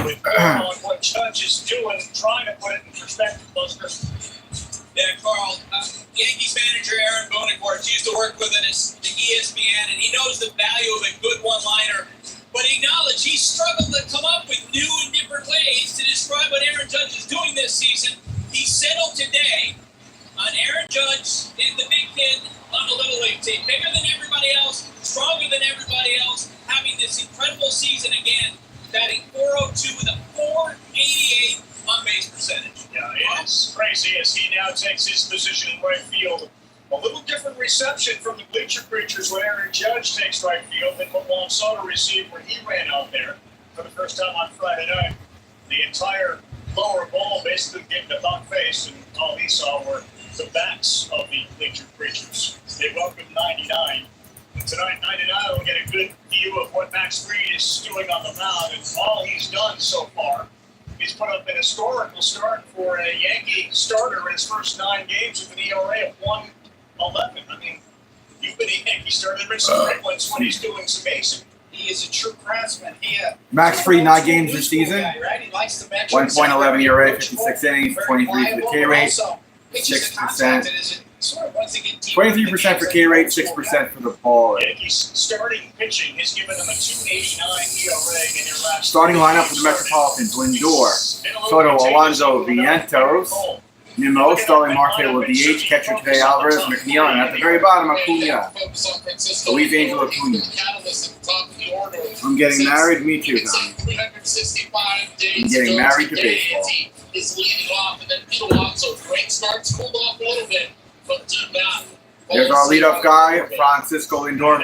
With on what Judge is doing, trying to put it in perspective, Buster. Yeah, Carl, Yankees manager Aaron Bonacorts used to work with it at the ESPN, and he knows the value of a good one-liner. But he acknowledged he struggled to come up with new and different ways to describe what Aaron Judge is doing this season. He settled today on Aaron Judge is the big kid on the Little League team. Bigger than everybody else, stronger than everybody else, having this incredible season again, batting .402 with a .488 on-base percentage. Yeah, it's crazy as he now takes his position in right field. A little different reception from the bleacher creatures when Aaron Judge takes right field than what Juan Soto received when he ran out there for the first time on Friday night. The entire lower ball basically getting a buck face, and all he saw were the backs of the bleacher creatures. They welcomed 99. And tonight, 99 will get a good view of what Max Fried is doing on the mound, and all he's done so far. He's put up an historical start for a Yankee starter in his first 9 games with an ERA of 1.11. I mean, you've been a Yankee starter. There's been some great ones when he's doing some amazing. He is a true craftsman. Max Fried, 9 games this season. Guy, right? He likes the 1.11 ERA, 56 innings, 23 for the K rate, 6%. 23% for K rate, 6% for the ball rate. Yankees starting pitching has given them a 2.89 ERA in their last. Starting lineup for the Metropolitans: Lindor, Soto, Alonso, Vientos, Nimmo, Starling Marte will DH, catcher today Alvarez, McNeil, and at the very bottom, Acuna. Luis Angel Acuna. I'm getting married, me too, Tommy. I'm getting married to baseball. Is leading off and then middle off, so great starts, cooled off a little bit, but did not. There's our leadoff guy, Francisco Lindor,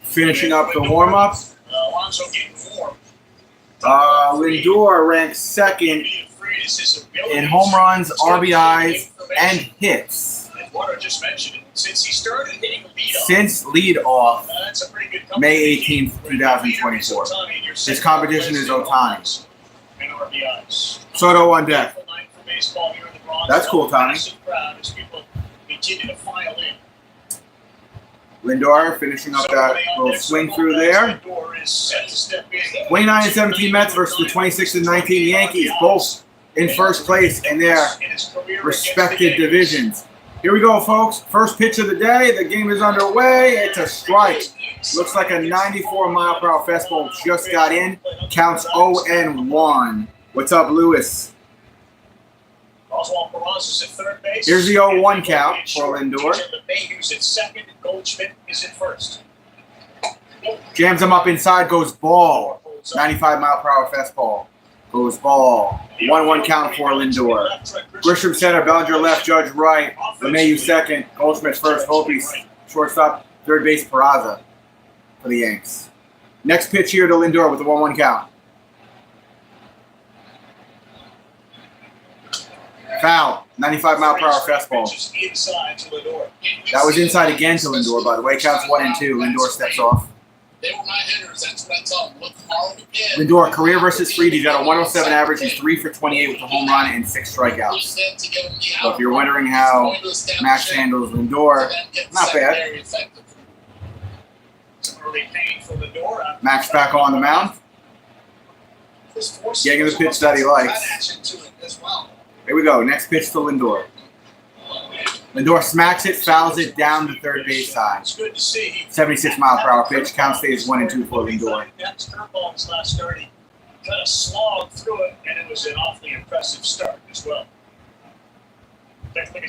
finishing up the warm-up. Alonso getting warm. Lindor ranks second in home runs, RBIs, and hits. Eduardo just mentioned it. Since he started hitting leadoff. Since leadoff, That's a pretty good May 18th, 2024. His competition is Ohtani. And RBIs. Soto on deck. Beautiful night for baseball here in the Bronx. That's cool, Tommy. Massive crowd as people continue to file in. Lindor finishing up that little swing through there. 29 and 17 Mets versus the 26 and 19 Yankees, both in first place in their respective divisions. Here we go, folks. First pitch of the day. The game is underway. It's a strike. Looks like a 94-mile-per-hour fastball just got in. Counts 0-1. What's up, Lewis? Here's the 0-1 count for Lindor. Jams him up inside, goes ball. 95-mile-per-hour fastball. Goes ball. 1-1 count for Lindor. Grisham center, Bellinger left, Judge right. LeMahieu second, Goldschmidt first, Hope's shortstop, third base Peraza for the Yanks. Next pitch here to Lindor with the 1-1 count. Foul. 95-mile-per-hour fastball. That was inside again to Lindor, by the way. Counts 1 and 2. Lindor steps off. They were my hitters. That's what I tell them. Look hard again. Lindor, career versus Fried. He's got a 107 average. He's 3 for 28 with a home run and 6 strikeouts. So if you're wondering how Max handles Lindor, not bad. Max back on the mound. Getting the pitch that he likes. Here we go. Next pitch to Lindor. Lindor smacks it, fouls it down the third base side. 76-mile-per-hour pitch. Count stays 1 and 2 for Lindor. That's curveball his last start. He kind of slogged through it, and it was an awfully impressive start as well.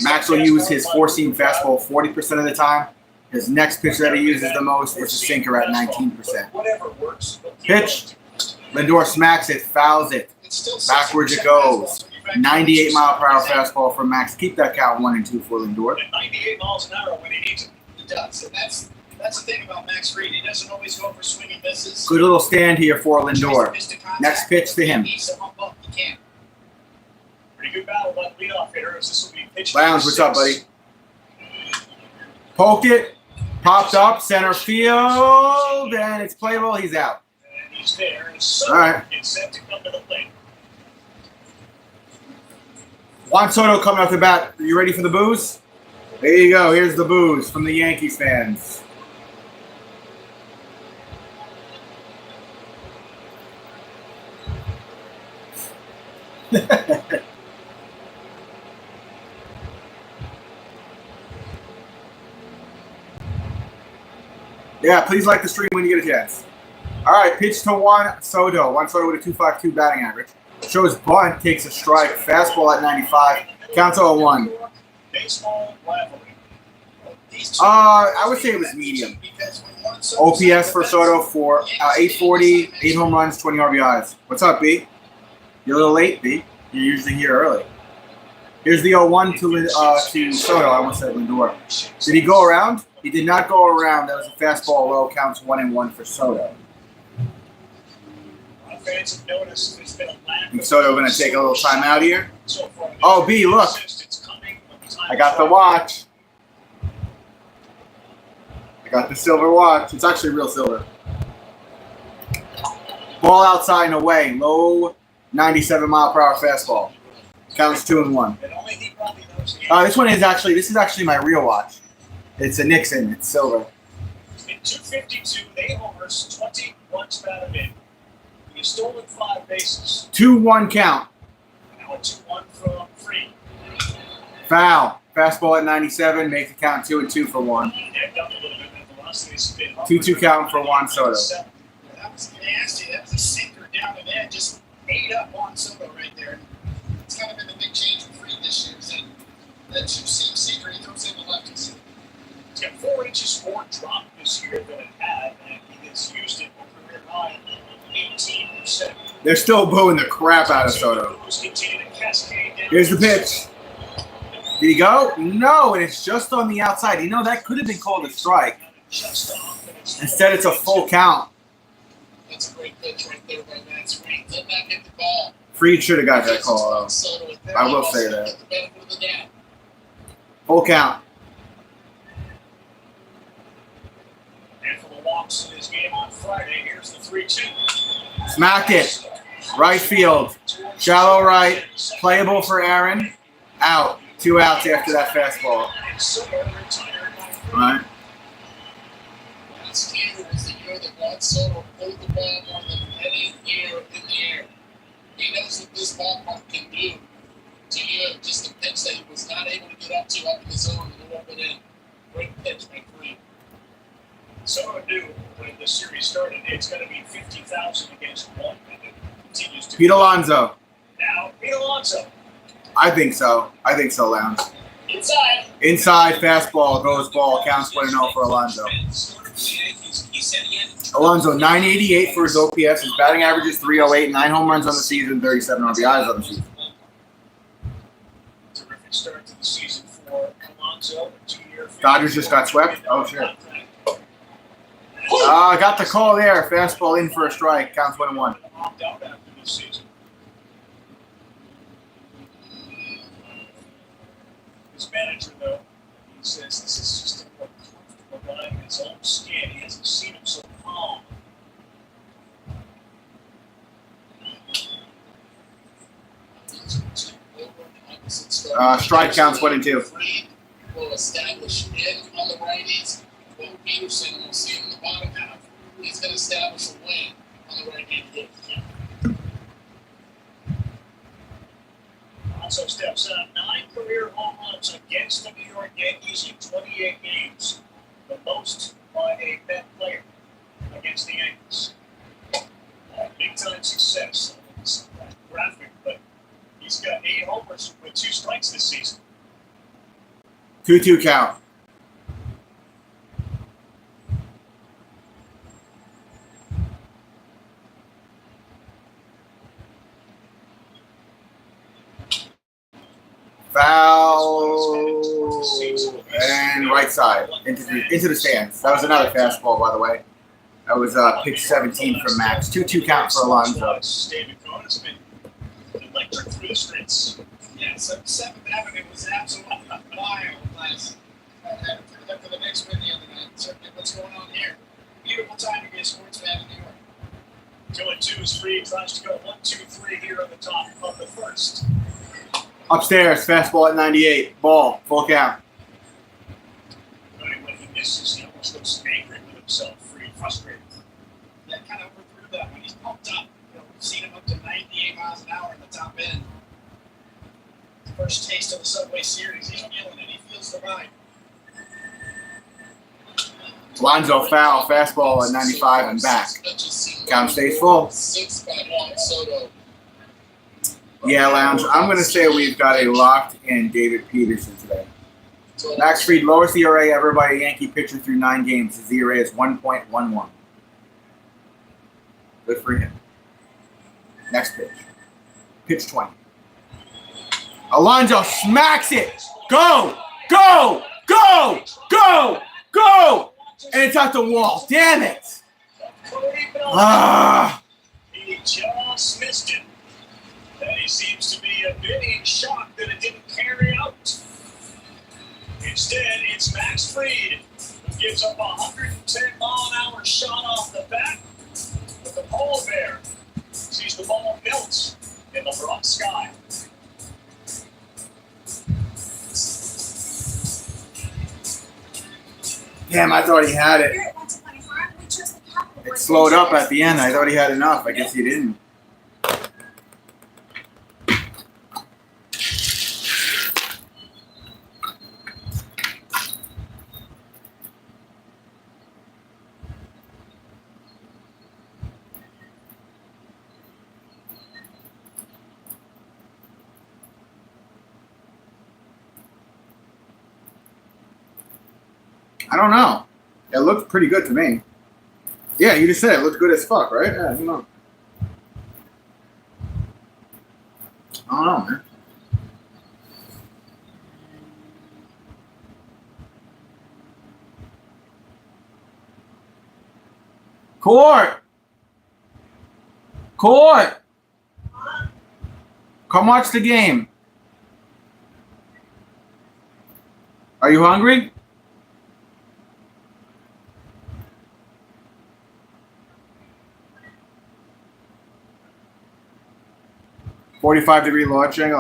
Max will use his four-seam fastball 40% of the time. His next pitch that he uses the most is a sinker at 19%. Pitch. Lindor smacks it, fouls it. Backwards it goes. 98-mile-per-hour fastball from Max. Keep that count 1 and 2 for Lindor. 98 miles an hour when he needs it. He does. And that's the thing about Max Fried. He doesn't always go for swinging misses. Good little stand here for Lindor. Next pitch to him. Pretty good battle by the leadoff hitter. This will be pitch. Lounge, what's up, buddy? Poke it. Popped up. Center field. And it's playable. He's out. And he's there. All right. It's set to come to the plate. Juan Soto coming off the bat. Are you ready for the booze? There you go. Here's the booze from the Yankees fans. Yeah, please like the stream when you get a chance. All right, pitch to Juan Soto. Juan Soto with a 2.52 batting average. Shows bunt, takes a strike. Fastball at 95. Counts 0-1. I would say it was medium. OPS for Soto for 840, 8 home runs, 20 RBIs. What's up, B? You're a little late, B. You're usually here early. Here's the 0-1 to Soto. I almost said Lindor. Did he go around? He did not go around. That was a fastball low. Counts 1-1 for Soto. And Soto going to take a little time out here. Oh, B, look. I got the watch. I got the silver watch. It's actually real silver. Ball outside and away. Low 97-mile-per-hour fastball. Counts 2-1. This is actually my real watch. It's a Nixon. It's silver. In 252, 8 homers, 20 runs batted in. He has stolen 5 bases. 2-1 count. Now a 2-1 from Free. Foul. Fastball at 97. Makes it count 2-2 for Juan. 2-2 count for Juan Soto. That was nasty. That was a sinker down the net. Just ate up Juan Soto right there. It's kind of been the big change for Free this year. So that 2-seam sinker, he throws in the lefties. He's got 4 inches more drop this year than it had, and he has used it over career high 18%. They're still booing the crap out of Soto. Here's the pitch. Did he go? No, and it's just on the outside. You know, that could have been called a strike. Instead, it's a full count. That's a great pitch right there by Matt Fried. Did not hit the ball. Fried should have got that call. I will say that. Full count. And for the walks in his game on Friday, here's the 3-2. Smacked it. Right field. Shallow right. Playable for Aaron. Out. 2 outs after that fastball. All right. Last year was the year that Juan Soto pulled the ball more than any year in the air. He knows what this ballpark can do to you. Just a pitch that he was not able to get up to up in the zone and rub it in. Great pitch by Free. Soto knew when the series started, it's going to be 50,000 against 1. And it continues to Pete Alonso. Now, Pete Alonso. I think so, Lounge. Inside fastball goes ball. Counts 1-0 for Alonso. Alonso 988 for his OPS. His batting average is 308. 9 home runs on the season. 37 RBIs on the season. Terrific start to the season for Alonso. Dodgers just got swept. Oh shit. Got the call there. Fastball in for a strike. Counts 1-1. His manager, though, he says this is just a more comfortable guy in his own skin. He hasn't seen him so calm. Strike counts 1-2. Fried will establish in on the righties. Will Peterson will see him in the bottom half. He's going to establish a win on the right hand field. Also steps out 9 career home runs against the New York Yankees in 28 games, the most by a Met player against the Yankees. Big time success. It's graphic, but he's got 8 homers with 2 strikes this season. 2-2 count. Foul and right side into the stands. That was another fastball, by the way. That was pitch 17 from Max. 2-2 count for Alonso. David Cohn has been electric through the streets. Yeah, so 7th Avenue was absolutely wild last for the next win the other night. Certainly, what's going on here? Beautiful time to be a sports fan in New York. 2-2 is Free. Tries to go 1-2-3 here on the top of the first. Upstairs, fastball at 98. Ball, full count. When he misses, he almost looks angry with himself, Free, frustrated. That kind of overthrew that when he's pumped up. You know, we've seen him up to 98 miles an hour in the top end. first taste of the Subway Series. He's feeling it. He feels the ride. Alonso foul, fastball at 95 and back. Count stays full. Yeah, Lounge, I'm going to say we've got a locked-in David Peterson today. Max Fried, lowest ERA ever by a Yankee pitcher through 9 games. His ERA is 1.11. Good for him. Next pitch. Pitch 20. Alonso smacks it. Go! Go! Go! Go! Go! And it's at the wall. Damn it! Ah! He just missed it. And he seems to be a bit in shock that it didn't carry out. Instead, it's Max Fried who gives up a 110-mile-an-hour shot off the bat. But the polar bear sees the ball melt in the broad sky. Damn, I thought he had it. It slowed up at the end. I thought he had enough. I guess he didn't. I don't know. It looked pretty good to me. Yeah, you just said it looked good as fuck, right? Yeah, I don't know. I don't know, man. Court! Court! Come watch the game. Are you hungry? $45-degree launching.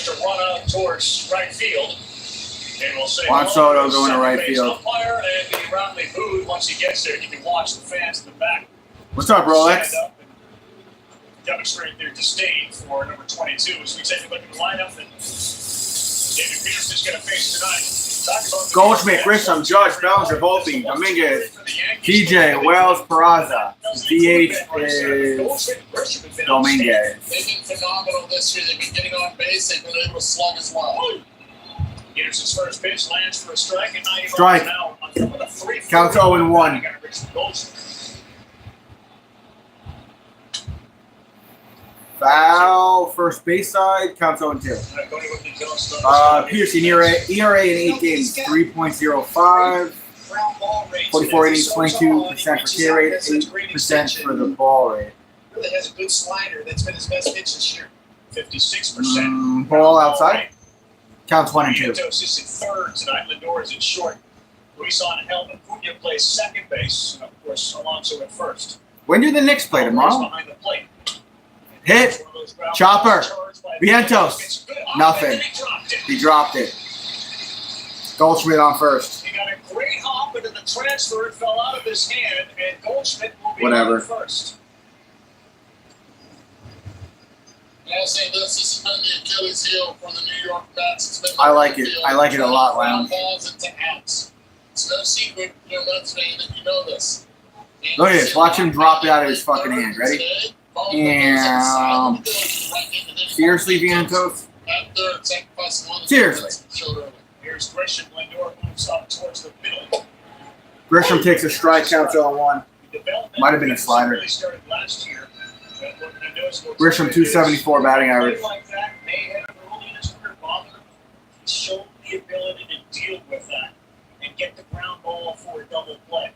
To run out towards right field. And we'll say Juan Soto going to right field. Umpire, and be roundly booed once he gets there. You can watch the fans in the back. What's up, Rolex? Stand up and demonstrate their disdain for number 22. As we take a look at the lineup that David Peterson's going to face tonight. Goldschmidt, Grisham, Judge, Bellinger, Volpe, Dominguez, DJ, Wells, Peraza. DH is Dominguez. They've been phenomenal this year. They've been getting on base. They've been able to slug as well. Peterson's first pitch lands for a strike at 90 Strike. Counts 0-1. Foul, first base side, counts 0-2. Peterson, ERA in 8 games, 3.05. 44 innings, 22% for K rate, 8% for the ball rate. Really has a good slider. That's been his best pitch this year. 56%. Ball outside. Counts 1 and 2. Santos is at third tonight. Lindor is at short. Luis Angel Acuna plays second base. And of course, Alonso at first. When do the Knicks play tomorrow? Behind the plate. Hit. Chopper. Vientos. Nothing. He dropped it. Goldschmidt on first. He got a great hop into the transfer. It fell out of his hand, and Goldschmidt will be Whatever. first. I'll say this has been the Achilles heel for the New York Mets. It's been I like it. I like it a lot, Lounge. Balls into outs. It's no secret, you're a Mets fan, that you know this. And Look at this. Watch him drop it out of his fucking hand. Ready? And seriously, Vientos? Seriously. Here's Grisham. Lindor moves up towards the middle. Grisham takes a strike, counts 0-1. Might have been a slider. Really started last year. Grisham 274 batting average. Like that may have early in his career bothered him. He showed the ability to deal with that and get the ground ball for a double play.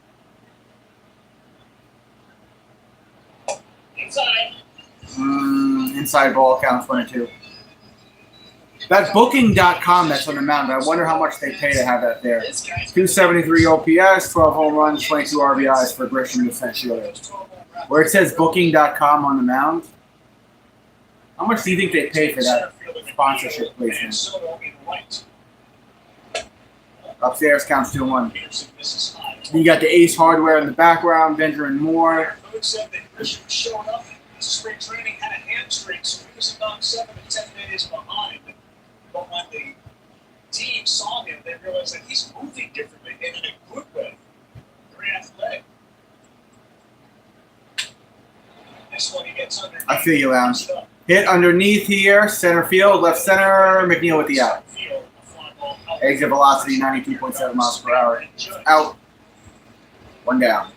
Inside. Inside ball, counts 1 and 2. That booking.com that's on the mound, I wonder how much they pay to have that there. 273 OPS, 12 home runs, 22 RBIs for Grisham essentially. Where it says booking.com on the mound, how much do you think they pay for that sponsorship placement? Upstairs counts 2-1. You got the Ace Hardware in the background, Benjamin Moore. Coach said that Grisham showed up in spring training, had a hamstring, so he was about 7 to 10 days behind. But when the team saw him, they realized that he's moving differently and in a good way. Very athletic. This one he gets underneath. I feel you, Lounge. Hit underneath here, center field, left center, McNeil with the out. Exit velocity 92.7 miles per hour. Out. One down.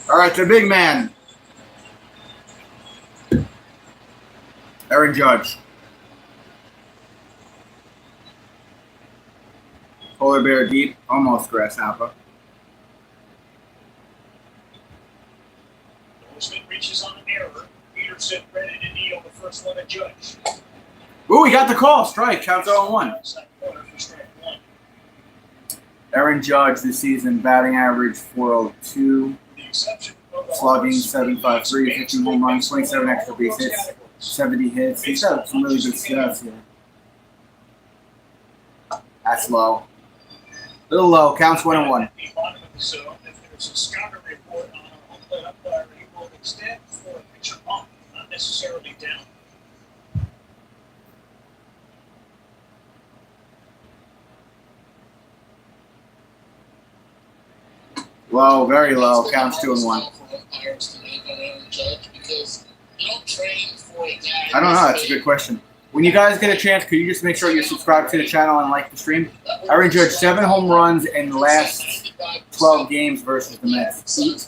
All right, the big man. Aaron Judge. Polar bear deep, almost grasshopper. Bozeman reaches on an error. Peterson ready to kneel the first one to Judge. Ooh, he got the call. Strike. Counts 0-1. Aaron Judge this season, batting average 402. Slugging 753, 15 home runs, 27 extra base hits, 70 hits. He's got some really good stats here. That's low. A little low. Counts 1-1. So if there's a scouting report on a home plate umpire, he will extend for a pitcher up, not necessarily down. Low, very low. Counts 2-1. I don't know. That's a good question. When you guys get a chance, could you just make sure you're subscribed to the channel and like the stream? Aaron Judge, 7 home runs in the last 12 games versus the Mets. 0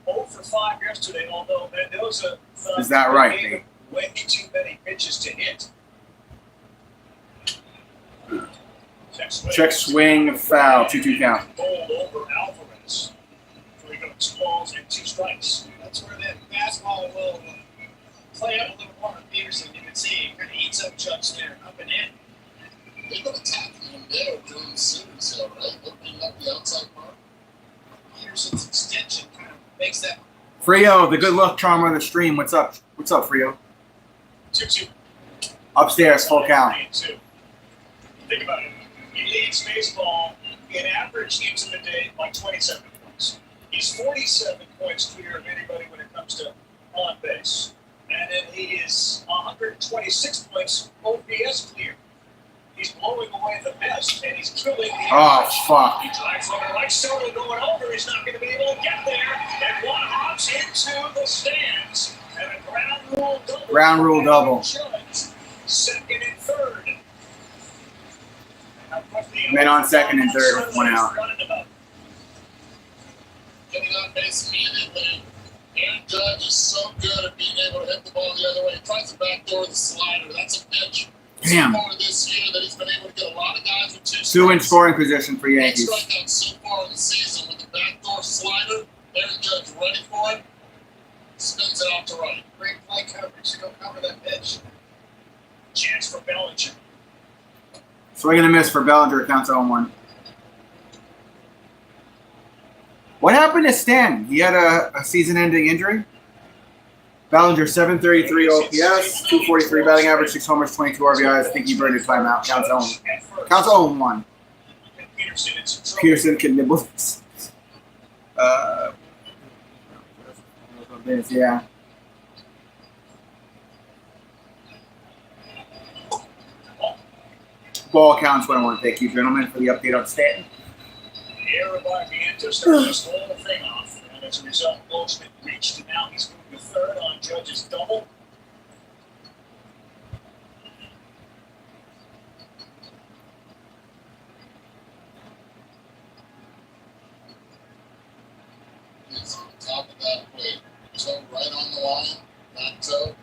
for 5 yesterday, although those are... Is that right, Nate? Way too many pitches to hit. Check swing, foul, 2-2 count. Bowled over Alvarez. So he got 2 balls and 2 strikes. That's where that fastball will play up a little more on Peterson. You can see he kind of eats up Judge there, up and in. They've been attacking him there during the series, though, right? Opening up the outside part. Peterson's extension kind of makes that. Frio, the good luck charm on the stream. What's up? What's up, Frio? 2-2. Upstairs, full count. Think about it. He leads baseball in average games of the day by 27 points. He's 47 points clear of anybody when it comes to on base. And then he is 126 points OPS clear. He's blowing away the best, and he's killing the average. Fuck. He drives on the right shoulder going over. He's not going to be able to get there. And one hops into the stands. And a ground rule double. Ground rule double. Judge, second and third. Men on second and third with 1 out. Getting on base immediately. Aaron Judge is so good at being able to hit the ball the other way. He tries to backdoor the slider. That's a pitch. Damn. So far this year that he's been able to get a lot of guys with 2 strikes. 2 in scoring position for 1 Yankees. strikeout so far in the season with the backdoor slider. Aaron Judge ready for it. Spins it out to right. Great play coverage to go cover that pitch. Chance for Bellinger. Swing and a miss for Bellinger. Counts 0-1. What happened to Stanton? He had a season-ending injury. Bellinger, 733 OPS, 243 batting average, 6 homers, 22 RBIs. I think he burned a timeout. Counts 0-1. Counts 0-1. Peterson can nibble this. Yeah. Ball counts 1-1. Thank you, gentlemen, for the update on Stanton. Error by Vientos started this whole thing off. And as a result, Bozeman reached, and now he's moved to third on Judge's double. He's on top of that plate. Toe right on the line. Back toe.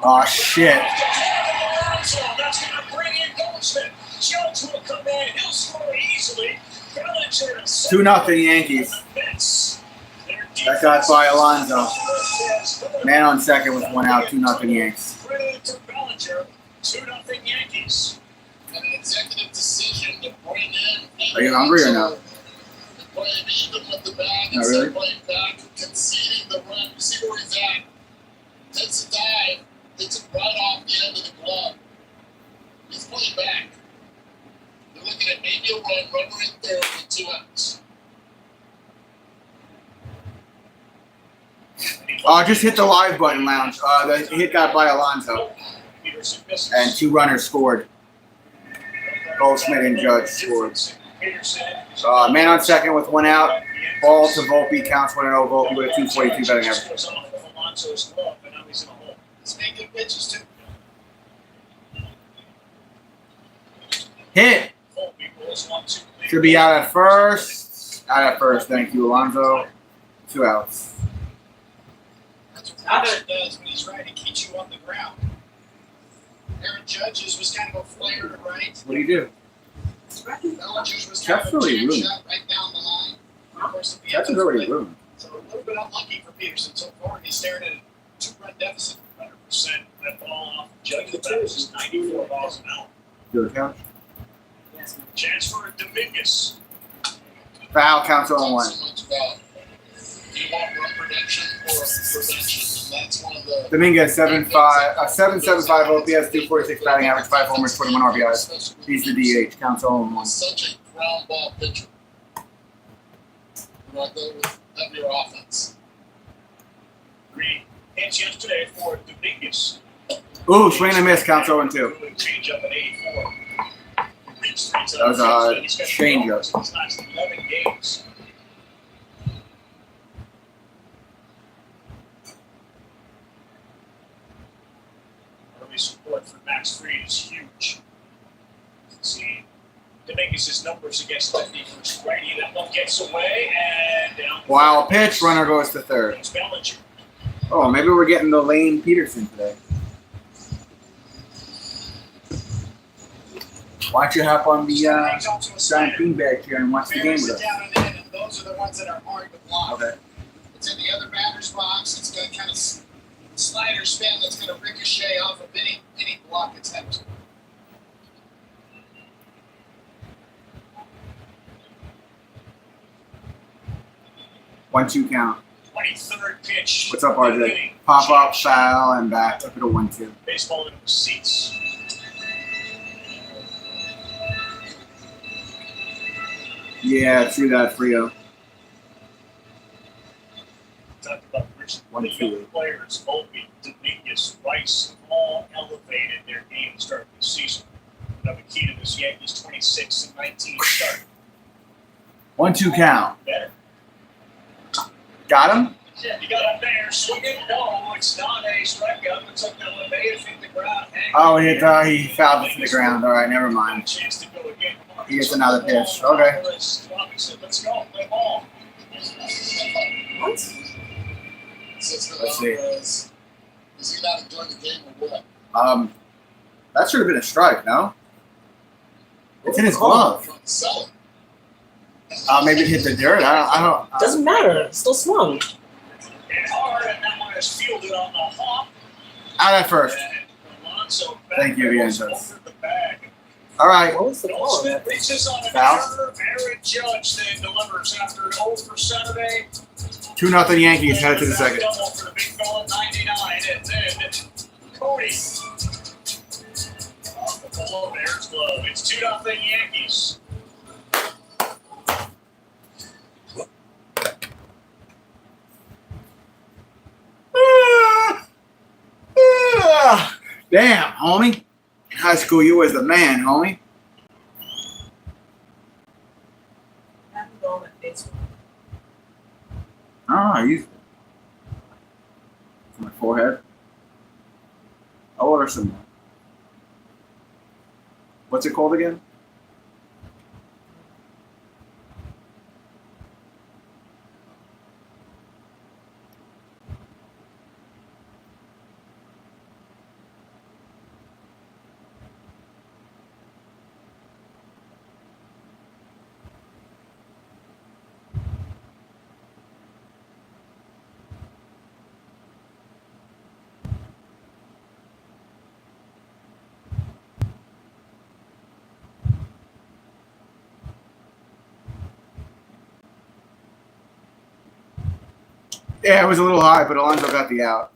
Oh, shit. That's going to bring in Goldschmidt. Judge will come in. He'll score easily. 2-0 Yankees. Mets. That got by Alonso. Man on second with 1 out, 2-0 Yanks. Credited to Bellinger, 2-0 Yankees. An executive decision to bring in. Are you hungry or not? Playing even with the bag Not instead really. of playing back, conceding the run. You see where he's at. Takes a dive, hits it right off the end of the glove. He's playing back. They're looking at maybe a run, runner in third with 2 outs. Just hit the live button, Lounge. The hit got by Alonso. And 2 runners scored. Goldschmidt and Judge scored. Man on second with 1 out. Ball to Volpe, counts 1-0. Volpe with a 242 batting average. He's making pitches too. Hit! Should be out at first. Out at first, thank you, Alonso. 2 outs. That's what Bellinger does when he's right. He keeps you on the ground. Aaron Judge's was kind of a flare to right. What do you do? Bellinger's was kind That's of a really jam rude. shot right down the line. Of course, at the That's end of already the play. ruined. So a little bit unlucky for Peterson so far. He's staring at a 2-run deficit. 100%. That ball off Judge the Batters is 94 balls an hour. Do the count. Chance for Dominguez. Foul, counts Not 0-1. so much about do you want run production or prevention, and that's one of the Dominguez, 7.75 OPS, 246 batting average, 5 homers, 21 RBIs. He's the DH, counts 0-1. such a ground ball pitcher. You know, go with heavier offense. 3 hits yesterday for Dominguez. Ooh, swing and a miss, counts 0-2. Change up at 84. That was a change-up. His last 11 games. Early support for Max Fried is huge. See Dominguez's numbers against lefty versus righty. That one gets away and down. Wild pitch, runner goes to third. It's Bellinger. Oh, maybe we're getting the Lane Peterson today. Why don't you hop on the giant beanbag here and watch the game with Sit us? down and in, and those are the ones that are hard to block. Okay. It's in the other batter's box. It's got kind of slider spin that's going to ricochet off of any block attempt. One-two count. 23rd pitch. What's up, RJ? Pop up, foul, and back up to 1-2. Baseball in seats. Yeah, true that, Frio. Talked about rich 1-2. young players, Volpe, Dominguez, Rice, all elevated their game to start the season. Another key to this Yankees 26-19 start. 1-2 count. Better. Got him? Yeah, you got up there, swinging. No, it's not a strikeout. Looks like they'll lay it hit the ground. Oh, he fouled it to the ground. All right, never mind. Chance to go again. He gets another pitch. Okay. Let's go. Play ball. Let's see. Is he not enjoying the game or what? That should have been a strike, no? It's in his glove. Trying to sell it. Maybe it hit the dirt. I don't. Doesn't matter. It still swung. And hard, and that one is fielded on the hop. Out at first. And Alonso Thank you, goes Vientos. over the bag. All right. What was the call? Smith reaches on an Foul. error. Aaron Judge then delivers after an 0 for Saturday. 2-0 Yankees headed to the second. Double for the big fella, 99, and then Cody. Off the below Bears glove. It's 2-0 Yankees. Damn, homie. In high school, you was the man, homie. Oh, I used it. For my forehead. I'll order some more. What's it called again? Yeah, it was a little high, but Alonso got the out.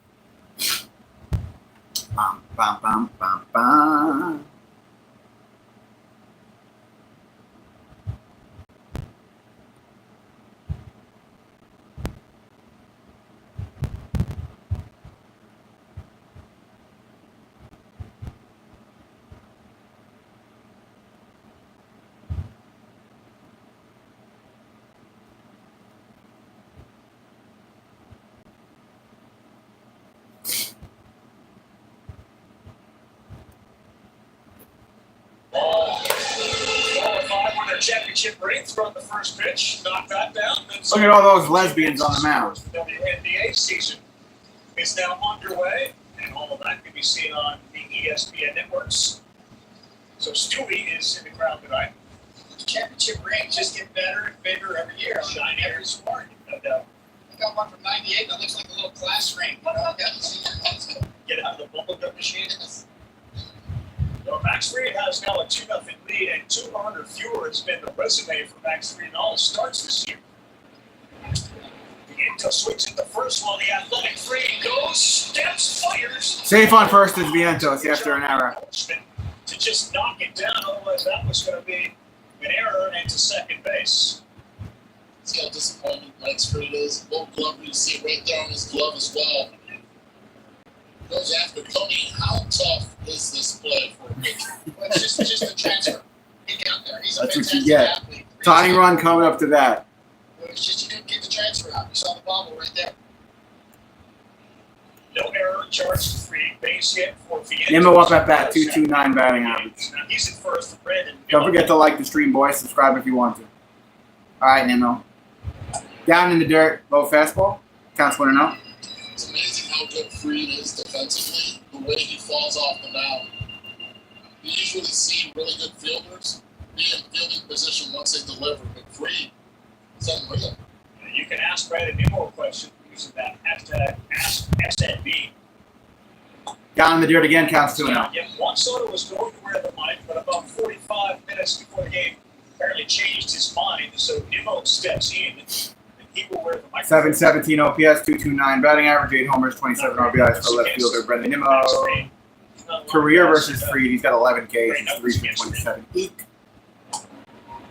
Bum, bum, bum, bum, bum. Championship ring, throw the first pitch, knock that down. Look at all those lesbians on the mound. The WNBA season is now underway, and all of that can be seen on the ESPN networks. So Stewie is in the crowd tonight. The championship rings just get better and bigger every year. Shine every sport. I got one from '98 that looks like a little class ring. Get out of the bubblegum machine. Well, Max Fried has now a 2-0 lead, and 200 fewer has been the resume for Max Fried in all his starts this year. Into swings at the first one. The athletic Fried goes, steps, fires. Safe on first is Vientos after an error. To just knock it down, otherwise that was going to be an error and to second base. See how disappointed Max Fried is. Gold glove, you see it right there on his glove as well. Goes after Tony. How tough is this play for a pitcher? Well, it's just a transfer. He got there. He's a That's what fantastic you get. athlete. Tying run coming up to that. Well, it's just you couldn't get the transfer out. You saw the bobble right there. No error charged to Fried. Base hit for Vientos. Nimmo up at bat, 229 batting average. Now he's at first for Brandon. Don't forget to like the stream, boys. Subscribe if you want to. All right, Nimmo. Down in the dirt, low fastball. Counts 1-0. It's amazing how good Fried is defensively, the way he falls off the mound. You usually see really good fielders be in fielding position once they deliver, but Fried is unreal. You can ask Brandon Nimmo a question using that hashtag AskSNB. Down in the dirt again, counts 2-0. Yeah, Juan Soto was going to wear the mic, but about 45 minutes before the game, apparently changed his mind. So Nimmo steps in, and he will wear the mic. 717 OPS, 229 batting average, 8 homers, 27 RBIs for left fielder Brendan Nimmo. Career versus Fried, he's got 11 Ks, he's 3 for 27. Eek.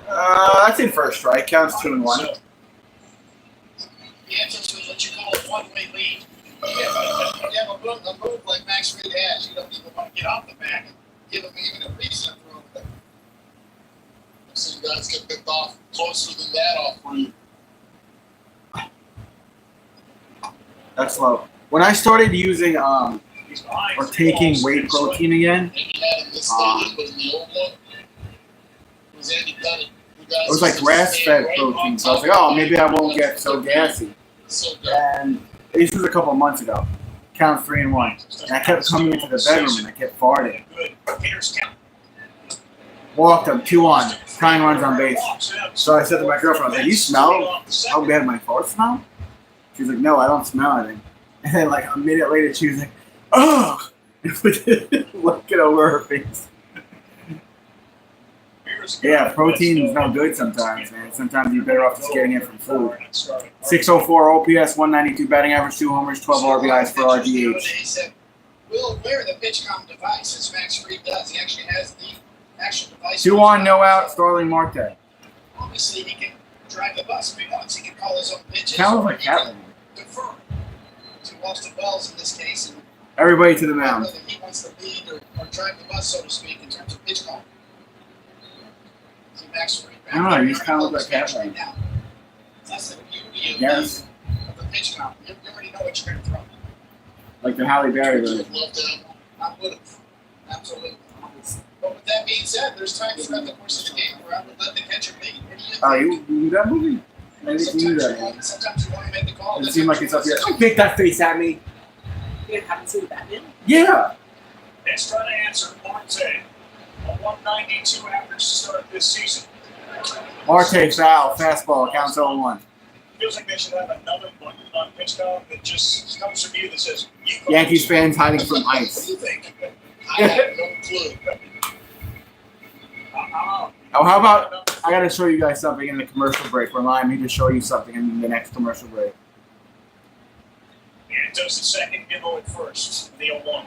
That's in first strike, counts 2-1. The answer to what you call a one-way lead. You have a move like Max Fried has. You don't even want to get off the back and give him even a reason to throw it. I've seen guys get picked off closer than that off Fried. That's low. When I started using or taking whey protein again, Maybe not in this stadium, but in the old one, it was Andy Pettit. it was like grass-fed protein. So I was like, oh, maybe I won't get so gassy. So good. And this was a couple of months ago. Count 3-1. And I kept coming into the bedroom and I kept farting. Walked him, 2-1. Tying runs on base. So I said to my girlfriend, I was like, you smell how bad my farts smell? She was like, no, I don't smell anything. And then like a minute later, she was like, ugh! Looking over her face. Yeah, protein is no good sometimes, man. Sometimes you're better off just getting it from food. 604 OPS, 192 batting average, 2 homers, 12 RBIs for RDH. He said, we'll wear the PitchCom device, as Max Fried does. He actually has the actual device. 2-on, no out, Starling Marte. Obviously, he can drive the bus if he wants. He can call his own pitches. Sounds like Catlin. Defer to Boston Wells in this case. And Everybody to the mound. whether he wants to lead or drive the bus, so to speak, in terms of pitch call. Max Fried. I don't know, he's kind of like that right now. That's the beauty of Yes. the pitch count. You already know what you're going to throw. Like the Halle Berry Would you version. have loved to have one? I would have. Absolutely. But with that being said, there's times throughout the course of the game where I would let the catcher lead. What do you think? Oh, you knew that movie? I think you knew that. Sometimes you want to make the call. It seemed like it's up here. Don't pick that face at me. You haven't seen Batman? Yeah. Let's try to answer Marte. A 192 average to start this season. Marte foul, fastball, counts 0-1. Feels like they should have another button on pitch count that just comes from you that says you call Yankees it. fans hiding from What do ice. you think? I have no clue. Oh, how about I gotta show you guys something in the commercial break. Remind me to show you something in the next commercial break. Santos at second, Gibbo at first. The 0-1.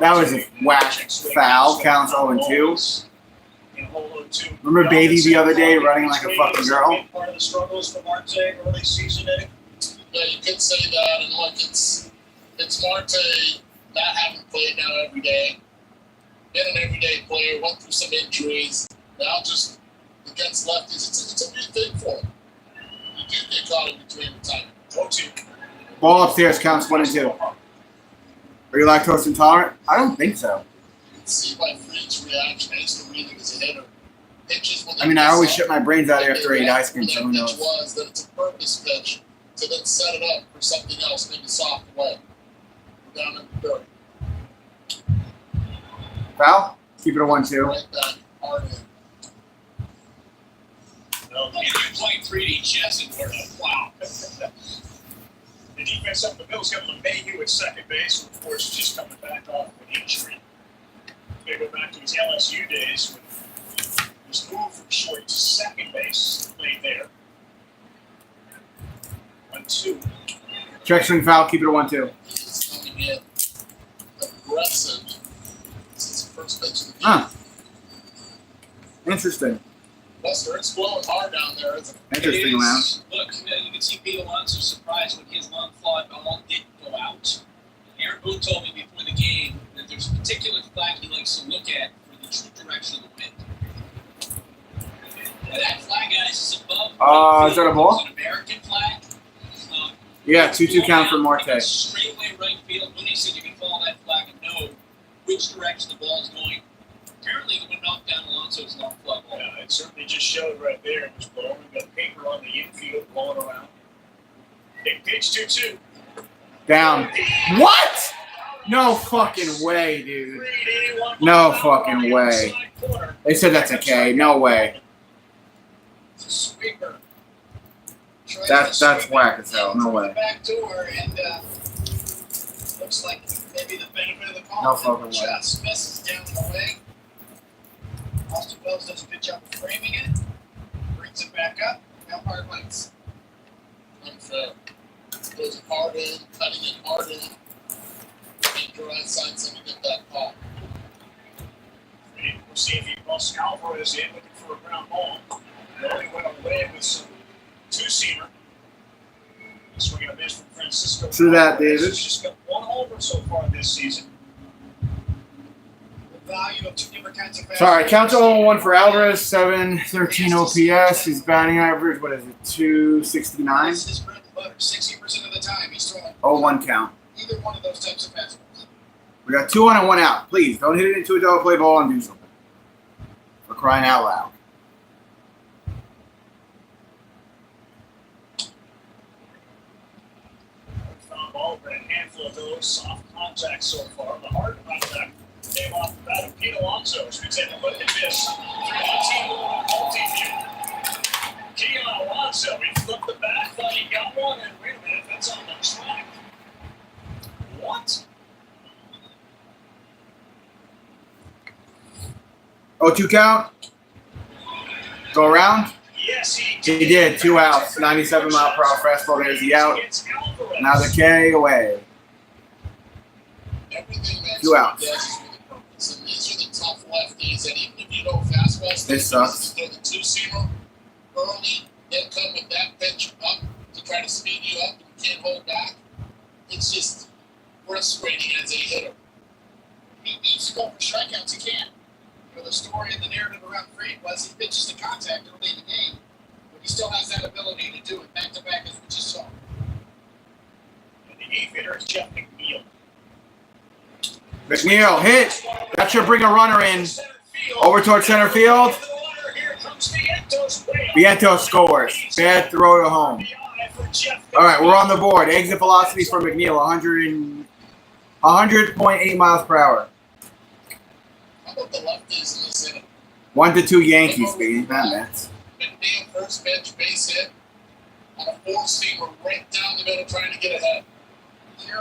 That was a whack foul. Counts 0-2. Remember Beatty the other day running like a fucking girl? Part of the struggles for Marte early season, Eddie? Yeah, you could say that, and look, it's Marte not having played now every day. Been an everyday player, went through some injuries. Now just against lefties, it's a big thing for him. You do get caught in between the time. 0-2. Ball upstairs counts 1-2. Are you lactose intolerant? I don't think so. You can see by Freed's reaction. I used to read him as a hitter. Pitches when they I always mess shit up, my brains out after I eat ice cream, when so that who pitch knows? was that it's a purpose pitch to then set it up for something else, maybe soft away. Down in the dirt. Foul? Keep it a 1-2. Right back, hard in. No, Like you're playing 3D chess and we're like, wow. the defense up the middle's got LeMahieu at second base, who, of course, is just coming back off of an injury. They go back to his LSU days when his move from short to second base played there. 1-2. Check swing foul, keep it a 1-2. He's coming in aggressive since the first pitch of the game. Huh. Interesting. Lester, it's blowing hard down there, isn't it? Interesting, Lounge. Look, you can see Pete Alonso surprised when his long fly ball didn't go out. Aaron Boone told me before the game that there's a particular flag he likes to look at for the true direction of the wind. Now that flag, guys, is above. Is that a ball? It's an American flag. Yeah, 2-2 count for Marte. Straightaway right field. When he said you can follow that flag and know which direction the ball's going. Apparently, it would knock down Alonso's long fly ball. Yeah, it certainly just showed right there. It was blowing. We got paper on the infield blowing around. Big pitch 2-2. Down. What? No fucking way, dude. No fucking way. They said that's a K. No way. It's a sweeper. That's whack as hell. No way. Back door and looks like maybe the benefit of the call. No fucking way. Just misses down the way. Austin Wells does a good job of framing it. Brings it back up. Umpire waits. Unfair. Goes hard in, cutting it hard in. And drawing signs him to get that call. We'll see if he busts Alvarez in looking for a ground ball. He only went away with some two-seamer. Swinging a miss from Francisco. True that, David. He's just got one homer so far this season. The value of two different kinds of Sorry, count to 0-1 for Alvarez, 713 OPS. His batting average, what is it, 269? This is bread and butter. 60% of the time he's throwing 0-1 count. either one of those types of fastballs. We got 2 on and 1 out. Please, don't hit it into a double play ball and do something. We're crying out loud. Found ball, but a handful of those soft contacts so far. The hard contact came off the bat of Pete Alonso. Swings in and look at this. 3-2 multi-view. Keon Alonso, he flipped the bat, thought he got one, and wait a minute, that's on the track. What? 0-2 count. Go around. Yes, he He did. 2 outs. 97 mile per hour fastball. There's the out. Now the K away. Everything that 2 outs. does is with a purpose. And these are the tough lefties that even if you know fastballs, This sucks. throw the two-seamer early, then come with that pitch up to try to speed you up and you can't hold back. It's just frustrating as a hitter. He needs to go for strikeouts. He can't. You know, the story and the narrative around Freed was he pitches to contact early in the game, but he still has that ability to do it back to back as we just saw. And the eighth hitter is Jeff McNeil. McNeil, hit. That should bring a runner in. Over towards center field. Vientos scores. Bad throw to home. All right, we're on the board. Exit velocity for McNeil, 100.8 miles per hour. How about the lefties in this inning? 1-2 Yankees, baby. Not Mets. McNeil first pitch, base hit, on a four-seamer right down the middle trying to get ahead.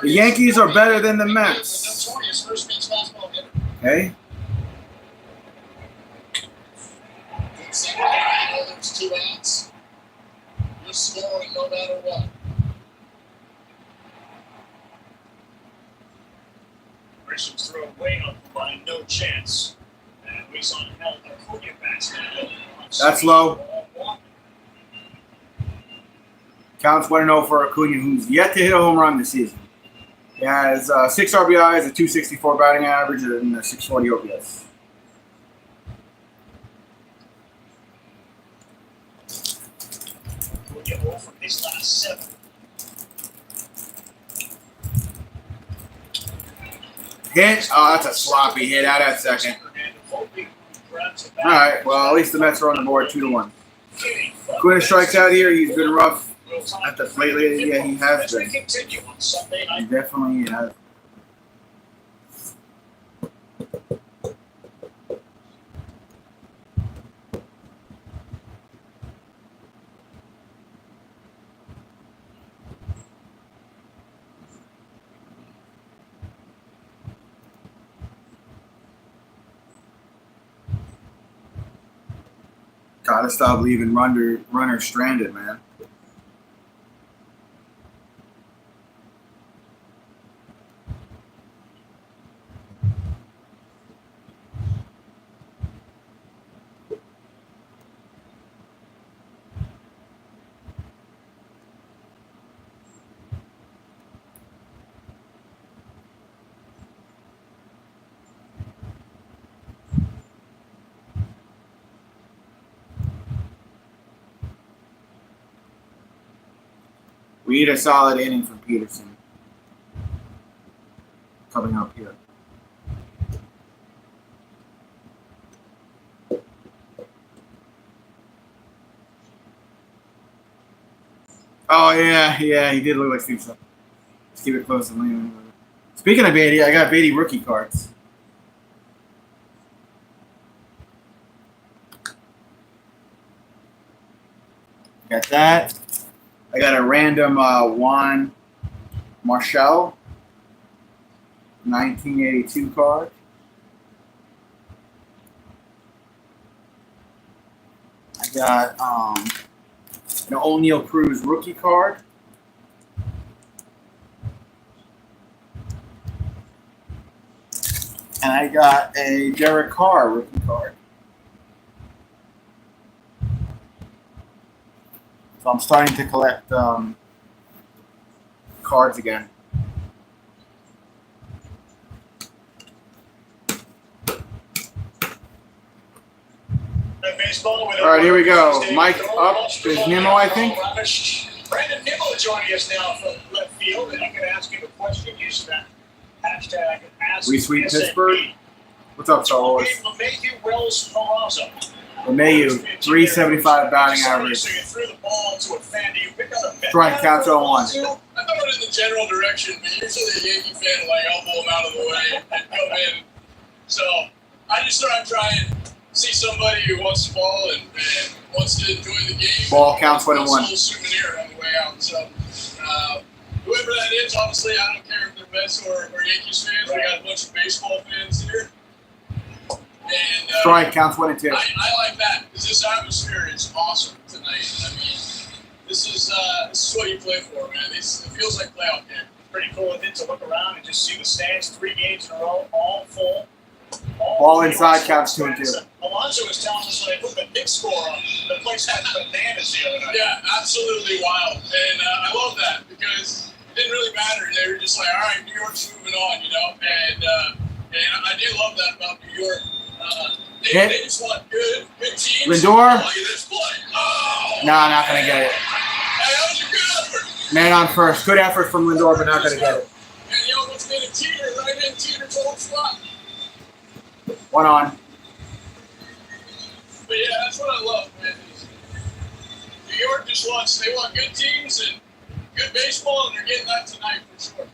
The Yankees are better than the Mets. Notorious first pitch fastball hitter. Okay? Good second inning, you know there's 2 outs. You're scoring no matter what. Christians throw way up the line, no chance. And we saw held Acuna bats now. That's low. Counts 1-0 for Acuna, who's yet to hit a home run this season. He has 6 RBIs, a 264 batting average, and a 640 OPS. Acuna roll from his last 7. Hit? Oh, that's a sloppy hit out at second. All right, well, at least the Mets are on the board 2-1. Acuna strikes out here. He's been rough at the plate lately. Yeah, he has been. He definitely has. Gotta stop leaving runners stranded, man. We need a solid inning from Peterson coming up here. Oh, yeah, he did look like Steve. Let's keep it close and lean. Speaking of Beatty, I got Beatty rookie cards. Got that. I got a random Juan Marshall 1982 card. I got an O'Neal Cruz rookie card. And I got a Derek Carr rookie card. So I'm starting to collect cards again. All right, here we go. Mike up is Nimmo, I think. Brandon Nimmo joining us now from left field, and I'm going to ask him a question using that hashtag Ask We Sweet SNP. Pittsburgh. What's up, Star Wars? LeMahieu, Wells, Peraza. LeMahieu, 375 batting average. So you threw the ball to a fan. Do you pick up a Strike counts 0-1. I thought it in the general direction, but usually a Yankee fan will like elbow him out of the way and come in. So I just thought I'd try and see somebody who wants the ball and wants to enjoy the game. Ball counts 1-1. A little souvenir on the way out. So whoever that is, obviously, I don't care if they're Mets or Yankees fans. We got a bunch of baseball fans here. And, Strike counts 1-2. I like that because this atmosphere is awesome tonight. I mean, this is what you play for, man. It feels like playoff game. Pretty cool of it to look around and just see the stands 3 games in a row, all full. Ball inside counts 2-2. Alonso was telling us when they put the big score on, the place had bananas the other night. Yeah, absolutely wild. And I love that because it didn't really matter. They were just like, all right, New York's moving on, you know. And I do love that about New York. They just want good teams. Lindor? Look at this play. Oh, No, not going to get it. Hey, that was a good effort. Man on first. Good effort from Lindor, but not going to get it. And you almost made a teeter right in teeter total spot. 1 on. But yeah, that's what I love, man. New York just they want good teams and good baseball, and they're getting that tonight for sure.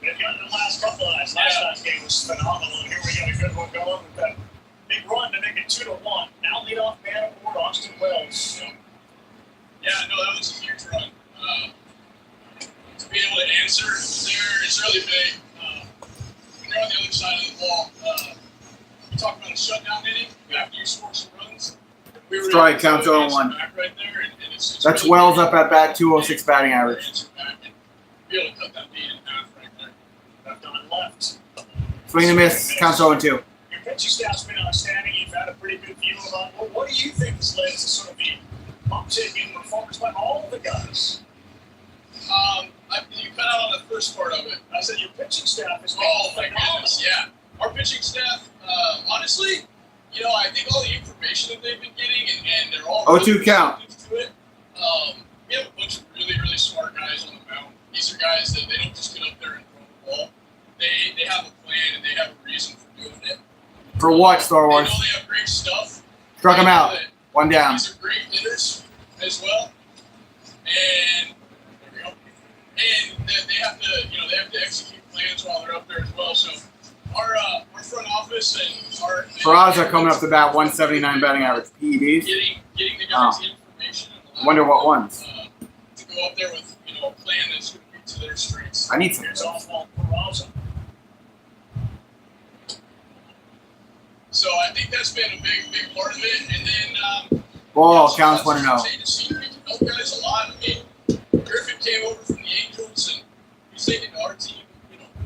They've gotten the last couple of last night's game was phenomenal. And here we got a good one going with that big run to make it 2-1. Now leadoff man aboard Austin Wells. So. Yeah, no, that was a huge run. To be able to answer there, it's really big. When you're on the other side of the ball, you talk about a shutdown inning after you score some runs. We were Strike counts 0-1. Right there, and it's That's really Wells big. up at bat, 206 batting average. Be able to cut that lead in half right there. Left on left. Swing and miss. Counts 0-2. Your pitching staff's been outstanding. You've had a pretty good view about what do you think has led to sort of the uptick in performance by all of the guys? You cut out on the first part of it. I said your pitching staff is. Oh, my goodness, yeah. Our pitching staff, honestly, I think all the information that they've been getting, and they're all 0-2 count. To it. We have a bunch of really, really smart guys on the mound. These are guys that they don't just get up there and throw the ball. They have a plan and they have a reason for doing it. For what, Star They Wars? know they have great stuff. Struck him They know out. that 1 down. These are great hitters as well. And there we go. And they have to, they have to execute plans while they're up there as well. So our front office and our Peraza coming up to bat, 179 batting average. PEBs. getting the guys the information. And Wonder what ones. to go up there with a plan that's going to be to their strengths. I need some. It's awful Peraza. So I think that's been a big part of it. And then Ball counts 1-0. We can help guys a lot. I mean, Griffin came over from the Angels and he's taken to our team,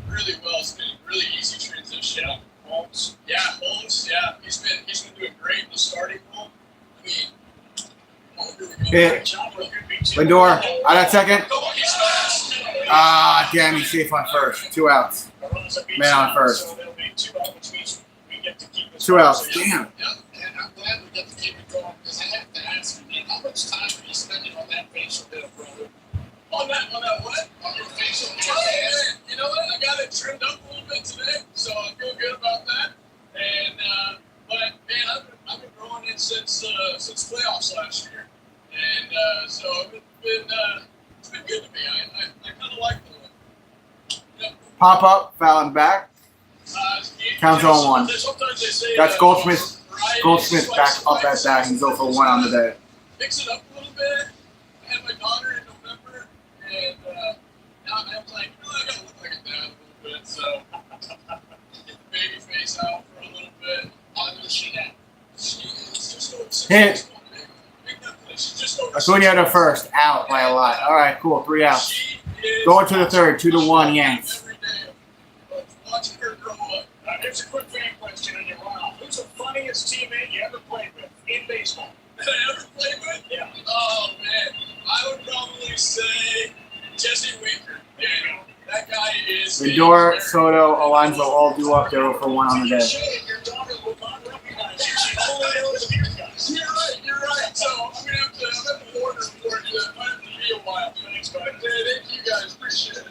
really well. It's been a really easy transition. Holmes, yeah, he's been doing great in the starting role. I mean, here we go. Hit. Lindor, out at second. Come on, he's fast. Ah, damn, he's safe on first. 2 outs. Man on first. So there'll be 2 outs, which means we get to keep this. 2 outs. Yeah. Damn. And I'm glad we get to keep it going because I have to ask you, man, how much time are you spending on that facial hair, brother? On that what? On your facial Oh, hair. man, you know what? I got it trimmed up a little bit today, so I feel good about that. And but man, I've been growing it since playoffs last year, and so it's been good to me. I kind of like the look. Pop up, fouling back. Counts 0-1. Sometimes they say That's Goldsmith. variety Goldsmith is back spice up at bat. He's 0 for 1 on the day. Mix it up a little bit. I had my daughter in November, and now I'm like, I gotta look like a dad a little bit, so get the baby face out for a little bit. How old is she now? She is just over 6 Hit. months old, man. Big nothing. She's just over 6 Acuna to months. first, out by a lot. All right, cool. 3 outs. She is Going to the third, 2-1 Yanks. every day of watching her grow up. Here's a quick fan question on your runoff. Who's the funniest teammate you ever played with in baseball? That I ever played with? Yeah. Oh, man. I would probably say Jesse Winker. Yeah, that guy is. Lindor, Soto, Alonso all do up there 0 for 1 on the day. Your daughter will not recognize you. She only knows the big guys. You're right. So I'm gonna have to order for it. It might have to be a while. Thanks, bud. Hey, thank you guys. Appreciate it.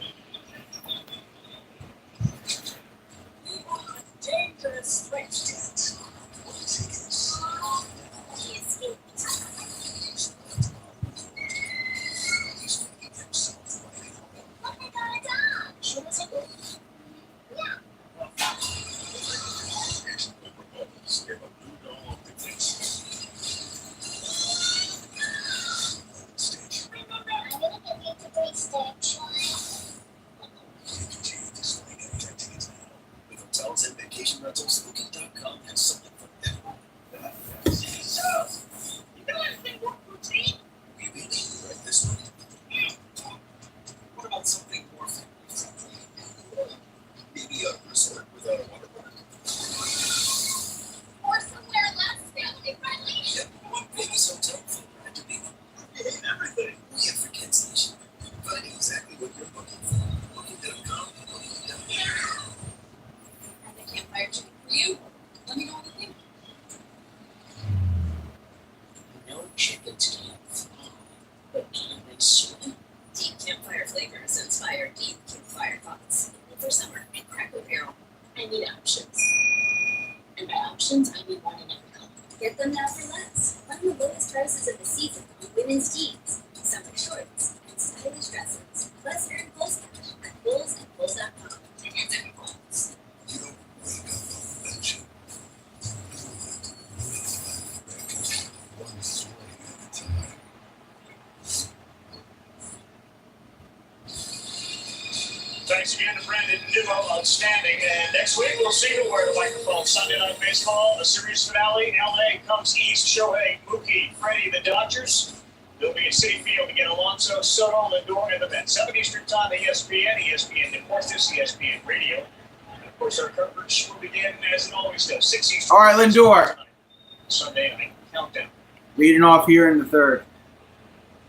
Dangerous Richard. Hotels and vacation rentals, Booking.com has something for everyone. We really right this way. What about something more family-friendly? Maybe a resort with a water park? Or somewhere less family friendly. Yeah, one Vegas hotel for entertainment. Everything. We have for kids nation. Finding exactly what you're looking for. Booking.com. And the campfire chicken for you. Let me know what you think. No chickens can fly, but can they swim? Deep campfire flavors inspire deep campfire thoughts. For summer at Cracker Barrel, I need options. And by options, I mean one in every color. Get them now for less. Find the lowest prices of the season on women's jeans, summer shorts, and stylish dresses. Plus, earn Pulse Cash at bullsandpulse.com and enter Pulse. You don't wake up on legend. One swing at a time. Thanks again to Brandon Newell, outstanding. And next week we'll see who wear the microphone. Sunday Night Baseball, a series finale. LA comes east. Shohei, Mookie, Freddie, the Dodgers. They'll be at Citi Field again. Alonso, Soto, Lindor, and the Mets. 7 Eastern Time, ESPN, ESPN Deportes, ESPN Radio. course, our coverage will begin as it always does. 6 Eastern. All right, Lindor. Sunday night countdown. Leading off here in the third.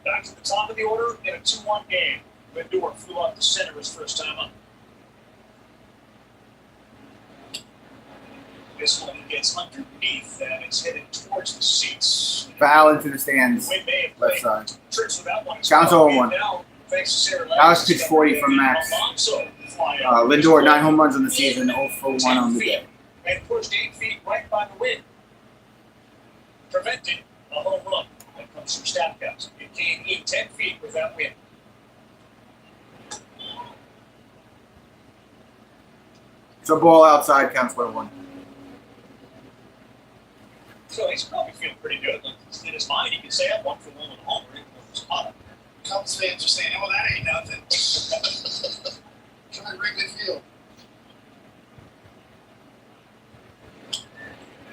Back to the top of the order in a 2-1 game. Lindor flew out the center his first time up. This one gets underneath and it's headed towards the seats. Foul into the stands. The wind may have Left played side. tricks with that one. Counts 0-1. Now, thanks to Sarah That was pitch 40 from Max. Lindor, 9 home runs on the season, 0 for 1 on the day. And pushed 8 feet right by the wind. Prevented a home run. That comes from Statcast. It came in 10 feet with that wind. It's a ball outside, counts 1-1. So he's probably feeling pretty good. Like, in his mind, he can say, I'm 1 for 1 with a homer. Even though it's hot. Cubs fans are saying, "Oh, that ain't nothing." Try Wrigley Field.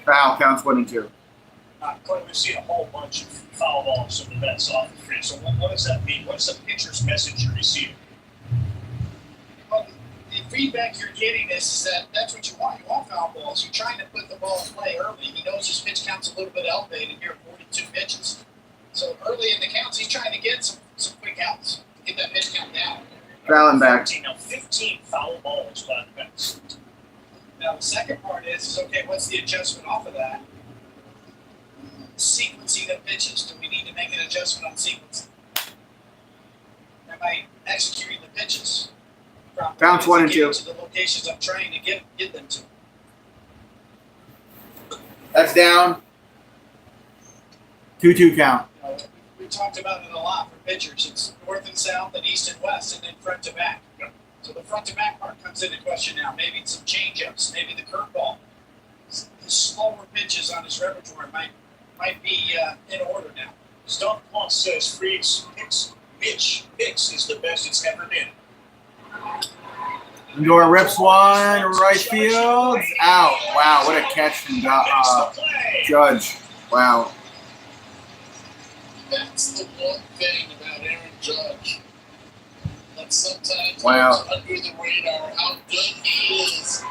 Foul, counts 1-2. Clay, we've seen a whole bunch of foul balls from the Mets off the field. So what does that mean? What's the pitcher's message you're receiving? Well, the feedback you're getting is that that's what you want. You want foul balls. You're trying to put the ball in play early. He knows his pitch count's a little bit elevated here at 42 pitches. So early in the counts, he's trying to get some quick outs to get that pitch count down. Foul and back. 15 foul balls by the Mets. Now the second part is okay, what's the adjustment off of that? Sequencing of pitches. Do we need to make an adjustment on sequencing? Am I executing the pitches properly? Counts 1 and 2. To the locations I'm trying to get them to. That's down. 2-2 count. We talked about it a lot for pitchers. It's north and south and east and west and then front to back. So the front to back part comes into question now. Maybe some change-ups, maybe the curveball. The slower pitches on his repertoire might be in order now. Stump Plus says Freaks Mitch Hicks is the best it's ever been. Lindor rips one, right field, out. Wow, what a catch from Judge. Wow. That's the one thing about Aaron Judge. That sometimes Wow. goes under the radar how good he is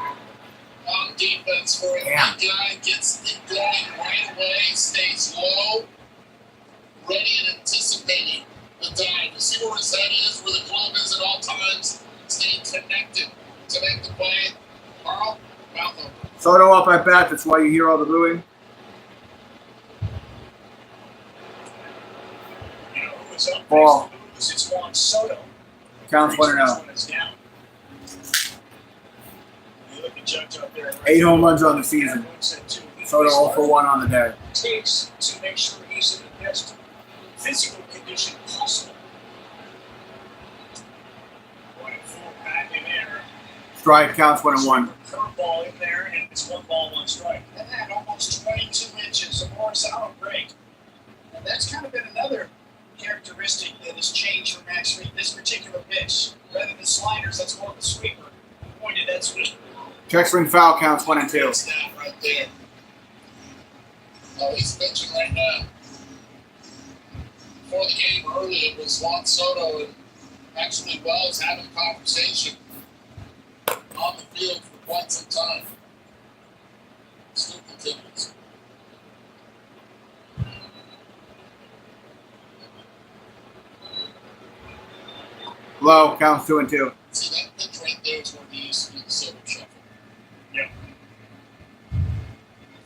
on defense for a big guy. Gets it going right away, stays low, ready and anticipating the dive. You see where his head is, where the glove is at all times, staying connected to make the play. Carl, mouth open. Soto up at bat, that's why you hear all the booing. You know who is up Ball. next? It's Juan Soto. Counts 1-0. When it's down. You look at Judge up there. 8 home runs on the season. Soto 0 for 1 on the day. Takes to make sure he's in the best physical condition possible. Going full back in there. Strike, counts 1-1. Curveball in there, and it's 1 ball, 1 strike. That had almost 22 inches of horizontal break. And that's kind of been another characteristic that has changed from actually this particular pitch. Rather than sliders, that's more of a sweeper. Pointed that sweeper. Check swing foul, counts 1 and 2. That's that right there. He's pitching right now. Before the game early, it was Juan Soto and actually Wells having a conversation on the field for quite some time. Still continues. Low, counts 2 and 2. See, that pitch right there is where he used to do the silver shuffle. Yep.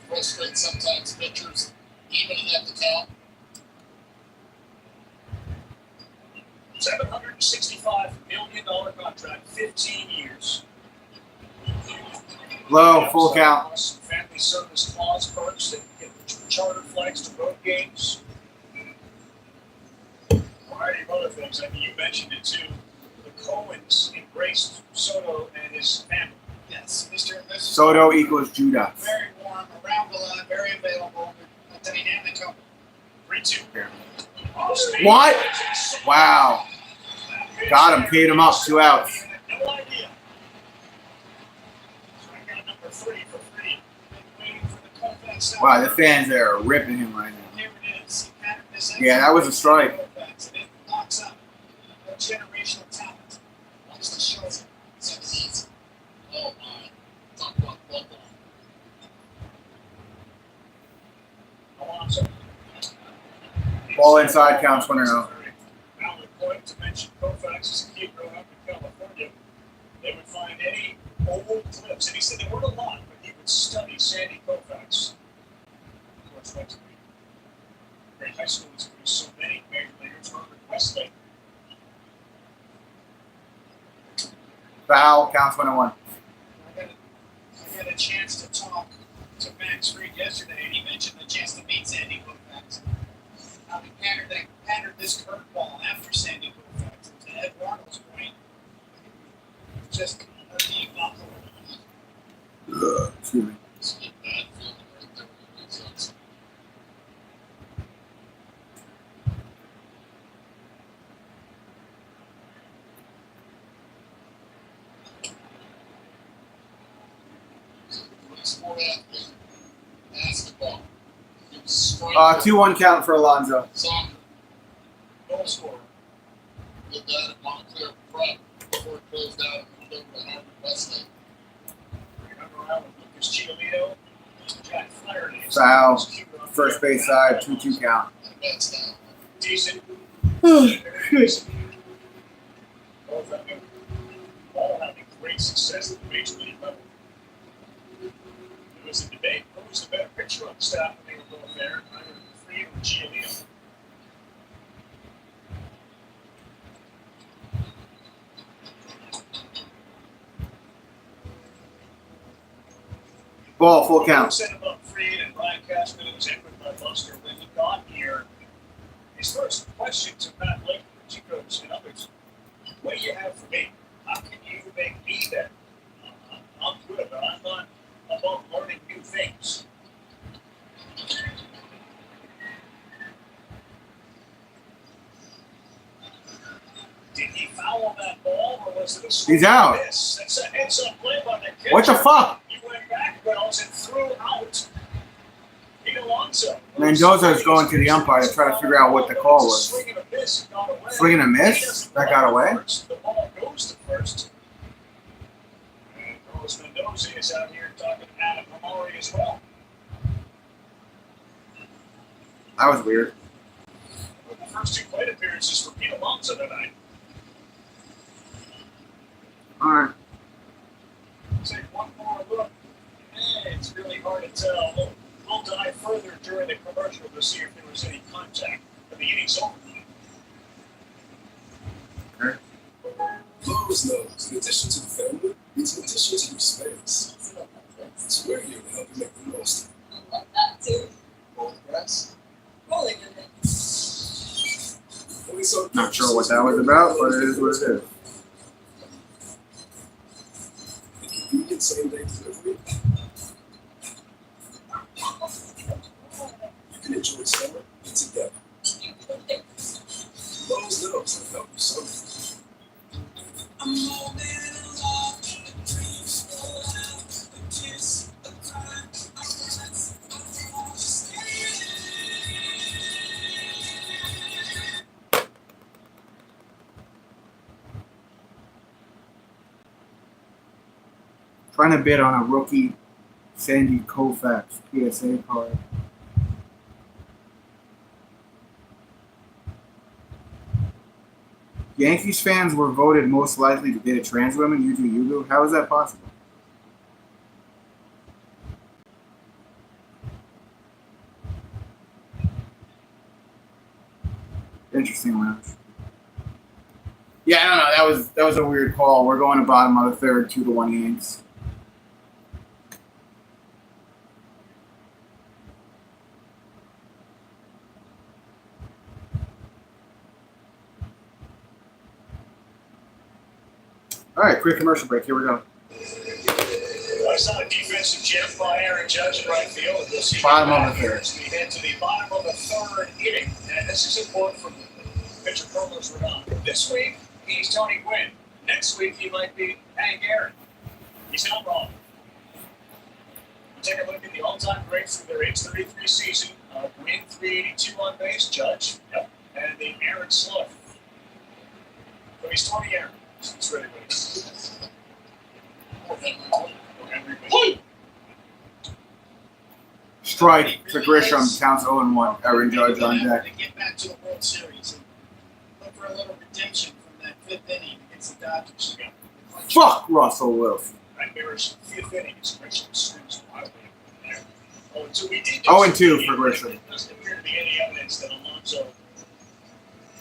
Frustrate sometimes pitchers, even at the count. $765 million contract, 15 years. Low, full count. Some family service clause perks that get charter flights to road games. A variety of other things. I mean, you mentioned it too. The Coens embraced Soto and his family. Yes, Mr. and Mrs. Soto equals Judah. Very warm, around the line, very available, a dynamic couple. 3-2. What? Wow. Got him, paid him up, 2 outs. No idea. Strikeout number 3 for 3. Waiting for the comeback. Wow, the fans there are ripping him right now. Here it is. Yeah, that was a strike. It knocks up a generational talent. What's the show? It's easy. Oh my. talk about football. Alonso. Ball inside, counts 1-0. Valid point to mention Koufax as a kid growing up in California. They would find any old clips, and he said there weren't a lot, but he would study Sandy Koufax. Of course, went to great high school has produced so many major leaguers. Herbert Westlake. Foul, counts 1-1. I got a chance to talk to Max Reed yesterday, and he mentioned the chance to meet Sandy Koufax. How he pattered this curveball after Sandy Koufax. To Ed Ronald's point, just a deep off Excuse me. It's a bad feeling right there when he loses. Sport athlete, basketball, he was striking. 2-1 count for Alonso. Soccer, goal scorer. Did that at Montclair Prep before it closed out and moved over to Harvard Westlake. Remember Island, Lucas Giolito, Jack Flaherty. Foul. First base side, 2-2 count. And that's down. Decent. Shit. All having great success at the major league level. There was a debate. Who was the better pitcher on the staff when they were both there? Either Freed or Giolito. Ball, full count. Said about Freed and Brian Cashman, it was echoed by Buster when he got here. His first question to Matt Lake, Chico's, and others: what do you have for me? How can you make me better? I'm good, but I'm not above learning new things. Did he foul that ball, or was it a swing He's out. miss? That's a heads-up play by the catcher. What the fuck? He went backwards and threw out Pete Alonso. Mendoza is going to the umpire to try to figure out what the call was. Swing and a miss. It got away. Swing and a miss? He doesn't That got away? first. The ball goes to first. And Carlos Mendoza is out here talking to Adam Hamari as well. That was weird. With the first two plate appearances for Pete Alonso tonight. All right. Take one more look. It's really hard to tell. We'll dive further during the commercial to see if there was any contact. But the inning's over. Lowe's knows, in addition to the family, it's in addition to your space. It's where you're to help you make the most of it. I love that too. Roll the grass. Rolling in it. Only so Not sure what that was about, but it is what it is. Convenient same-day delivery. You can enjoy summer together. Lowe's knows how to help you summer. Trying to bid on a rookie Sandy Koufax PSA card. Yankees fans were voted most likely to get a trans woman. You do. How is that possible? Interesting one. Yeah, I don't know. That was a weird call. We're going to bottom of the third, 2-1 Yanks. All right, quick commercial break. Here we go. I saw a defensive gem by Aaron Judge in right field. We'll see Bottom of the third. as we head to the bottom of the third inning. And this is important for pitcher promos we're on. This week, he's Tony Gwynn. Next week, he might be Hank Aaron. He's not wrong. We'll take a look at the all-time greats for their age 33 season. Gwynn, 382 on base. Judge, yep. And the Aaron slug. So he's 20 Aaron. It's really good. Henry. Strike to Grisham. Counts 0-1. Aaron Judge on deck. To get back to the World Series and look for a little redemption from that fifth inning against the Dodgers. Fuck Russell Wilson. Nightmarish fifth inning is Grisham swings wildly there. Oh, so we did 0-2 for Grisham. There doesn't appear to be any evidence that Alonso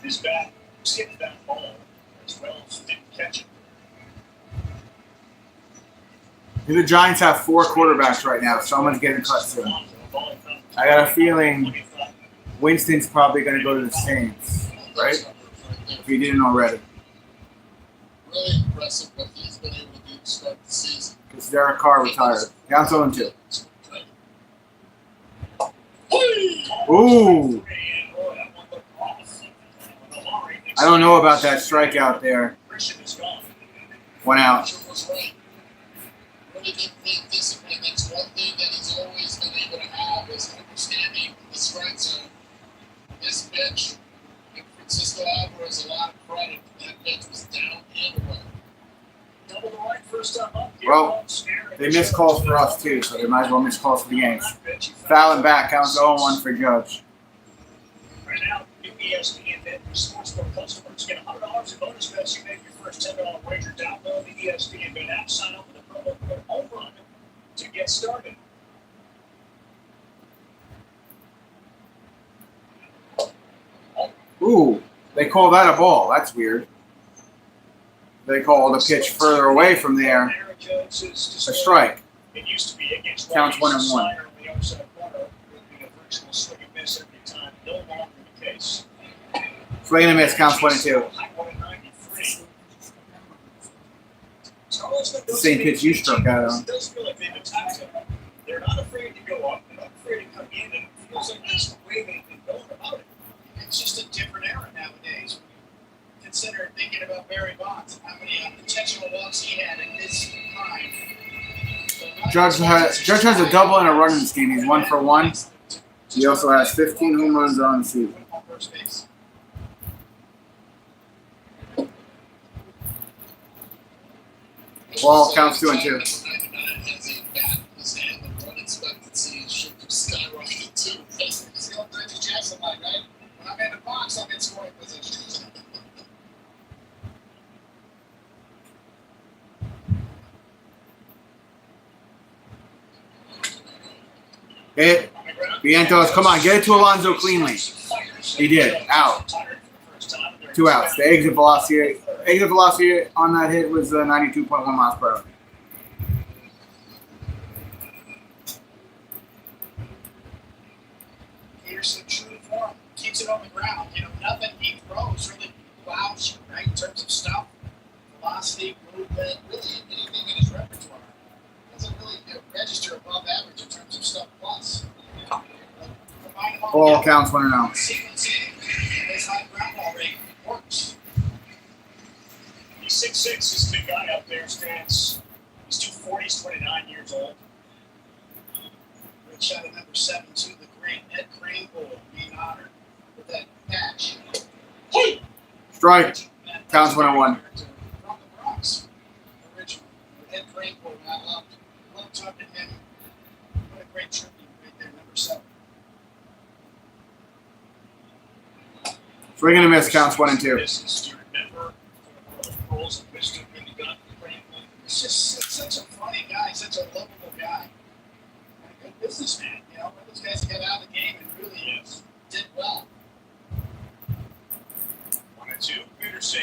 is back, skipped that ball as well as didn't catch it. The Giants have 4 quarterbacks right now. Someone's getting cut soon. I got a feeling Winston's probably going to go to the Saints, right? If he didn't already. Really impressive what he's been able to do to start the season. Because Derek Carr retired. Counts 0-2. Ooh. I don't know about that strikeout there. 1 out. Really didn't think discipline. That's one thing that he's always been able to have is understanding the strike zone. This pitch, and Francisco Alvarez a lot of credit. That pitch was down and away. Double the right first time up. Well, they missed calls for us too, so they might as well miss calls for the Yankees. Fouling back, counts 0-1 for Judge. Right now, new ESPN Bet Sportsbook customers get $100 in bonus bets. You make your first $10 wager. Download the ESPN Bet app, sign up with a promo code HOMERUN to get started. Ooh, they call that a ball. That's weird. They call the pitch further away from there a strike. It used to be against Counts 1-1. on the outside corner would be a virtual swing and miss every time. No longer the case. Swing and a miss, counts 1-2. It's the same pitch you struck out on. It does feel like they've attacked him. They're not afraid to go up. They're not afraid to come in. And it feels like that's the way they've been going about it. It's just a different era nowadays. Consider thinking about Barry Bonds and how many intentional walks he had in his prime. Judge has a double and a run in this game. He's 1 for 1. He also has 15 home runs on the season. Ball counts 2-2. When I'm in the box, I'm in scoring position. Hit. Vientos, come on, get it to Alonso cleanly. He did. Out. 2 outs. The exit velocity on that hit was 92.1 miles per hour. Peterson, true form, keeps it on the ground. You know, nothing he throws really wows you, right? In terms of stuff, velocity, movement, really anything in his repertoire. Doesn't really register above average in terms of stuff plus. Ball counts 1-0. Sequencing, his high ground ball rate works. He's 6'6", this big guy up there stands. He's 240, he's 29 years old. Great shot at number 7, too, the great Ed Crane Bowl being honored with that patch. Strike. Counts 1-1. From the Bronx, original. Ed Crane Bowl, I loved talking to him. What a great tribute right there, number 7. Swing and a miss, counts 1-2. It's just such a funny guy, such a lovable guy. A good businessman, you know. One of those guys that got out of the game and really did well. 1-2. Peterson.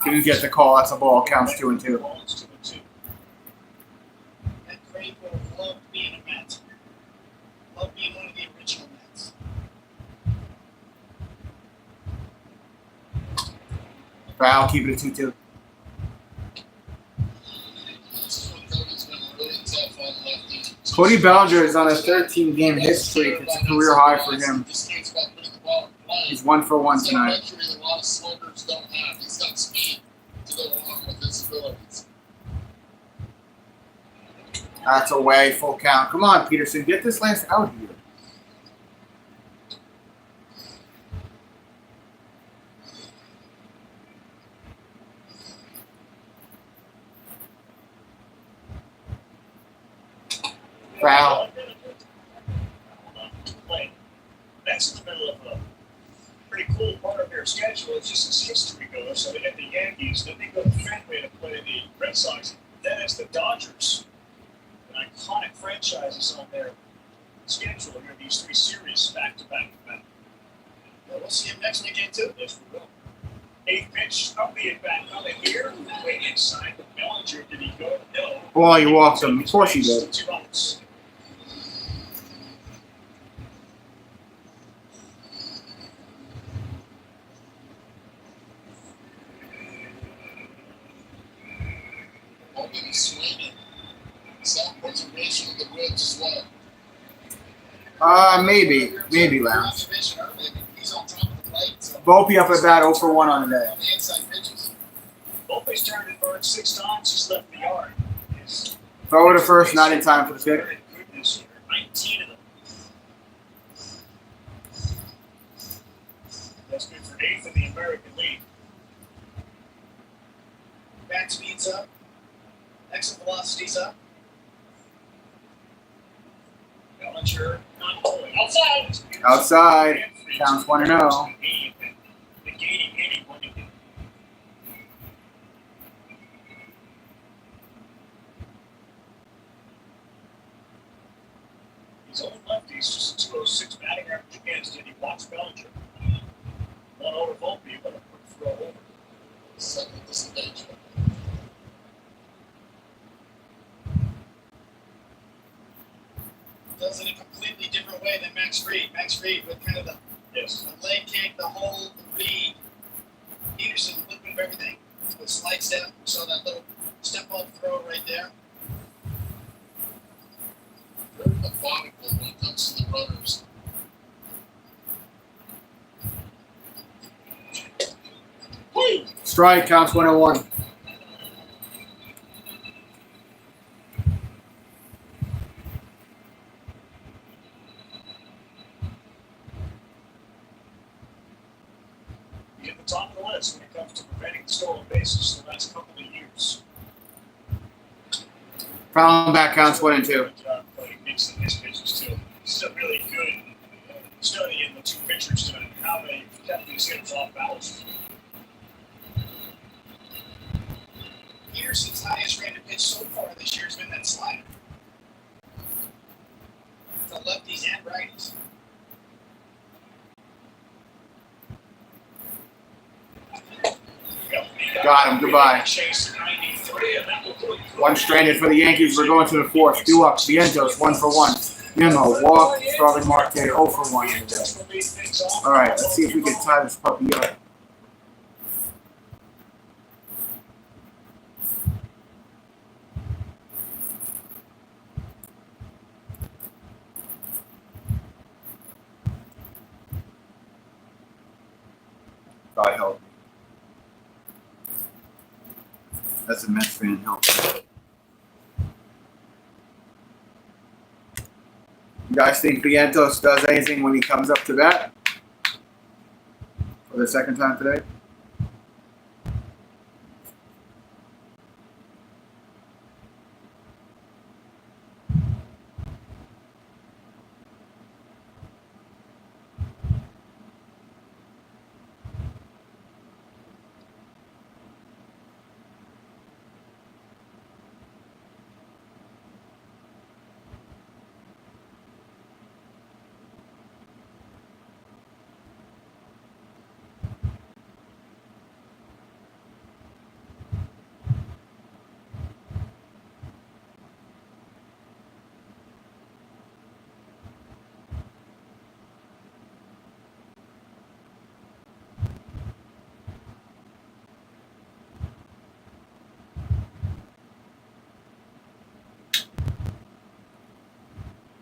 Didn't get the call. That's a ball. Counts 2-2. That Crane would have loved being a Met. Loved being one of the original Mets. Foul. Keep it at 2-2. Cody Bellinger is on a 13-game hit streak. It's a career high for him. He's 1 for 1 tonight. A lot of smokers don't have. He's got speed to go along with his abilities. That's away. Full count. Come on, Peterson. Get this last out here. Foul. schedule, it's just as history goes. So they get the Yankees, then they go to Fenway to play the Red Sox, then it's the Dodgers. And iconic franchises on their schedule here, these three series back to back to back. Well, we'll see him next weekend, too. Yes, we will. 8th pitch, up the at-bat coming here. Way inside the Bellinger. Did he go? No. Boy, you walked him. Of course you did. 2 outs. Already swinging. Sound preservation of the ribs as well. Maybe, Lounge. Observation early. He's on top of the plate. So Volpe up at bat 0 for 1 on the day. the inside pitches. Volpe's turned and burned 6 times. He's left the yard. Throw to first, not in time for the pick. Goodness here. 19 of them. That's good for 8th in the American League. Bat speed's up. Exit velocity's up. Bellinger not going. Outside. Outside. Counts 1-0. Negating anyone who can. He's only lefties, just a 206 batting average against it. He walks Bellinger. 1 over Volpe, but a quick throw over. Second disadvantage. Does it a completely different way than Max Fried. Max Fried with kind of the leg kick, the hold, the read. Peterson flipping of everything. With slide step, so that little step off throw right there. Very methodical when it comes to the runners. Strike, counts 1-1. He's at the top of the list when it comes to preventing stolen bases the last couple of years. Foul back counts 1-2. Good job playing mixing his pitches too. This is a really good study in the two pitchers and how they kept these hitters off balance. Peterson's highest rated pitch so far this year has been that slider. For lefties and righties. Got him. Goodbye. Chase 93, and that will put One stranded for the Yankees. We're going to the fourth. Due up. Vientos 1 for 1. Nimmo walk. Starving Marte 0 for 1 on the day. All right. Let's see if we can tie this puppy up. God help me. That's a Mets fan help. You guys think Vientos does anything when he comes up to bat? For the second time today?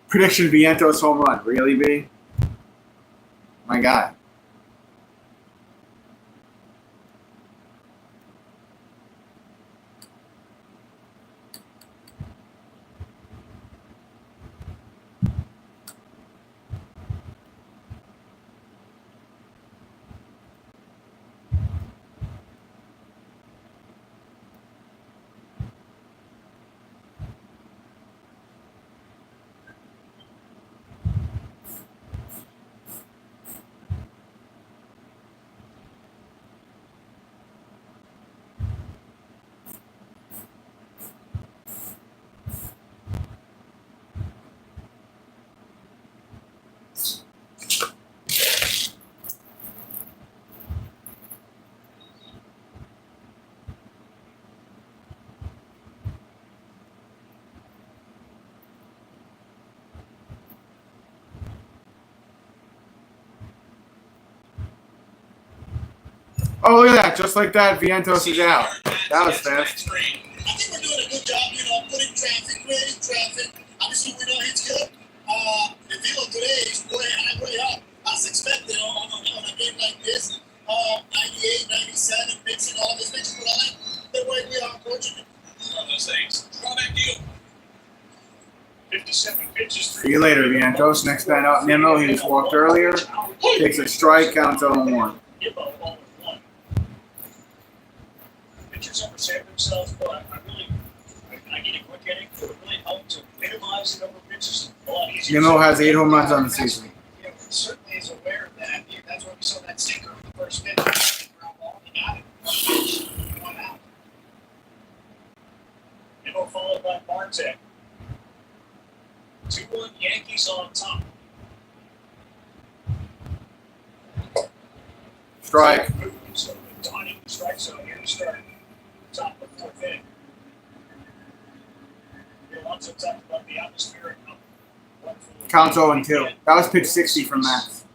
Prediction Vientos home run. Really, B? My God. Oh, look at that. Just like that, Vientos is out. That was fast. I think we're doing a good job, putting traffic, creating traffic. Obviously, we know it's good. The deal today is way up, as expected on a game like this. 98, 97, mixing all this mixing, but I like the way we are approaching it. One of those things. Throw that deal. 57 pitches. See you later, Vientos. Next man up, Nimmo. He just walked earlier. Takes a strike, counts 0-1. Pitchers understand themselves, but I need a quick inning to really help to minimize the number of pitches. A lot easier. Nimmo has 8 home runs on the season. Certainly is aware of that. That's why we saw that sinker on the first pitch. Ground ball, he got it. One out. Nimmo followed by Marte. 2-1 Yankees on top. Strike. So donning the strike zone here to start. Top of the fourth inning. Alonso talked about the atmospheric. Counts 0-2. That was pitch 60 from Max.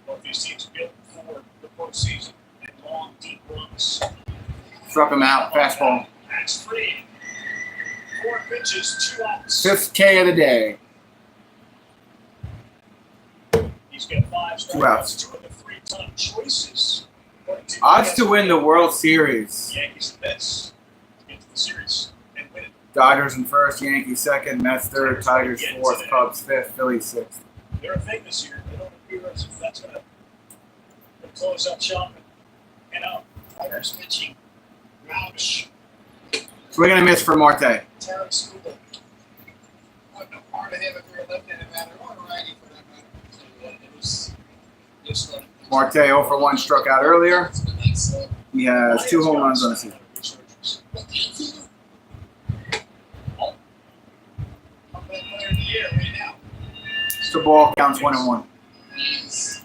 Both these teams built for the postseason and long, deep runs. Struck him out. Fastball. Max Fried. 4 pitches, 2 outs. 5th K of the day. He's got 5 2 outs. 2 of the 3 top choices. Odds to win the World Series. Yankees and Mets to get to the series and win it. Dodgers in first, Yankees second, Mets third, Tigers fourth, Cubs fifth, Phillies sixth. They're a thing this year. They don't appear as if that's going to close up shop and out. Tigers pitching. Roush. Swing and a miss for Marte. Terrence Scuba. Wasn't a part of him if you're a left-handed batter or a righty for that matter. So, it was just like Marte 0 for 1 struck out earlier. He has 2 home runs on the season. Player of the year right now. Mr. Ball counts 1-1. He's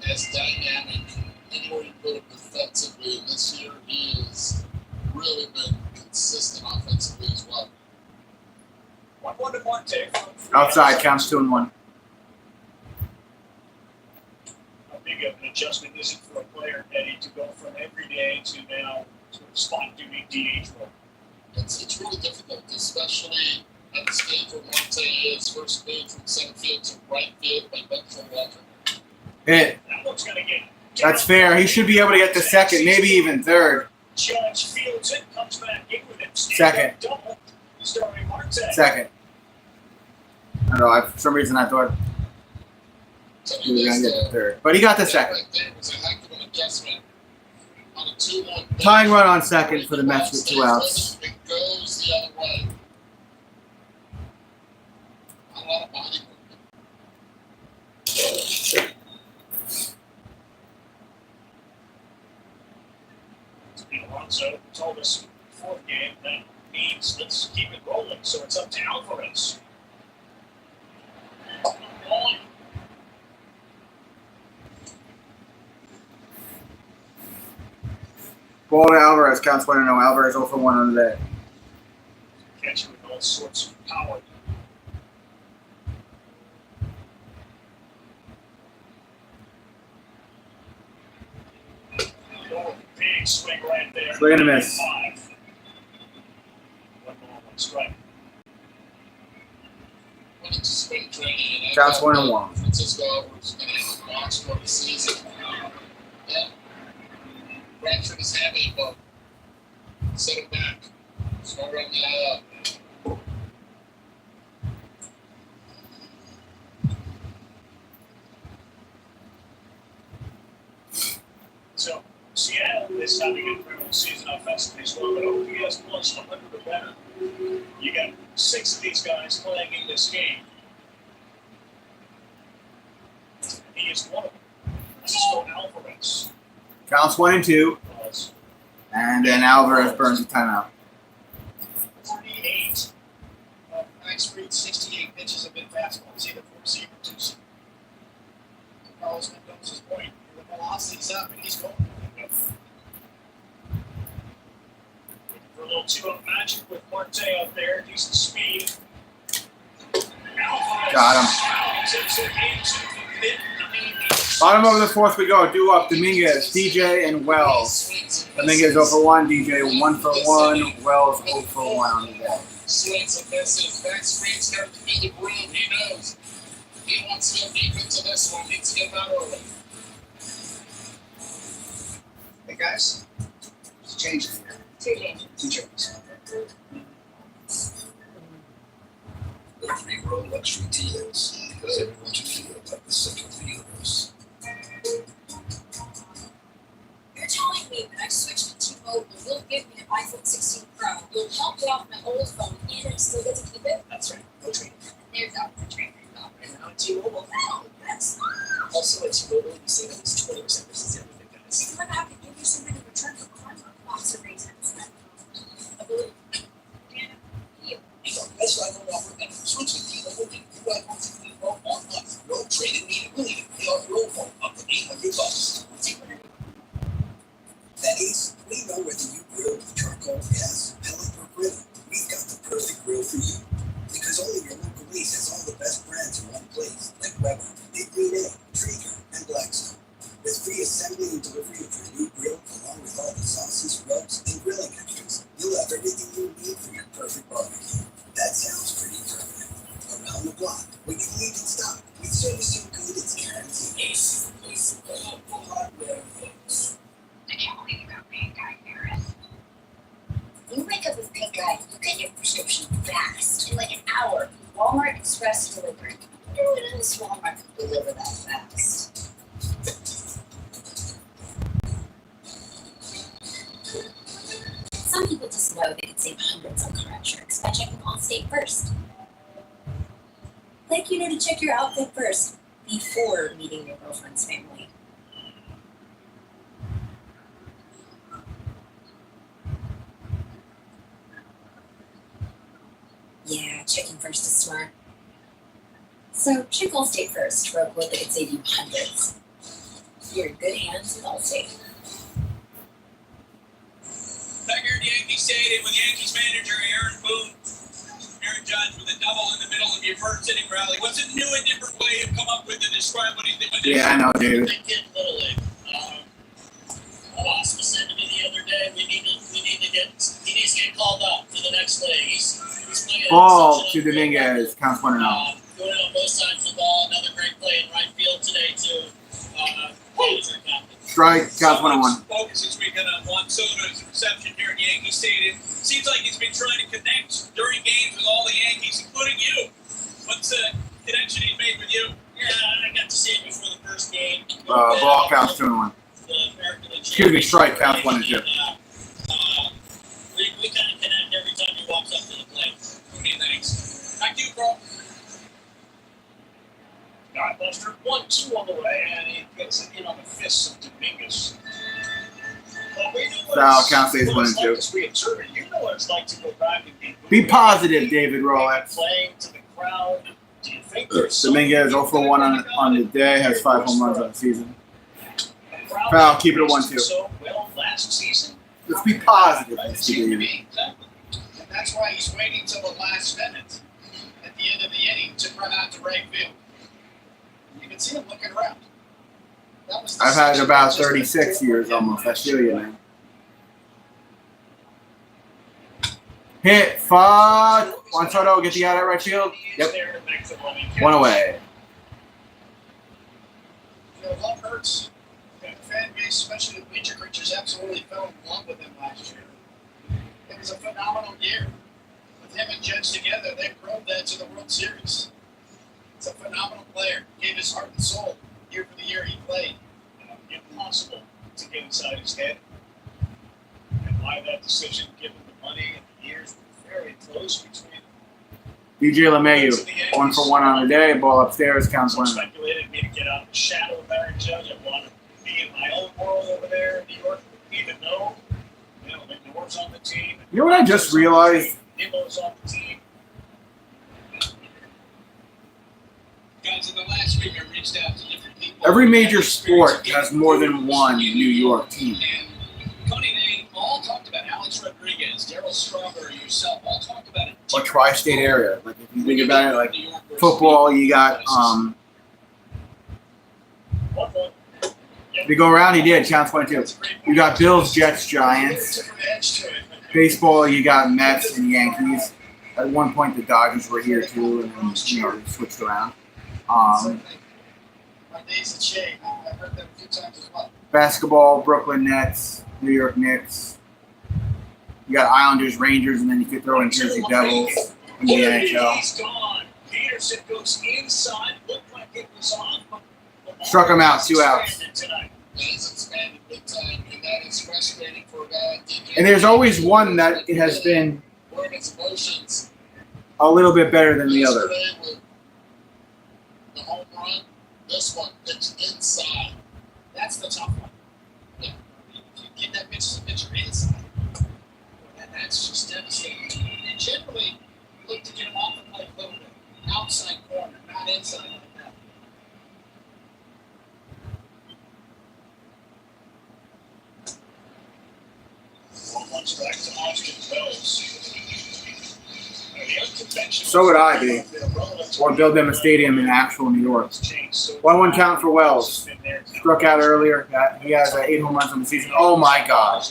as dynamic anywhere you put him defensively. This year, he has really been consistent offensively as well. 1-1 to Marte. Outside counts 2-1. How big of an adjustment is it for a player, Eddie, to go from every day to now sort of spot duty DH role? It's really difficult, especially at the stage where Marte is, first move from center field to right field by Benjamin Walker. Hit. That one's going to get. That's fair. He should be able to get the second, maybe even third. Judge fields it, comes back in with it. Second. Double, starting Marte. Second. I don't know. For some reason, I thought he was going to get the third. But he got the second. Right there was a heck of an adjustment on a 2-1. Tying run on second for the Mets with 2 outs. It goes the other way. Not a lot of body movement. Alonso told us before the game that means let's keep it rolling. So it's up to Alvarez. Ball to Alvarez counts 1-0. Alvarez 0 for 1 on the day. Catcher with all sorts of power. Big swing right there. Swing and a miss. 5. 1 ball, 1 strike. Went into spring training and Counts 1-1. Francisco Alvarez going to have a monster of the season. Yeah. Fractured his hammy, but set him back. Started on the IL. So Seattle is having a incredible season offensively as well, but OPS plus 100 or better. You got 6 of these guys playing in this game. He is one of them. Francisco Alvarez. Counts 1-2. And then Alvarez burns a timeout. 38 of Max Fried, 68 pitches have been fastballs, either from receiver to receiver. Carlos Mendoza's point. The velocity's up and he's going. Looking for a little 2-up magic with Marte out there. Decent speed. Alvarez. Got him. Takes it into the mid-90s. Bottom of the fourth we go. Due up, Dominguez, DJ, and Wells. Dominguez 0 for 1, DJ 1 for 1, Wells 0 for 1 on the day. Swings and misses. That swing starts to be the groove. He knows. He wants to go deep into this one. Needs to get that early. Hey guys, there's a change in here. 2 changes. 2 changes. The 3-row luxury deals, because everyone should feel like the center of the universe. You're telling me when I switch to T-Mobile, you'll give me an iPhone 16 Pro, you'll help get off my old phone, and I still get to keep it? That's right. No trade. There's our trainer. And now T-Mobile. No, that's not. Also at T-Mobile, you save at least 20% versus the other big guys. I'm gonna have to give you something in return for karma. Lots of reasons. I believe. Dan, you. That's why I don't offer that. Switch to T-Mobile, get two iPhone 16 Pro on us. No trade immediately. Pay off your old phone up to $800. That is, we know whether you grill with charcoal, gas, pellet, or grill. We've got the perfect grill for you. Because only your local Lease has all the best brands in one place, like Weber, Big Green Egg, Traeger, and Blackstone. With free assembly and delivery of your new grill, along with all the sauces, rubs, and grilling extras, you'll have everything you need for your perfect barbecue. That sounds pretty perfect. Around the block, when you need it stock, we service so good it's guaranteed. Ace Hardware Folks. I can't believe about pink eye, Garrett. You wake up with pink eye, you get your prescription fast. In like an hour. Walmart Express delivery. Who else Walmart can deliver that fast? Some people just know they can save hundreds on car insurance by checking Allstate first. Like you know to check your outfit first before meeting your girlfriend's family. Yeah, checking first is smart. So check Allstate first for a quote that could save you hundreds. You're in good hands with Allstate. Back here at Yankee Stadium with Yankees manager Aaron Boone. Aaron Judge with a double in the middle of your first inning rally. What's a new and different way you've come up with to describe what he did? Yeah, I know, dude. Big kid, little league. Austin said to me the other day, he needs to get called up to the next league. He's playing Ball to Dominguez, counts 1-0. Doing it on both sides of the ball. Another great play in right field today too. Strike, counts 1-1. Focus this weekend on Juan Soto's reception here at Yankee Stadium. Seems like he's been trying to connect during games with all the Yankees, including you. What's the connection he made with you? Yeah, I got to see him before the first game. Ball counts 2-1. Excuse me, strike counts 1-2. We kind of connect every time he walks up to the plate. Okay, thanks. Back to you, bro. God, Buster, 1-2 on the way, and he gets it in on the fists of Dominguez. Well, we know what Foul, it's- count stays what it's 1-2. like as we observe it. You know what it's like to go back and Be positive, David Rolex. playing to the crowd. Do you think there's Dominguez 0 for 1 on the day, has 5 home runs on the season. Foul, keep it at 1-2. So well last season. Let's be positive, It Mr. seemed to David. be, exactly. And that's why he's waiting till the last minute at the end of the inning to run out to right field. You can see him looking around. That was the I've had season about that just 36 went years almost. I feel you, man. Hit, fuck. Juan Soto, get the out at right field. Yep. One away. You know, love hurts. The fan base, especially the bleacher creatures, absolutely fell in love with him last year. It was a phenomenal year. With him and Judge together, they drove that to the World Series. It's a phenomenal player. Gave his heart and soul year for the year he played. Impossible to get inside his head. And why that decision, given the money and the years, were very close between DJ LeMahieu, 1 for 1 on the day. Ball upstairs, counts Some 1. speculated me to get out of the shadow of Aaron Judge. I want to be in my own world over there in New York. Even though, Lindor's on the team. You know what I just realized? Nimmo's on the team. Guys, in the last week, I reached out to different people. Every major sport has more than one New York team. And Cody and they all talked about Alex Rodriguez, Darryl Strawberry, yourself, all talked about it. Or tri-state area. Like if you think about it, like football, you got 1-1. Did he go around? He did. Counts 22. You got Bills, Jets, Giants. Baseball, you got Mets and Yankees. At one point, the Dodgers were here too, and then they switched around. My days have changed. I've heard them a few times as well. Basketball, Brooklyn Nets, New York Knicks. You got Islanders, Rangers, and then you could throw in Jersey Devils in the NHL. He's gone. Peterson goes inside. Looked like it was on. Struck him out, 2 outs. Tonight. That is expanded big time, and that is frustrating for a guy like DJ. And there's always one that has been Word its emotions. a little bit better than the other. Yesterday with the home run, this one pitched inside. That's the tough one. Yeah. You get that pitcher inside. And that's just devastating. And generally, you look to get him off the plate a little bit. Outside corner, not inside like that. Back to Austin Bells. So would I be. Or build them a stadium in actual New York. 1-1 count for Wells. Struck out earlier. He has 8 home runs on the season. Oh my God.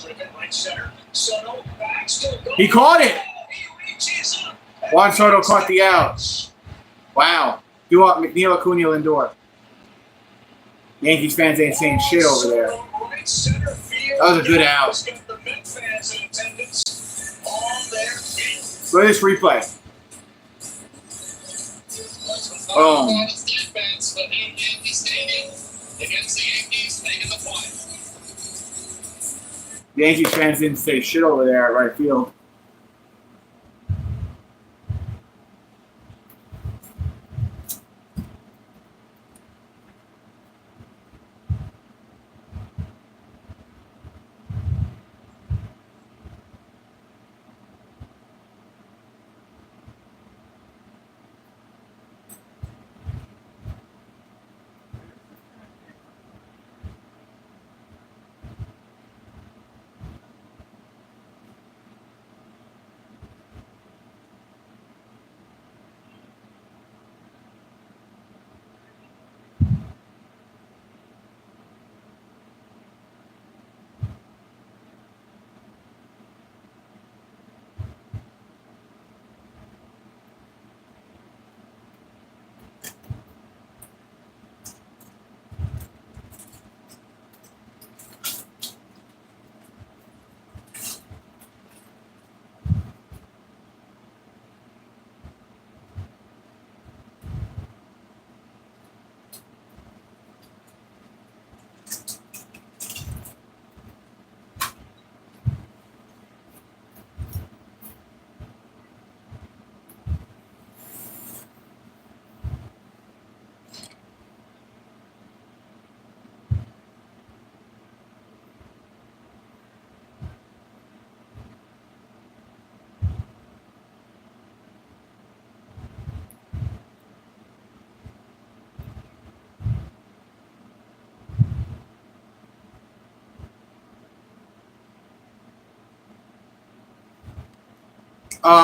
He caught it. Juan Soto caught the out. Wow. Do want McNeil, Acuna, Lindor. Yankees fans ain't saying shit over there. That was a good out. Look at this replay. Boom. Defense for Yankee Stadium against the Yankees making the play. The Yankees fans didn't say shit over there at right field.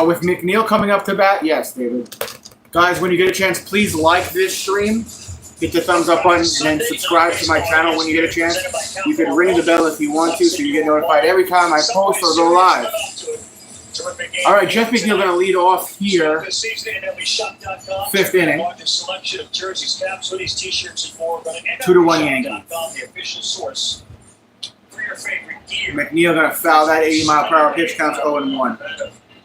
With McNeil coming up to bat, yes, David. Guys, when you get a chance, please like this stream. Hit the thumbs up button and then subscribe to my channel when you get a chance. You can ring the bell if you want to so you get notified every time I post or go live. All right, Jeff McNeil going to lead off here. 5th inning. 2-1 Yankees. McNeil going to foul that 80-mile-per-hour pitch. Counts 0-1.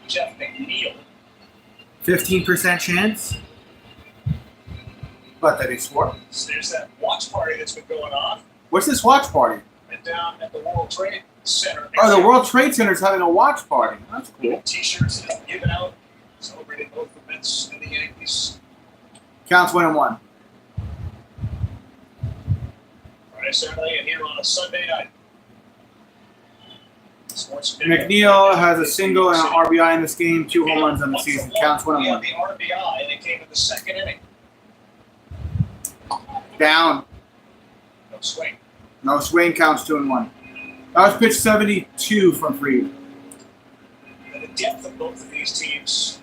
Jeff McNeil. 15% chance. But that he swore. So there's that watch party that's been going on. What's this watch party? And down at the World Trade Center. Oh, the World Trade Center is having a watch party. That's cool. T-shirts that have given out, celebrating both the Mets and the Yankees. Counts 1-1. All right, Saturday and here on a Sunday night. McNeil has a single and an RBI in this game. 2 home runs on the season. Counts 1-1. The RBI, and it came in the 2nd inning. Down. No swing. No swing. Counts 2-1. That was pitch 72 from Freed. And the depth of both of these teams,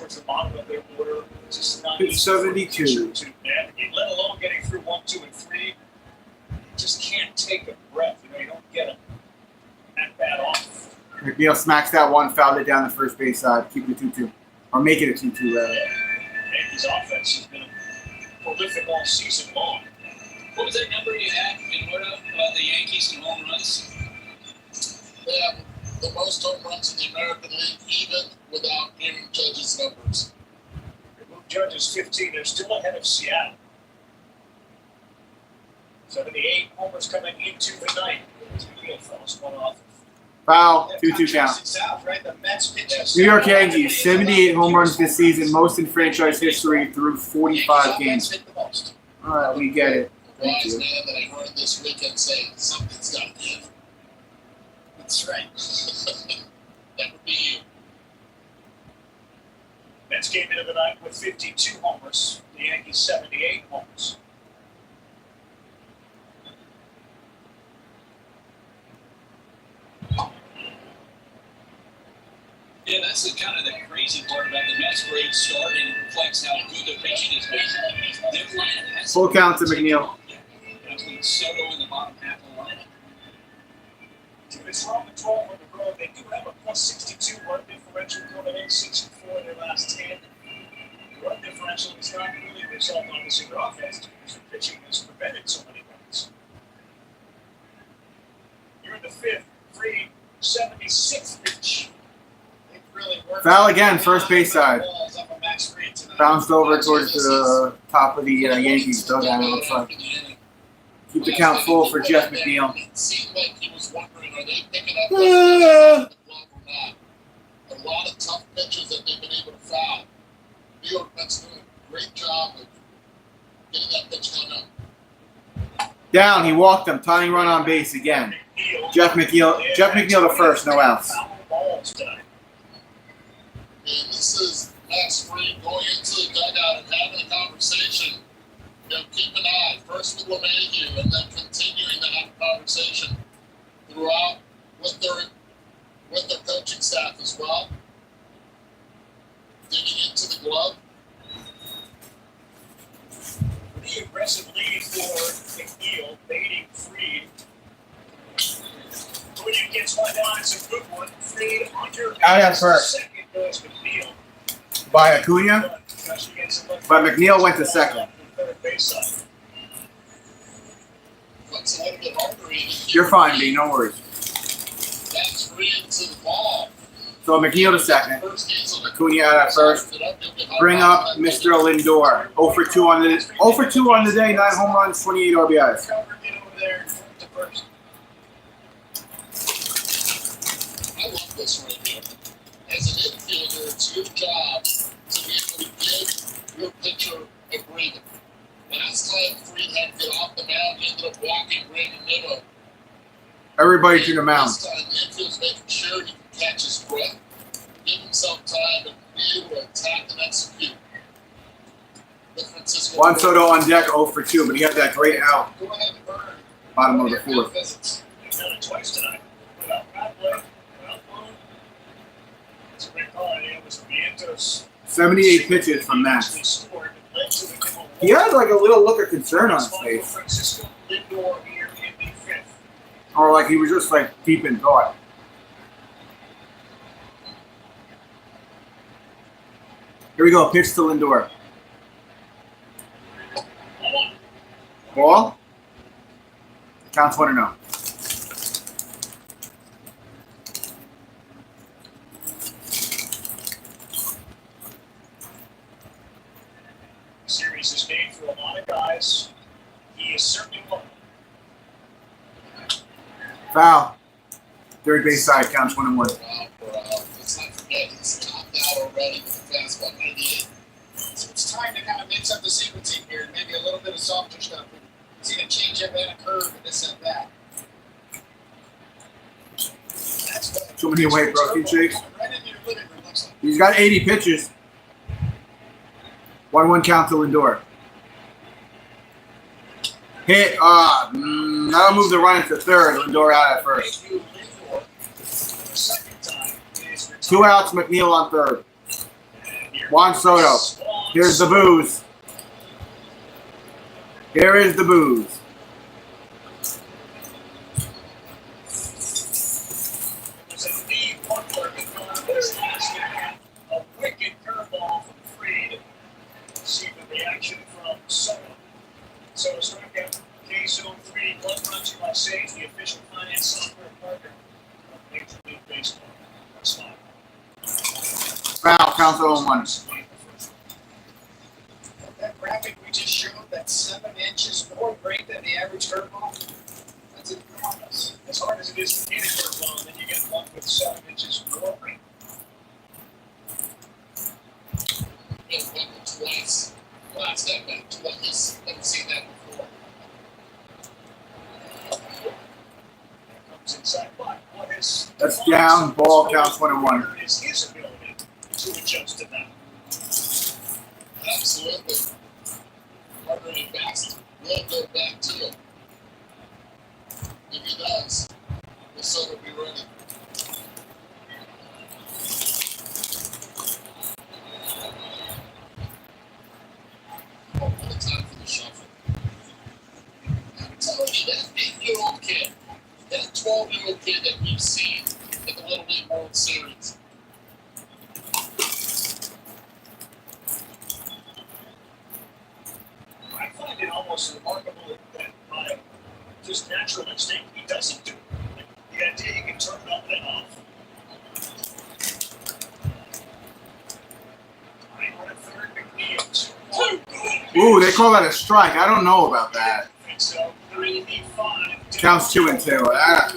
towards the bottom of their order. Just not It's 72. to navigate, let alone getting through 1, 2, and 3. You just can't take a breath. You don't get that bad off. McNeil smacks that one, fouled it down the first base side, keeping it 2-2. Or make it a 2-2, rather. Yankees offense has been prolific all season long. What was that number you had in order about the Yankees and home runs? They have the most home runs in the American League, even without Aaron Judge's numbers. Remove Judge's 15. They're still ahead of Seattle. 78 homers coming into the night. One off. Foul, 2-2 count. South, right? The Mets pitchers. New York Yankees, 78 home runs this season, most in franchise history through 45 games. All right, we get it. Thank Wise you. man that I heard this weekend say something's got to give. That's right. That would be you. Mets came into the night with 52 homers. The Yankees 78 homers. Yeah, that's kind of the crazy part about the Mets' great start, and it reflects how good their pitching has been. Their lineup has Full count to McNeil. between Soto in the bottom half of the lineup. It's wrong to 12 on the road. They do have a plus 62 run differential coming in, 64 in their last 10. The run differential is not really the result, obviously, their offense. Their pitching has prevented so many runs. You're in the 5th, 376th pitch. Foul again, first base side. Bounced over towards the top of the Yankees dugout, it looks like. Keep the count full for Jeff McNeil. It seemed like he was wondering, are they picking up the glove or not? A lot of tough pitches that they've been able to foul. New York Mets doing a great job of getting that pitch coming up. Down, he walked him, tying run on base again. Jeff McNeil to first, no outs. And this is Max Fried going into the dugout and having a conversation. Keep an eye first with LeMahieu and then continuing to have a conversation throughout with their coaching staff as well. Digging into the glove. Pretty aggressive lead for McNeil, baiting Fried. Acuna gets one down, it's a good one. Fried under. Out at first. Second goes McNeil. By Acuna, but McNeil went to second. It's a little bit harder even. You're fine, B, no worries. That's Fried to the ball. So McNeil to second. First easily. Acuna out at first. Bring up Mr. Lindor. 0 for 2 on the day, 9 home runs, 28 RBIs. I love this right here. As an infielder, it's your job to be able to give your pitcher a breather. Last time Fried had to get off the mound, he ended up walking Brandon Nimmo. Everybody to the mound. This time, the infield's making sure he can catch his breath, give himself time, and be able to attack and execute. Juan Soto on deck, 0 for 2, but he had that great out. Go ahead and burn. Bottom of the 4th. He's done it twice tonight. Without Bradley, without Boone. It's a great call. It was Vientos. 78 pitches from Max. He had like a little look of concern on his face. Francisco Lindor here in the 5th. Or like he was just like deep in thought. Here we go, pitch to Lindor. Ball? Counts 1-0. Series is made for a lot of guys. He is certainly one. Foul. Third base side, counts 1-1. Let's not forget he's topped out already with the fastball 98. So it's time to kind of mix up the sequencing here, maybe a little bit of softer stuff. See a change up and a curve and this and that. That's what Too many whey protein shakes. right in your living room looks like. He's got 80 pitches. 1-1 count to Lindor. Hit. That'll move the runner to third. Lindor out at first. 2 outs. McNeil on third. And here Juan Soto. Here's the booze. Here is the booze. A wicked curveball from Freed. See the reaction from Soto. So struck out K-Zone 3, 1 run to my save, the official finance software partner of Major League Baseball. That's fine. Foul, count 0-1. That graphic we just showed, that's 7 inches more great than the average curveball. That's enormous. As hard as it is to hit a curveball, and then you get one with 7 inches more weight. Been buckled twice. Last at bat twice. Haven't seen that before. Comes inside, but what is That's down. Ball counts 1-1. is his ability to adjust to that. Absolutely. Harder and fast. Will go back to you. If he does, the Soto will be ready. What a time for the shuffle. I'm telling you, that 8-year-old kid, that 12-year-old kid that we've seen in the Little League World Series, I find it almost remarkable that by just natural instinct, he doesn't do it. Like, the idea he can turn it up and off. Right on a third, McNeil. Ooh, they call that a strike. I don't know about that. And so 3-5. Counts 2 and 2. Ah.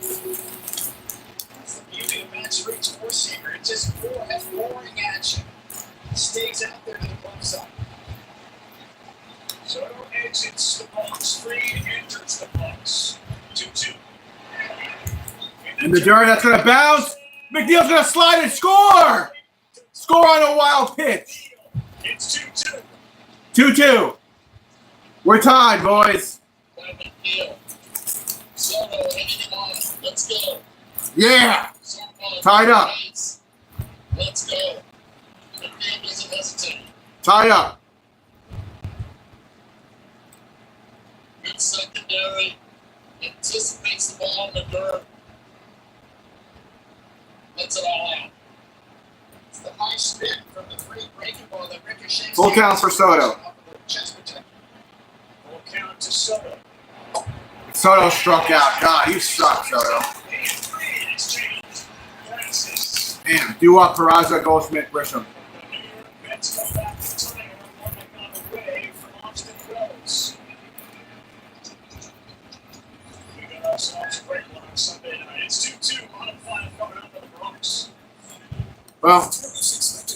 That's the beauty of Matt Street's four-seamer. It's just has roaring action. Stays out there to the left side. Soto exits the box. Freed enters the box. 2-2. In the dirt, that's going to bounce. McNeil's going to slide and score. Score on a wild pitch. It's 2-2. 2-2. We're tied, boys. by McNeil. Soto hitting him on. Let's go. Yeah. Soto Tied up. Let's go. McNeil doesn't hesitate. Tied up. Good secondary. Anticipates the ball in the dirt. Lets it all out. It's the high spin from the free breaking ball that ricochets. Full counts for Soto. Chest protector. Full count to Soto. Soto struck out. God, you suck, Soto. And Freed exchange. Francis. Damn. Do up, Peraza, Goldschmidt, Grisham. The New York Mets come back to tie on one away from Austin Rose. We got ourselves a great one on Sunday night. It's 2-2. Bottom five coming up in the Bronx. Well,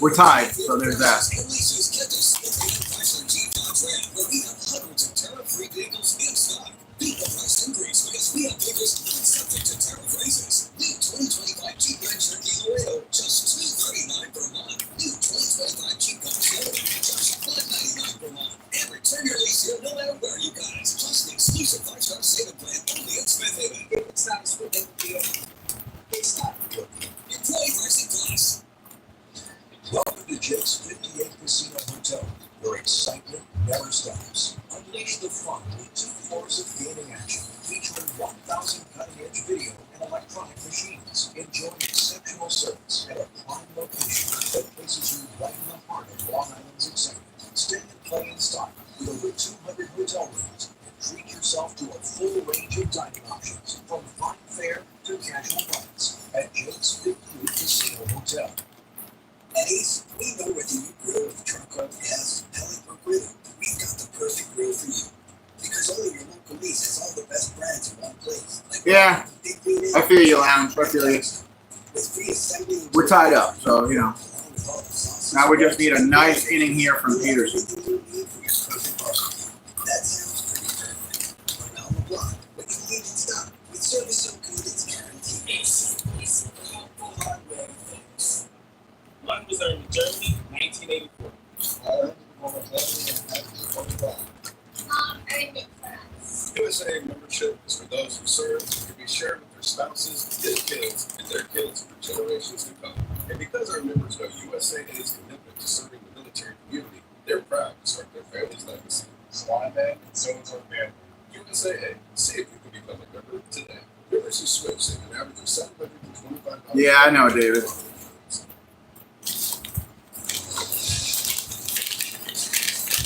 we're tied, so there's that. Leases get us at the Chrysler Jeep Dodge Ram, where we have hundreds of tariff-free vehicles in stock. Beat the price increase because we have vehicles not subject to tariff raises. New 2025 Jeep Grand Cherokee Laredo, just $239 per month. New 2025 Jeep Dodge Laredo, just $599 per month. And return your lease here no matter where you guys. Plus the exclusive 5-star saving plan only at Smith Haven. If it's not a split deal, it's not good. Employee pricing class. Welcome to Jake's 58 Casino Hotel, where excitement never stops. Unleash the fun with 2 floors of gaming action, featuring 1,000 cutting-edge video and electronic machines. Enjoy exceptional service at a prime location that places you right in the heart of Long Island's excitement. Stay and play in style with over 200 hotel rooms and treat yourself to a full range of dining options, from fine fare to casual bites at Jake's 58 Casino Hotel. At Ace, we know whether you grill with charcoal, gas, pellet, or griddle, we've got the perfect grill for you. Because only your local lease has all the best brands in one place. Like Yeah, Big Green Egg, I feel you, Lounge. I feel you. with free assembly. We're tied up, so, you know. Along with all the sauces. Now we just need a nice inning here from Peterson. Everything you need for your perfect barbecue. That sounds pretty perfect. But down the block, what you need in stock, with service so good it's guaranteed. Ace helpful hardware folks. Lund was there in Germany, 1984. Mom earned it for us. USA membership is for those who serve and can be shared with their spouses, their kids, and their kids for generations to come. And because our members know USAA's commitment to serving the military community, they're proud to start their family's legacy. So I'm in, and so is our family. USAA, see if you can become a member today. Members who switch save an average of $725. Yeah, I know, David.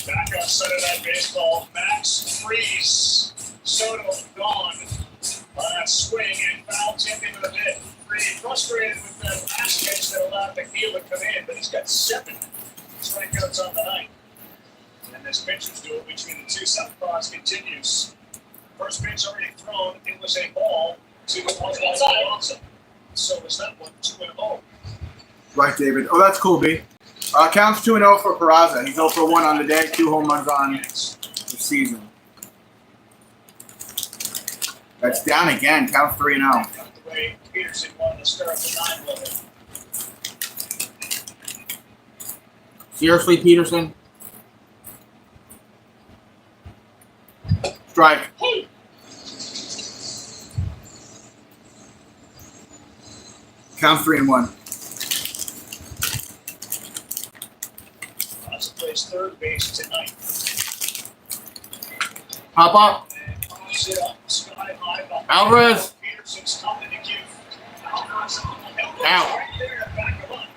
Back on Sunday Night Baseball, Max Freeze. Soto gone on that swing and foul tip into the mid. Freeze frustrated with that last pitch that allowed McNeil to come in, but he's got 7 strikeouts on the night. And this pitcher's duel between the two southpaws continues. First pitch already thrown. It was a ball to the one outside. So was that one 2-0. Right, David. Oh, that's cool, B. Counts 2-0 for Peraza. He's 0 for 1 on the day, 2 home runs on the season. That's down again. Counts 3-0. The way Peterson wanted to start the 9 level. Seriously, Peterson? Strike. Counts 3-1. Peraza plays third base tonight. Hop up. And pops it up sky high behind Alvarez. Peterson's coming to give Alvarez Out. right there to back him up.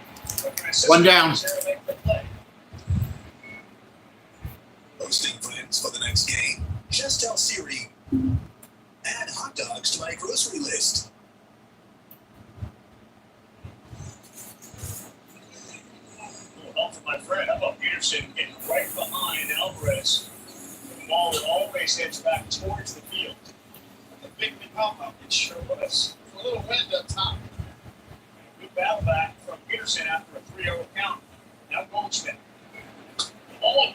But One down. there to make the play. Hosting friends for the next game? Just tell Siri, add hot dogs to my grocery list. Little help from my friend. How about Peterson getting right behind Alvarez? The ball that always heads back towards the field. The big pop-up, it sure was. A little wind up top. Good battle back from Peterson after a 3-0 count. Now Goldschmidt. Oh,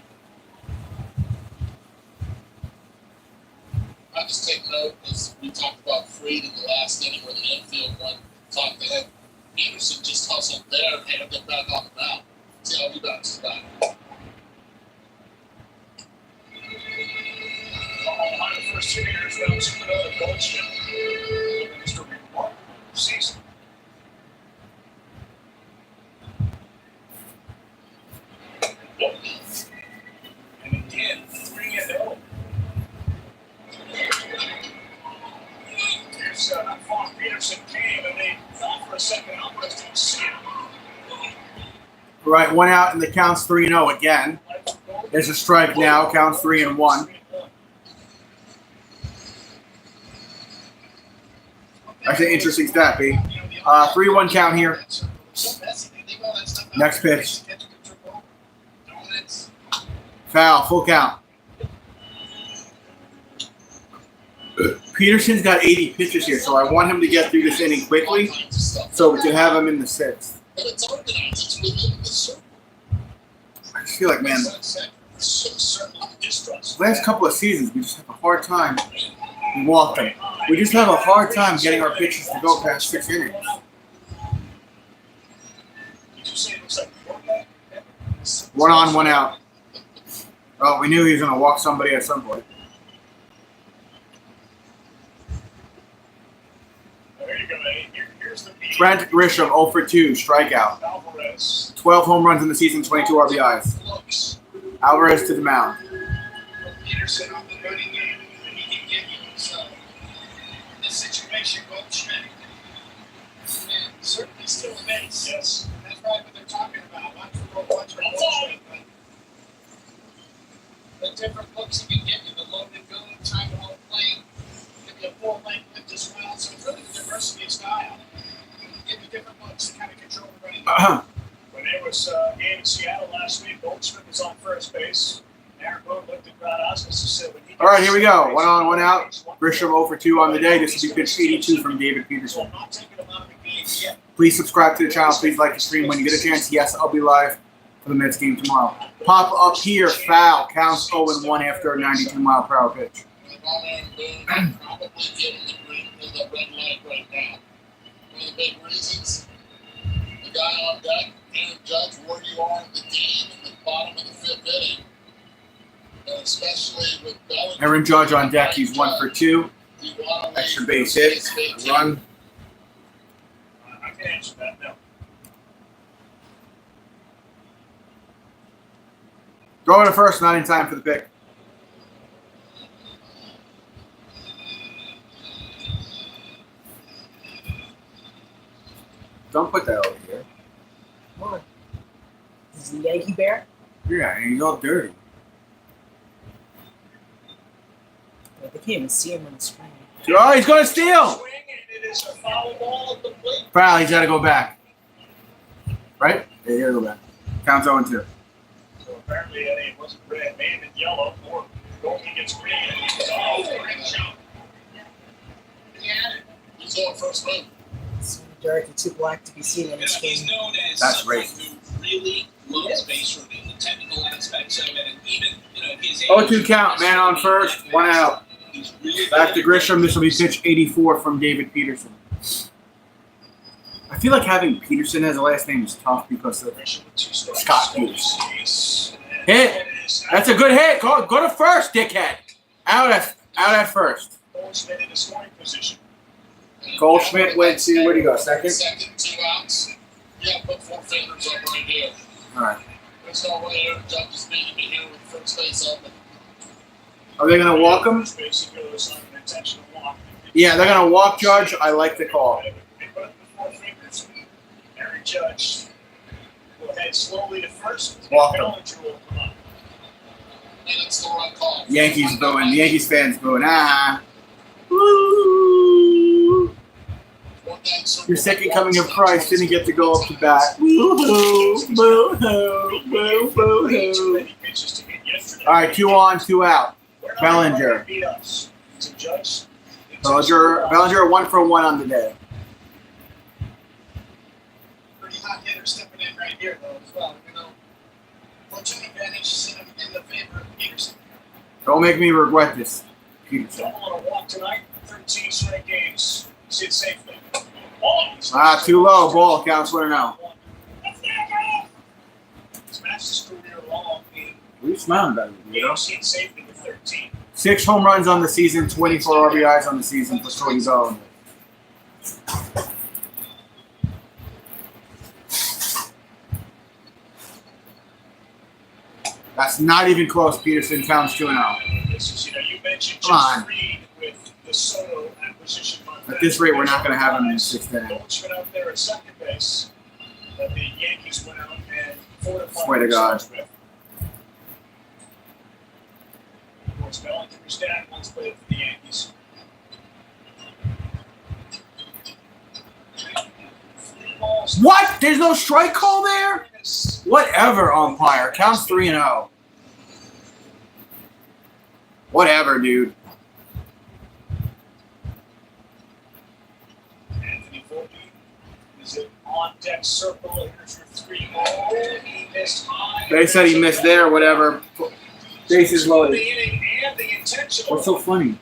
I just take note, as we talked about Freed in the last inning where the infield one caught the head. Peterson just hustled there and had to get back on the mound. See how he bounces back. behind the first 2 years, that was another Goldschmidt. Just a remarkable season. And again, 3-0. Here's that far Peterson came, and they thought for a second Alvarez didn't see him. Right, 1 out, and the count's 3-0 again. There's a strike now, counts 3-1. Actually, an interesting stat, B. 3-1 count here. Next pitch. Foul, full count. Peterson's got 80 pitches here, so I want him to get through this inning quickly so we can have him in the 6th. But it's organized. It's within the circle. I just feel like, man, last couple of seasons, we just have a hard time walking. We just have a hard time getting our pitchers to go past 6 innings. One on, 1 out. Well, we knew he was going to walk somebody at some point. Trent Grisham, 0 for 2, strikeout. 12 home runs in the season, 22 RBIs. Alvarez to the mound. Peterson on the running game, and he can give you so. In this situation, Goldschmidt, and certainly still a base. Yes. That's probably what they're talking about. Watch for Goldschmidt. The different looks he can give you, the loaded gun, time to hold plane, give you a full-length lift as well. So it's really the diversity of style. Give you different looks to kind of control the running game. When there was a game in Seattle last week, Goldschmidt was on first base. Aaron Boone looked at Brad Osmus and said, when he All right, here we go. 1 on, 1 out. Grisham 0 for 2 on the day. This will be pitch 82 from David Peterson. Please subscribe to the channel. Please like the stream when you get a chance. Yes, I'll be live for the Mets game tomorrow. Pop up here, foul. Counts 0-1 after a 92-mile-per-hour pitch. Probably getting the green with the red light right now. One of the big reasons, the guy on deck can't judge where you are in the game in the bottom of the 5th inning. And especially with Bellinger. Aaron Judge on deck. He's 1 for 2. Extra base hit. Run. I can answer that, no. Throw to first, not in time for the pick. Don't put that over here. Come on. This is the Yankee Bear. Yeah, and he's all dirty. They can't even see him on the screen. Oh, he's going to steal. Swing, and it is a foul ball at the plate. Foul, he's got to go back. Right? Yeah, you got to go back. Counts 0-2. So apparently it wasn't red, man in yellow, or goalie gets green. Oh, great jump. He's on first move. It's Derek and too black to be seen on the He's screen. known as That's someone racist. who really loves base running, the technical aspects of it, and even his 0-2 count, man on first, 1 out. He's really Back to Grisham. This will be pitch 84 from David Peterson. I feel like having Peterson as a last name is tough because of Scott Peterson. Hit. That's a good hit. Go to first, dickhead. Out at first. Goldschmidt in the scoring position. Goldschmidt went to, where'd he go? Second? Second, 2 outs. You gotta put 4 fingers up right here. All right. There's no way Aaron Judge is beating me here with first base open. Are they going to walk him? Basically, it was an intentional walk. Yeah, they're going to walk Judge. I like the call. They put up the 4 fingers. Aaron Judge will head slowly to first. Walk him. Bellinger will come up. And it's the right call. Yankees booing. The Yankees fans booing. Woo! Your second coming of Christ didn't get to go up to bat. Woo-hoo, boo-hoo, boo-hoo. All right, 2 on, 2 out. Bellinger. Bellinger 1 for 1 on the day. Pretty hot hitter stepping in right here, though, as well. You know, fortune advantage in the favor of Peterson. Don't make me regret this, Peterson. On a walk tonight, 13 straight games. Sit safely. Too low. Ball. Counts 1-0. Smashed his career long in What are you smiling about, you know? sit safely with 13. 6 home runs on the season, 24 RBIs on the season for Cody Bellinger. That's not even close. Peterson counts 2-0. This is, you mentioned Come on. Jeff Reed with the Soto acquisition. At this rate, we're not going to have him in the 6th inning. Goldschmidt out there at second base. But the Yankees went out and fortified Swear to God. themselves with. Of course, Bellinger's dad once played for the Yankees. What? There's no strike call there? Whatever, umpire. Counts 3-0. Whatever, dude. Anthony Volpe is it on deck circle. Here's your 3-0. He missed high. They said he missed there, whatever. Bases loaded. The inning and the intentional. What's so funny?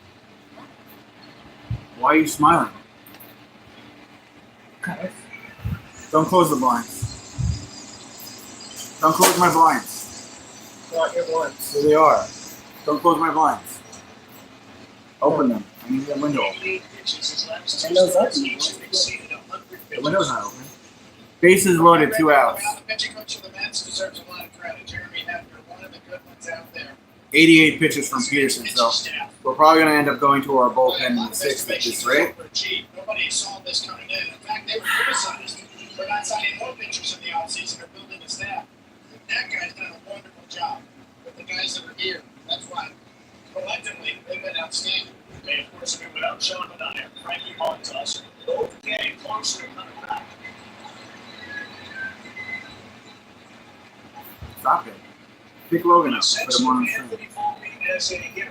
Why are you smiling? Don't close the blinds. Don't close my blinds. Not your ones. Here they are. Don't close my blinds. Open them. I need that window open. 88 pitches his last two Window's starts, open. each have exceeded 100 The pitches. window's not open. Bases loaded, 2 outs. Well, the pitching coach of the Mets deserves a lot of credit. Jeremy Hefner, one of the good ones out there. 88 pitches from Peterson, so we're probably going to end up going to our bullpen in the 6th at this rate. Nobody saw this coming in. In fact, they were criticized for not signing more pitchers in the offseason or building a staff. That guy's done a wonderful job with the guys that are here. That's why, collectively, they've been outstanding. They, of course, have been without Sean Manaea, Frankie Montas, both getting closer to coming back. Stop it. Pick Logan up. Put him on the screen. Anthony Volpe as a hitter.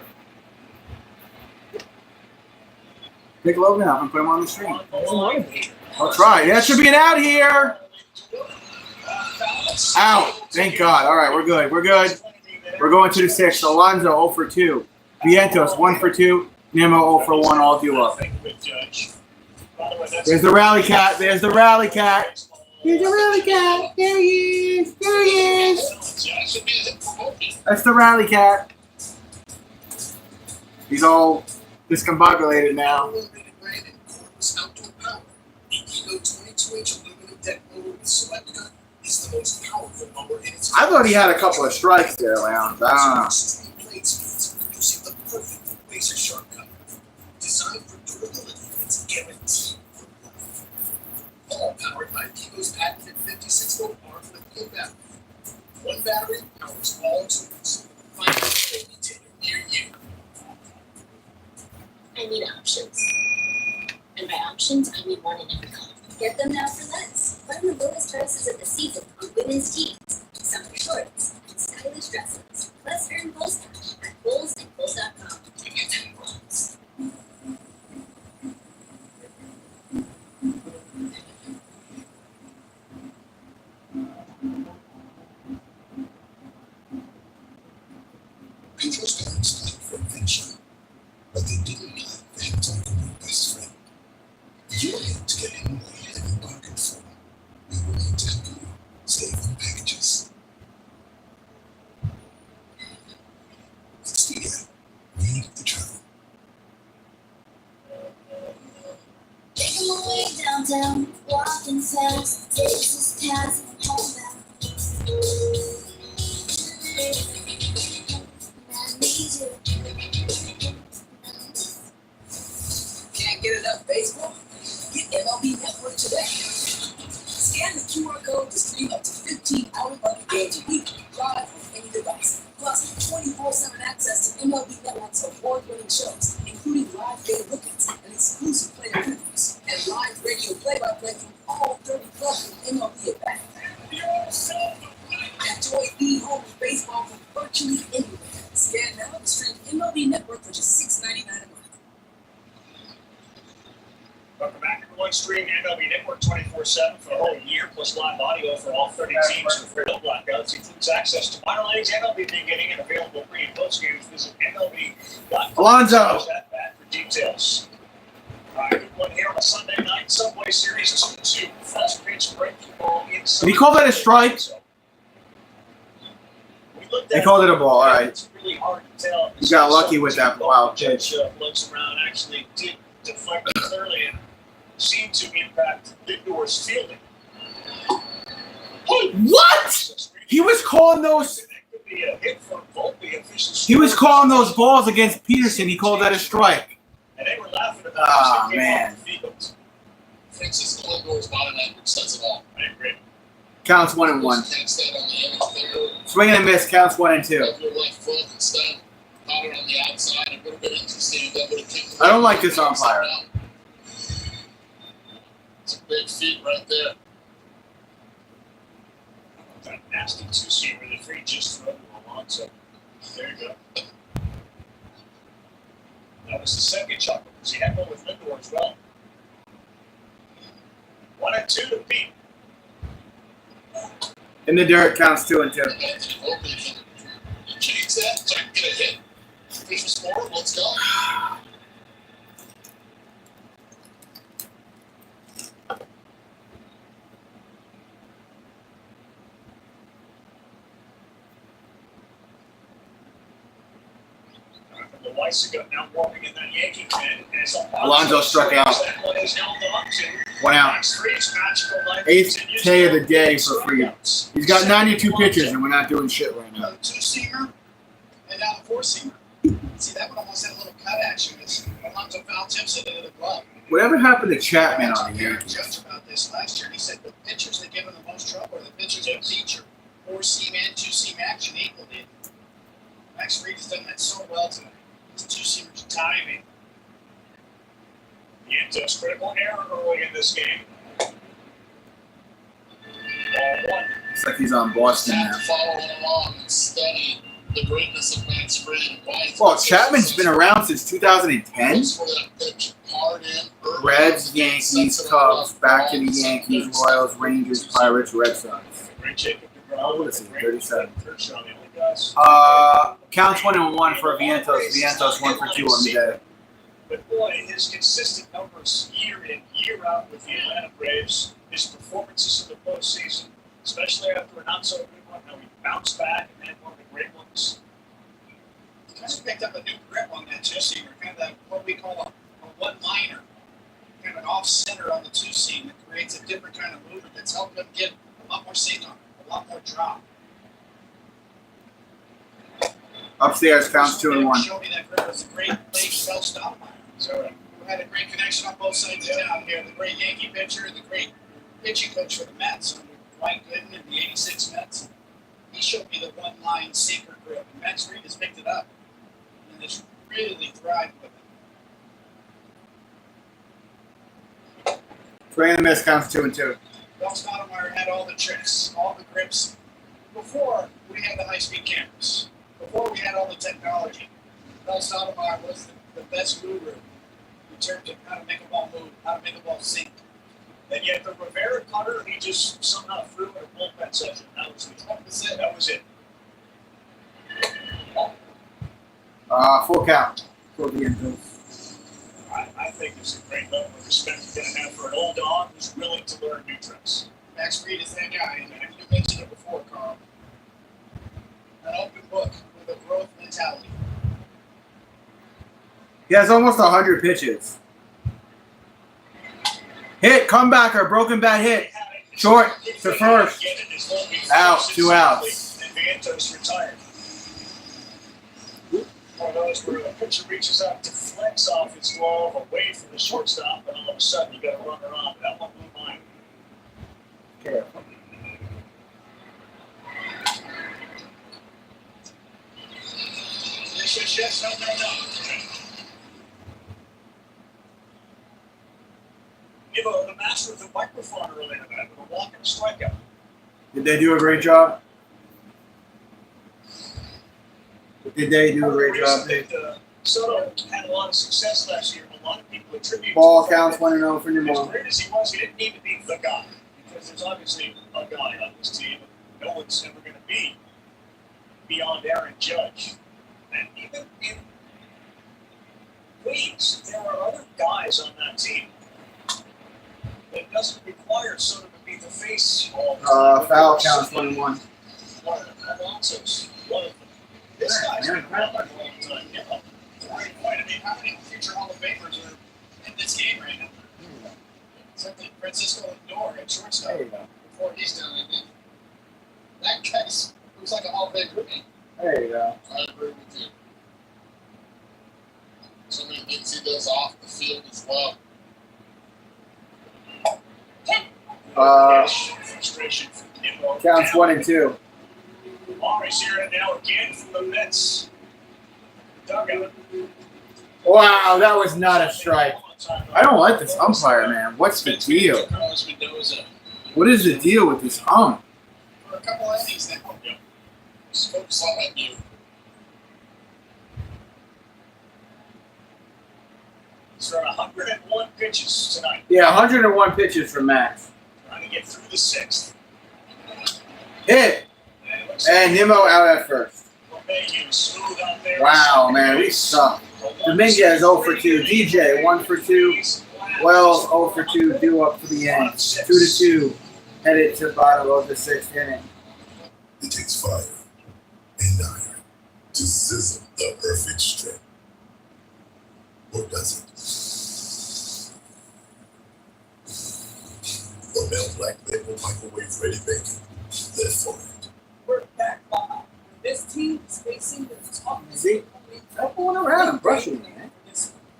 Pick Logan up and put him on the screen. Oh, I'll try. That should be an out here. Out. Thank God. All right, we're good. We're good. We're going to the 6th. Alonso 0 for 2. Vientos 1 for 2. Nemo 0 for 1. All duo. There's the rally cat. There's the rally cat. There's the rally cat. There he is. There he is. That's the rally cat. He's all discombobulated now. Outdoor power. Indigo 22-inch aluminum deck motor with select cut It's the most powerful mower in its I thought he had a couple of strikes there, Lounge. I don't know. extreme blade speeds, producing the perfect razor sharp cut. Designed for durability, it's guaranteed for life. All powered by Vigo's patented 56-volt arm lithium battery. One battery powers all tools. Find a retailer near you. I need options. And by options, I mean one in every color. Get them now for less. Find the lowest prices of the season on women's tees, summer shorts, and stylish dresses. Plus earn Bulls cash at bullsandbulls.com to get them clothes. People's parents died for adventure, but they didn't die for him to become your best friend. You aim to get him away and you bargained for. We will aim to help you save on packages. Expedia. Read the travel. Take him away downtown, walking fast, takes his task homebound. I need you. Can't get enough baseball? Get MLB Network today. Scan the QR code to stream up to 15 hour-long games a week, live on any device. Plus, 24/7 access to MLB Network's award-winning shows, including live game bookings and exclusive player previews, and live radio play-by-play from all 30 clubs in MLB at bat. Enjoy being home with baseball from virtually anywhere. Scan now to stream MLB Network for just $6.99 a month. Welcome back, everyone. Stream MLB Network 24/7 for a whole year, plus live audio for all 30 teams for free blackouts. Includes access to minor leagues, MLB beginning, and available pre- and post games. Visit MLB.com. Alonzo. For details. All right, good one here on a Sunday night Subway Series 2-2. First pitch breaking ball inside. Did he call that a strike? They called it a ball. All right. It's really hard to tell. You got lucky with that wild pitch. Looks around, actually did deflect it clearly and seemed to impact Lindor's fielding. What? He was calling those. That could be a hit for Volpe. Officials. He was calling those balls against Peterson. He called that a strike. And they were laughing about it. Ah, They came man. off the field. Francisco Lindor's body language says it all. I agree. Counts 1-1. Can't stand on the end there. Swing and a miss. Counts 1-2. Have your left foot instead. Caught it on the outside. It would have been interesting. That would have kicked. I don't like this umpire. It's a big feat right there. That nasty two-seamer that Free just threw on. So there you go. That was the second chuckle because he had one with Lindor as well. 1-2 to Pete. In the dirt. Counts 2-2. Anthony Volpe can change that. Try to get a hit. Official score. Let's go. The Weisiga now warming in that Yankee pen. And it's Alonzo struck out. That one is held on to. 1 out. Max Fried's magical life 8th continues. K of the day for Free. He's got 92 pitches, and we're not doing shit right now. The two-seamer and now the four-seamer. See, that one almost had a little cut action. Alonzo foul tips it into the glove. Whatever happened to Chapman I on the Aaron Yankees? Judge about this last year. He said the pitchers that give him the most trouble are the pitchers that feature four-seam and two-seam action equally. Max Fried has done that so well tonight. His two-seamer's timing. Vientos critical error early in this game. Ball one. Looks like he's on Boston now. Following along and study the greatness of Max Fried and why he's Well, Chapman's been around since 2010. Looks for that pitch hard in, early Reds, on, Yankees, sets it Cubs, up, back to the balls, Yankees, good Royals, Rangers, Pirates, Red Sox. Great Jacob DeGrom. How old is he? 37. Kershaw, the only guys. Counts 1-1 for Vientos. Vientos 1 for 2 on the day. But boy, his consistent numbers year in, year out with the Atlanta Braves, his performances in the postseason, especially after a not so good one, how he bounced back and had one of the great ones. He kind of picked up a new grip on that two-seamer, kind of that, what we call a one-liner, kind of an off-center on the two-seam that creates a different kind of movement that's helped him get lot more sink on it, a lot more drop. Upstairs, counts 2-1. Showed me that grip was a great late Stoudemire. So we had a great connection on both sides of town here. The great Yankee pitcher, the great pitching coach for the Mets, Dwight Gooden in the '86 Mets. He showed me the one-line sinker grip, and Max Reed has picked it up and has really thrived with it. Swing and a miss, counts 2-2. Bill Stoudemire had all the tricks, all the grips. Before we had the high-speed cameras, before we had all the technology, Bill Stoudemire was the best guru in terms of how to make a ball move, how to make a ball sink. And yet the Rivera cutter, he just somehow threw in a bullpen session. That was it. That was it. Full count for the Angels. I think it's a great level of respect you're going to have for an old dog who's willing to learn new tricks. Max Reed is that guy, and you mentioned it before, Carl. An open book with a growth mentality. He has almost 100 pitches. Hit, comebacker, broken bat hit. Short to first. Out, 2 outs. And Vientos retired. One of those where the pitcher reaches out to flex off his glove away from the shortstop, and all of a sudden you got a runner on. That one blew mine. Careful. Yes, no. Give the master of the microphone earlier tonight with a walk and a strikeout. Did they do a great job? Did they do a great job? Soto had a lot of success last year. A lot of people attribute Ball counts 1-0 for as Nimmo. great as he was, he didn't need to be the guy because there's obviously a guy on this team. No one's ever going to be beyond Aaron Judge. And even in Queens, there are other guys on that team. It doesn't require Soto to be the face all the time. Foul counts 1-1. One of them, Alonso's one of them. This guy's been around for a long time. Yeah. Great point. I mean, how many future Hall of Famers are in this game right now? Something Francisco Lindor at shortstop. There you go. Before he's done, I think. That guy looks like a Hall of Fame rookie. There you go. I agree with you. So many things he does off the field as well. Frustration from Nimmo. Counts 1-2. Ari's here now again from the Mets. Dugout. Wow, that was not a strike. I don't like this umpire, man. What's the deal? Carlos Mendoza. What is the deal with this ump? For a couple of innings now. Just focus on that view. He's thrown 101 pitches tonight. Yeah, 101 pitches for Max. Trying to get through the 6th. Hit! And Nimmo out at first. Smooth out there. Wow, man, we suck. Dominguez 0 for 2. DJ 1 for 2. Wells 0 for 2. Due up to the end. 2-2. Headed to the bottom of the 6th inning. It takes fire and iron to sizzle the perfect strip. Or does it? Hormel Black Label Microwave Ready Bacon. Live for it. We're back live. This team is facing the toughest. See? I'm going around. I'm brushing, man.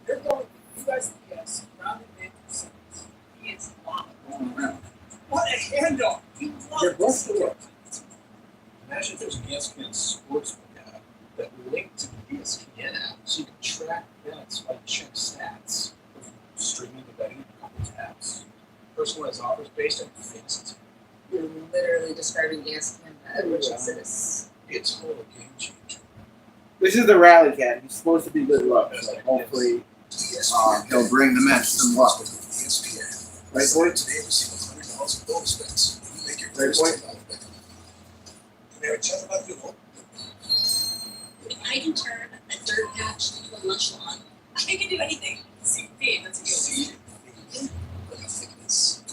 They're going, you guys can guess, around the mid-seconds. He is live. Going around. What a handoff. He They're loves brushing it. Imagine if there's an ESPN Sportsbook app that linked to the ESPN app so you can track bets while you check stats. Streaming the betting in a couple tabs. Personalized offers based on fixed. You're literally describing ESPN, which is this. It's a total game changer. This is the rally cat. He's supposed to be good luck. So hopefully he'll bring the Mets some luck. ESPN. Right, boy? Today receive $100 in bonus bets when you make your Right, first boy? $10 bet. Can I chat about you? If I can turn a dirt patch into a lush lawn, I can do anything. See, that's a deal. Like a thickness.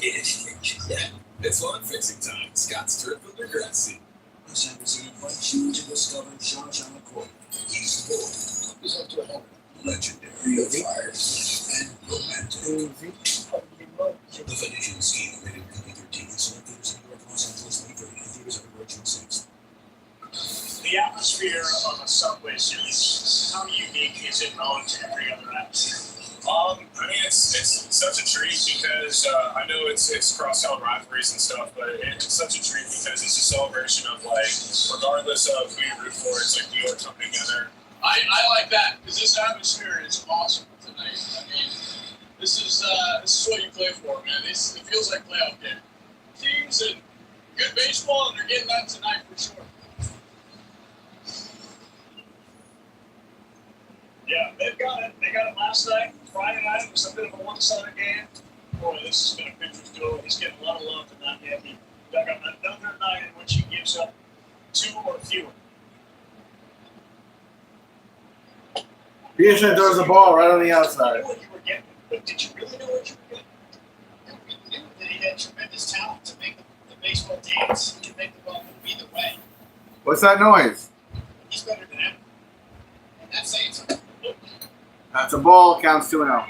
Yeah, it's lawn fixing time. Scott's Turf Filter Grass Seed. Los Angeles invites you to discover Jean-Jean McCoy. He's the boy. He's up to a legendary fires and romantic. The Venetian scheme rated PG-13 in some theaters in New York, Los Angeles, The atmosphere of a Subway Series, how unique is it relative to every other atmosphere? I mean, it's such a treat because I know it's cross-town rivalries and stuff, but it's such a treat because it's a celebration of, like, regardless of who you root for, it's like we all come together. I like that because this atmosphere is awesome tonight. I mean, this is what you play for, man. It feels like playoff game. Teams and good baseball, and they're getting that tonight for sure. Yeah, they've got it. They got it last night. Friday night was a bit of a one-sided game. Boy, this has been a pitcher's duel. He's getting a lot of love tonight. Yeah, he dug up another night in which he gives up 2 or fewer. Peterson throws the ball right on the You outside. knew what you were getting, but did you really know what you were getting? We knew that he had tremendous talent to make the baseball dance. He can make the ball move either way. What's that noise? He's better than ever. And that's saying something. That's a ball. Counts 2-0. I'm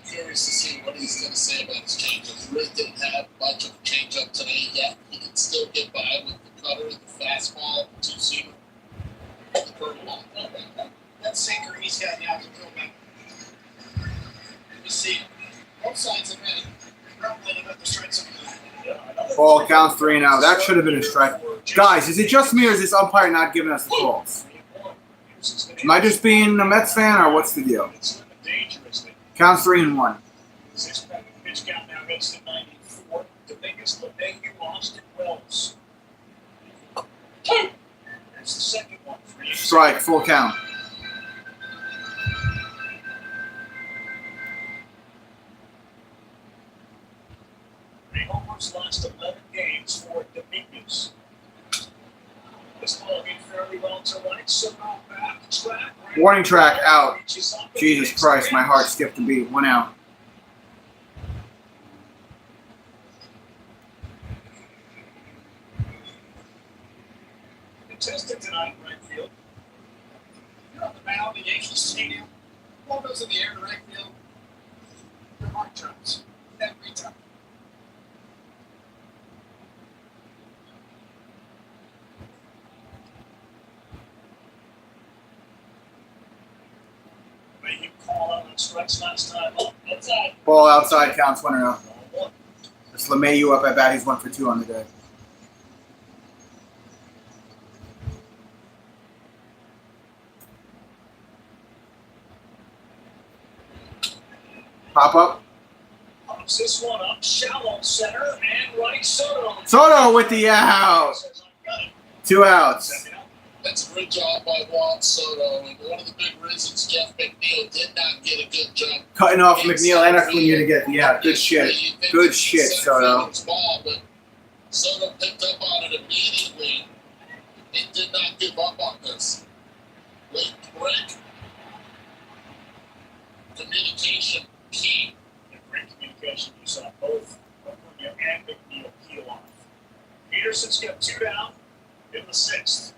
curious to see what he's going to say about his changeup. He really didn't have much of a changeup today yet. He can still get by with the cutter, the fastball, the two-seamer, and the curveball. That sinker he's got now can go back. You see, both sides of it. Probably about to strike something like that. Ball counts 3-0. That should have been a strike. Guys, is it just me or is this umpire not giving us the calls? Am I just being a Mets fan or what's the deal? Counts 3-1. 6-pack pitch count now gets to 94. Dominguez, LeMahieu, Austin, Wells. There's the second one for you. Strike, full count. Three homers last 11 games for Dominguez. This ball hit fairly well to right, so now back track. Warning track out. Jesus Christ, my heart skipped a beat. 1 out. Contested tonight in right field. You're on the mound at Yankee Stadium. Ball goes in the air to right field. Your heart drops. Every time. You call out on strikes last time. Oh, outside. Ball outside, counts 1-0. It's LeMahieu up at bat. He's 1 for 2 on the day. Pop up. Pops this one up, shallow center, and right Soto. Soto with the out. 2 outs. That's a great job by Juan Soto, and one of the big reasons Jeff McNeil did not get a good job. Cutting off McNeil and Acuna to get the out. Good shit. Good shit, Soto. Ball, but Soto picked up on it immediately. He did not give up on this. Late break. Communication key. And great communication. You saw both Acuna and McNeil peel off. Peterson's got 2 down in the 6th.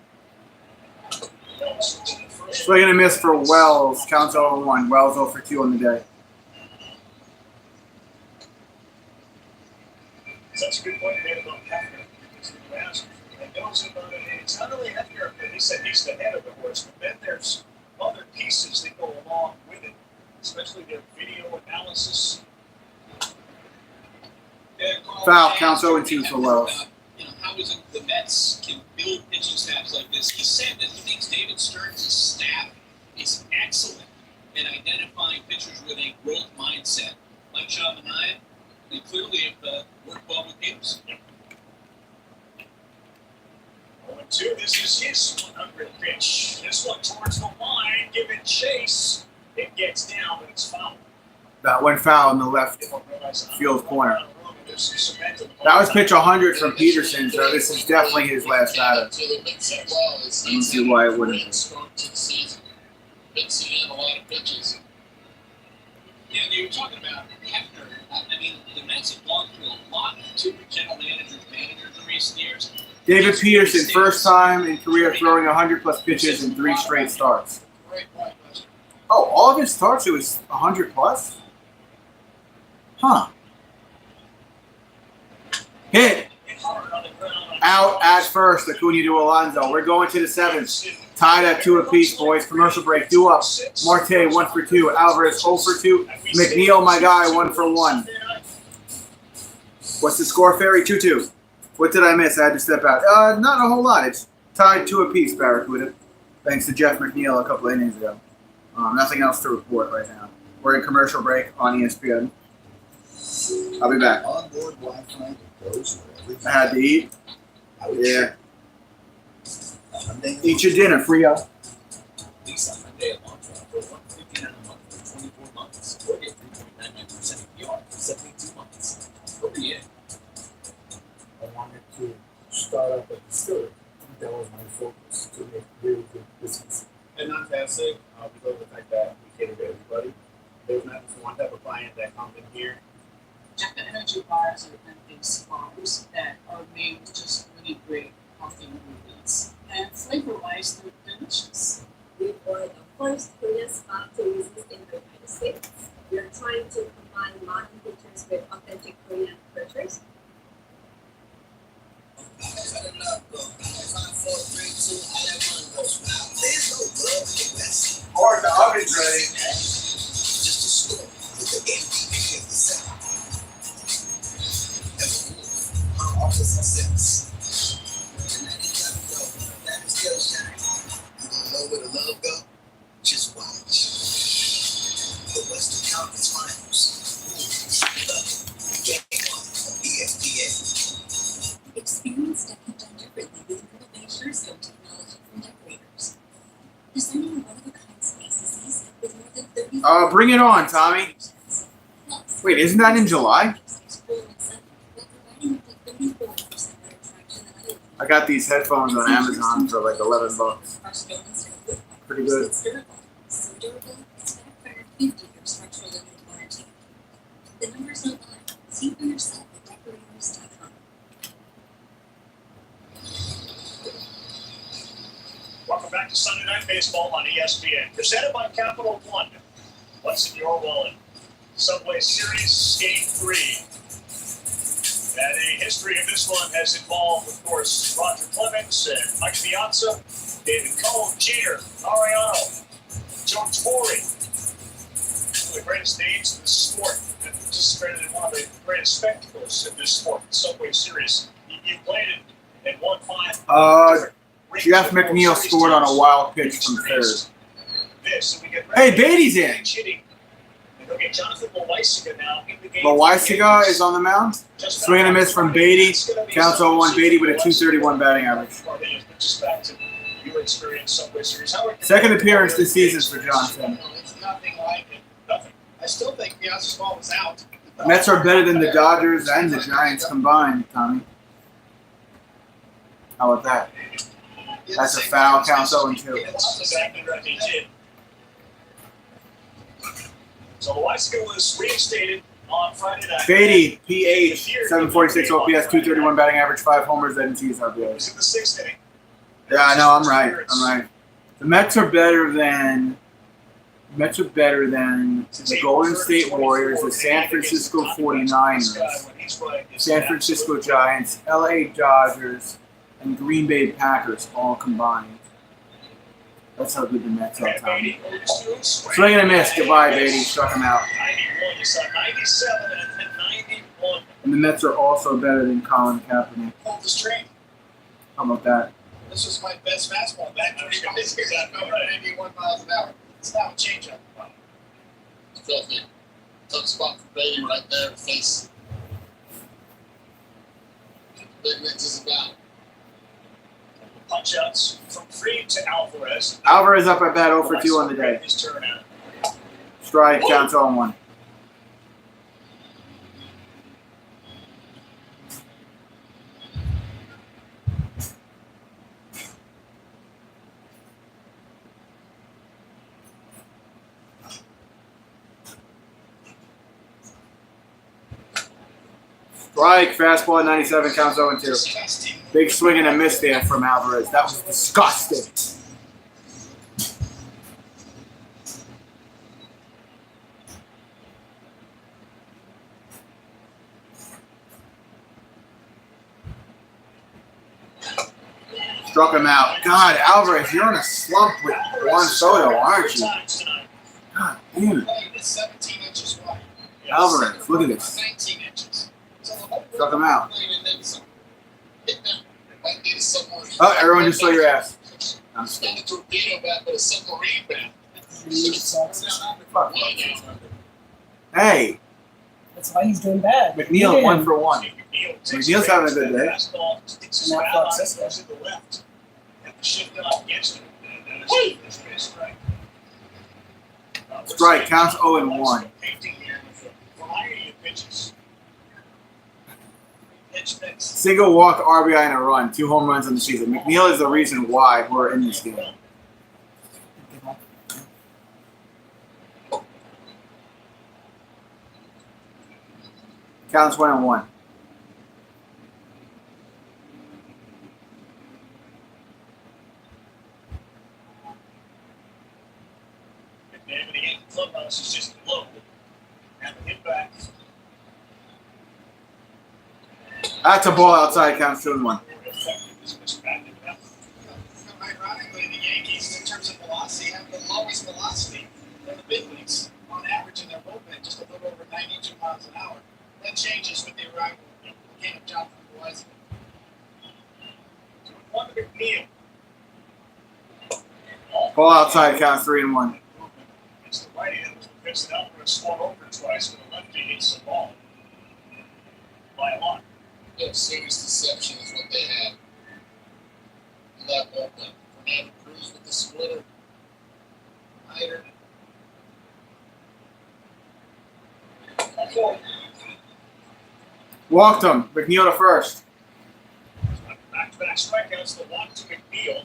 Swing and a miss for Wells. Counts 0-1. Wells 0 for 2 on the day. Such a good point made about Hefner. Because when you ask, and knows about it, and it's not only Hefner, but he said he's the head of the horse, but then there's other pieces that go along with it, especially their video analysis. Foul. Counts 0-2 for Wells. How is it the Mets can build pitching staffs like this? He said that he thinks David Stearns' staff is excellent in identifying pitchers with a growth mindset. Like Sean Manaea, they clearly have worked well with Peterson. 0-2, this is his 100 pitch. This one towards the line, giving chase. It gets down, but it's foul. That went foul in the left field corner. That was pitch 100 from Peterson, so this is definitely his last batter. I don't see why it wouldn't be. Mixing in a lot of pitches. Yeah, you were talking about Hefner. I mean, the Mets have gone through a lot of different general managers in recent years. David Peterson, first time in career throwing 100-plus pitches in 3 straight starts. Oh, all of his starts, it was 100-plus? Huh. Hit. Hard on the ground on Out at first, Acuna to Alonso. We're going to the 7th. Tied at 2 apiece, boys. Commercial break. Due up. Marte 1 for 2. Alvarez 0 for 2. McNeil, my guy, 1 for 1. What's the score, Ferry? 2-2. What did I miss? I had to step out. Not a whole lot. It's tied 2 apiece, Barracuda. Thanks to Jeff McNeil a couple of innings ago. Nothing else to report right now. We're in commercial break on ESPN. I'll be back. I had to eat. Yeah. Eat your dinner, Frio. Lease on Monday at launch for $159 a month for 24 months, or get 3.99% APR for 72 months. What are you in? I wanted to start up at the store. That was my focus, to make really good business. And not that sick, because of the fact that we cater to everybody. There's not just one type of client that comes in here. Jacka Energy bars are plant-based bars that are made with just really great healthy ingredients. And flavor-wise, they're delicious. We were the first Korean spa to exist in the United States. We are trying to combine modern features with authentic Korean cultures. Or the oven's ready. Just a store with the MVP of the set. My office accepts. And I didn't let go. That is still shining. You don't know where the love go? Just watch. The Western Conference Finals. Game on ESPN. Experience decking done differently with innovation stone technology from decorators. Designing one-of-a-kind spaces with more than 30. Bring it on, Tommy. Wait, isn't that in July? I got these headphones on Amazon for like $11. Pretty good. So durable, it's backed by our 50-year structural limited warranty. The numbers don't lie. See for yourself at decorators.com. Welcome back to Sunday Night Baseball on ESPN. Presented by Capital One. What's in your wallet? Subway Series Game 3. And a history of this one has involved, of course, Roger Clemens and Mike Piazza, David Cone, Jeter, Mariano, Joe Torre. One of the greatest names in the sport that participated in one of the greatest spectacles in this sport, the Subway Series. You played it in 1-5. Jeff McNeil scored on a wild pitch from third. Hey, Beatty's in. Loaisiga is on the mound. Swing and a miss from Beatty. Counts 0-1. Beatty with a .231 batting average. Second appearance this season for Johnson. It's nothing like it. Nothing. I still think Piazza's ball was out. The Mets are better than the Dodgers and the Giants combined, Tommy. How about that? That's a foul. Counts 0-2. So Loaisiga was reinstated on Friday night. Beatty, PH, 746 OPS, .231 batting average, 5 homers, didn't see his He was RBIs. in the 6th inning. Yeah, I know. I'm right. The Mets are better than the Golden State Warriors, the San Francisco 49ers, San Francisco Giants, LA Dodgers, and Green Bay Packers all combined. That's how good the Mets are, Tommy. Swing and a miss. Goodbye, Beatty. Struck him out. 91. You saw 97 and 91. And the Mets are also better than Colin Kaepernick. Hold the string. How about that? This was my best fastball back when he was here. That number 91 miles an hour. It's now a changeup. Filthy. Tough spot for Beatty right there. Face. Big Mix is about. Punch outs from Freed to Alvarez. Alvarez up at bat 0 for 2 on the day. His turn out. Strike, counts 0-1. Strike, fastball at 97, counts 0-2. Big swing and a miss there from Alvarez. That was disgusting. Struck him out. God, Alvarez, you're in a slump with Juan Soto, aren't you? God damn it. It's 17 inches wide. Alvarez, look at this. 19 inches. So Struck him out. Might need a submarine. Oh, everyone just saw your ass. I'm It's not scared. a torpedo bat, but a submarine bat. Fuck. Hey, That's why he's doing bad. McNeil, 1 for 1. McNeil's having a good day. Not Francisco. Strike, counts 0 and 1. Single walk, RBI, and a run. 2 home runs in the season. McNeil is the reason why we're in this game. Counts 1 and 1. Clubhouse is just low. And the hit back. That's a ball outside. Counts 2 and 1. Ironically, the Yankees, in terms of velocity, have the lowest velocity in the big leagues. On average in their bullpen, just a little over 92 miles an hour. That changes with the arrival of John from Wesley. One to McNeil. Ball outside. Counts 3 and 1. It's the right hand was the pitch that Alvarez swung over twice, but the lefty hits the ball by a lot. Yeah, serious deception is what they had in that bullpen. Fernando Cruz with the splitter. Hyder. Walked him. McNeil to first. Back-to-back strikeouts, the 1 to McNeil.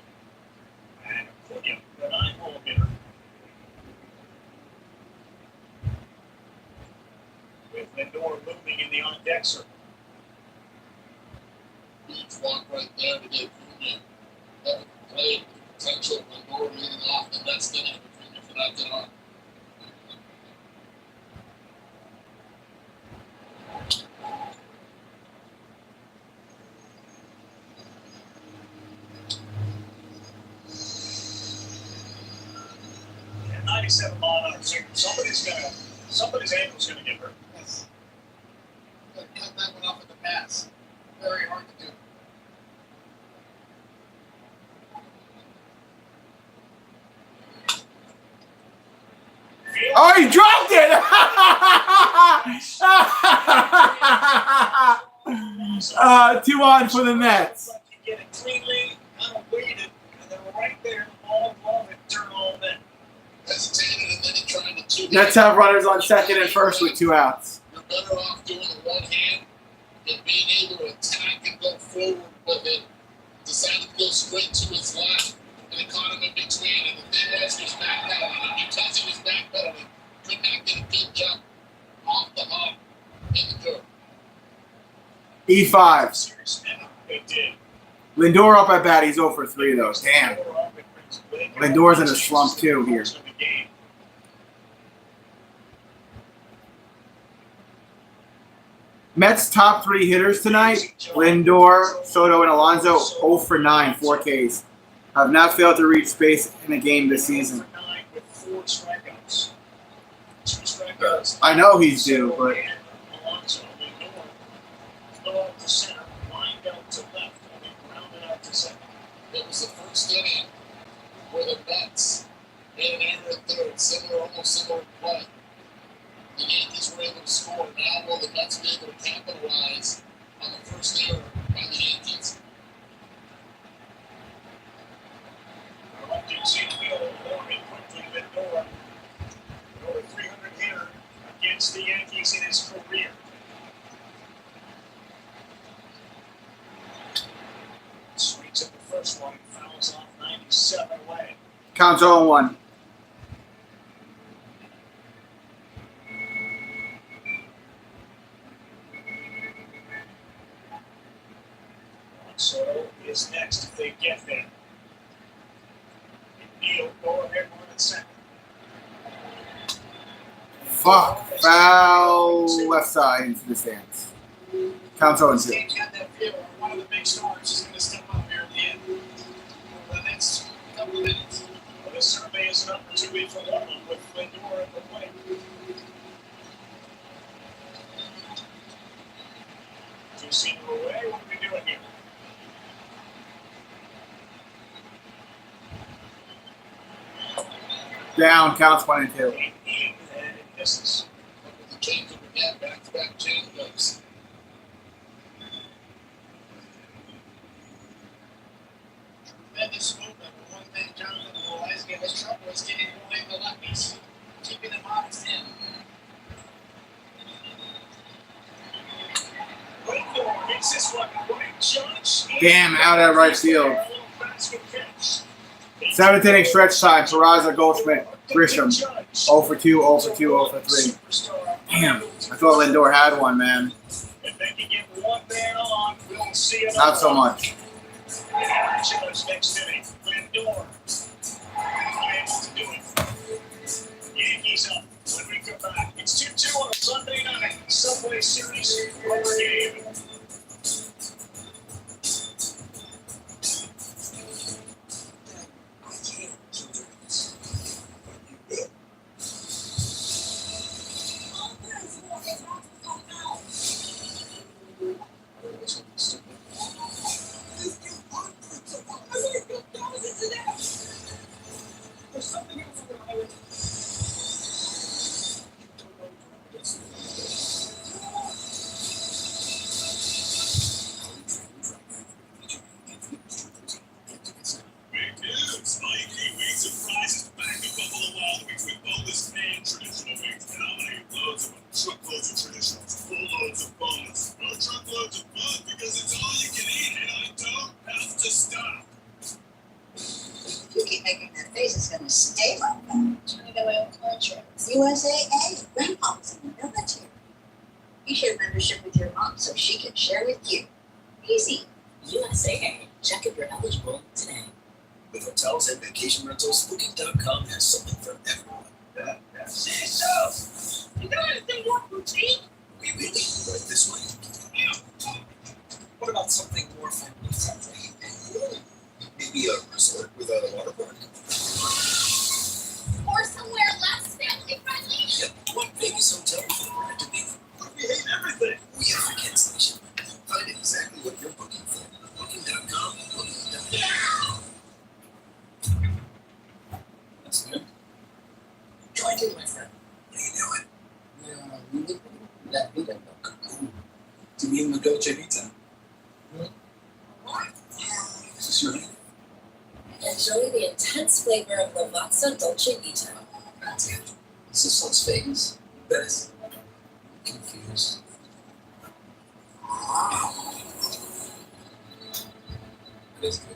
And Acuna, the 9-hole hitter. With Lindor moving in the on-deck circle. Huge walk right there to get Acuna. That would play potential Lindor leading off, and that's the end of Acuna for that to run. Yeah, 97 mile an hour signal. Somebody's ankle's gonna get hurt. Yes. Cut that one off at the pass. Very hard to do. Oh, he dropped it! 2 on for the Mets. You get it cleanly, kind of weighted, and they were right there, all glove and turn all in. Hesitated and then he tried to two. Mets have runners on second and first with 2 outs. You're better off doing the one hand than being able to attack and go forward with it. Decided to go straight to his left, and it caught him in between. And the thing was, he was backpedaling. And because he was backpedaling, could not get a good jump off the hump in the dirt. E5. Serious now, they did. Lindor up at bat. He's 0 for 3, though. Damn. Lindor's in a slump, too, here. Mets' top 3 hitters tonight, Lindor, Soto, and Alonso, 0 for 9, 4 Ks. Have not failed to reach base in a game this season. I know he's due, but It was the first inning where the Mets made an error at third, almost similar play. The Yankees were able to score. Now will the Mets be able to capitalize on the first error by the Yankees? Over 300 hitter against the Yankees in his career. Swings at the first one, fouls off 97 away. counts 0 1. Soto is next if they get there. Neal, go ahead, 1 and 2nd. Fuck. Foul left side into the stands. Counts 0 2. Game's got that feel where one of the big stars is going to step up here at the end. particularly for one of them with Lindor at the plate. Two-seamer away. What are we doing here? Down, counts 1 and 2. And it misses. The change of again, back-to-back change-ups. Tremendous movement. But one thing Jonathan will always give us trouble is getting away the lefties, keeping them honest in. Lindor hits this one right, Judge. Damn, out at right field. 7th inning stretch time. Peraza, Goldschmidt, Grisham. 0 for 2, 0 for 2, 0 for 3. Damn, I thought Lindor had one, man. If they can get one man on, we'll see it. Not so much. Judge next inning. Lindor. Unable to do it. Yankees up when we come back. It's 2-2 on a Sunday night. Subway Series rubber game. USAA, Grandpa's in the military. You share membership with your mom so she can share with you. Easy. USAA. Check if you're eligible today. With hotels and vacation rentals, Booking.com has something for everyone. Say so. You got anything more routine? We really right this way. What about something more family friendly? Maybe a resort with a water park? Or somewhere less family friendly. Yep, one Vegas hotel for the bride to be. We hate everything. We have cancellation. Find exactly what you're booking for. Booking.com, Booking.com. That's good. Try it, my friend. What are you doing? La vida loca. To be in the Dolce Vita. Is this your name? Enjoy the intense flavor of Lavazza Dolce Vita. That's it. Is this Las Vegas? Yes. I'm confused. It is good.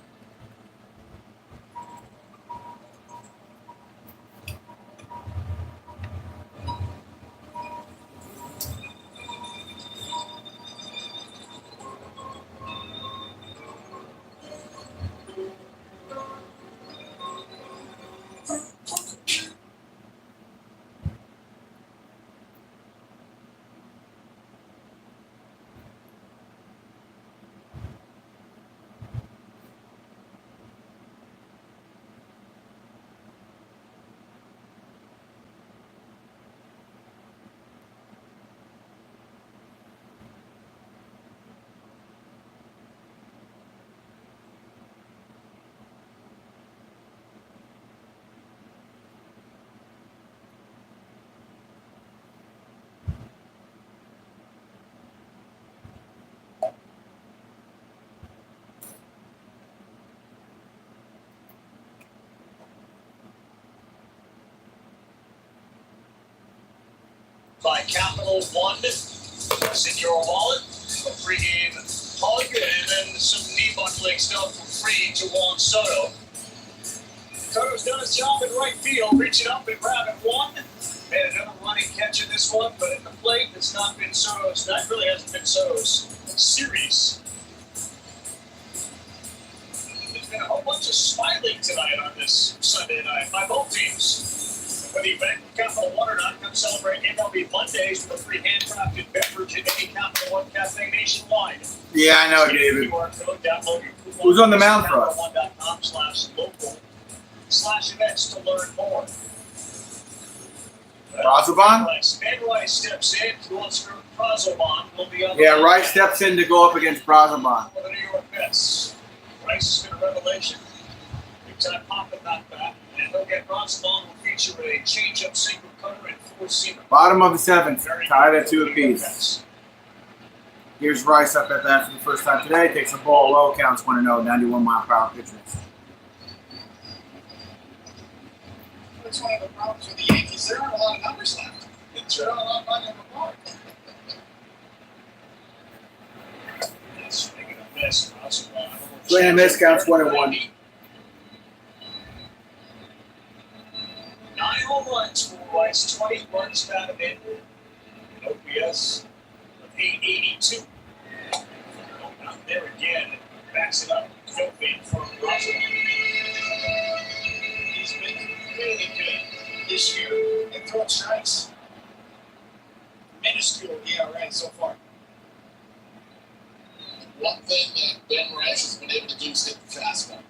By Capital One, what's in your wallet? A pregame hug and then some knee buckling stuff for free to Juan Soto. Soto's done his job in right field, reaching up and grabbing one. Made another running catch in this one, but at the plate, it's not been Soto's. That really hasn't been Soto's series. There's been a whole bunch of smiling tonight on this Sunday night by both teams. Whether you bet Capital One or not, come celebrate MLB Mondays with a free handcrafted beverage at any Capital One cafe nationwide. Yeah, I know, David. Who's on the mound for us? CapitalOne.com/local/events to learn more. Brazoban? Ben Rice steps in. Brazoban will be on Yeah, Rice steps in to go up against Brazoban. for the New York Mets. Rice has been a revelation. Big time popping that bat. And he'll get Brazoban will feature a changeup, single cutter, and four-seamer. Bottom of the seventh, tied at 2 apiece. Here's Rice up at bat for the first time today. Takes a ball low, counts 1-0, 91-mile-per-hour pitch mix. That's one of the problems with the Yankees. There aren't a lot of numbers left. There aren't a lot of money on the board. Swing and a miss. Brazoban. Swing and a miss, counts 1-1. 9 home runs for Rice, 20 runs batted in. An OPS of 882. Out there again, backs it up. Filthy from Brazoban. He's been really good this year at throwing strikes. Minuscule ERA so far. One thing that Ben Rice has been able to do is hit the fastball.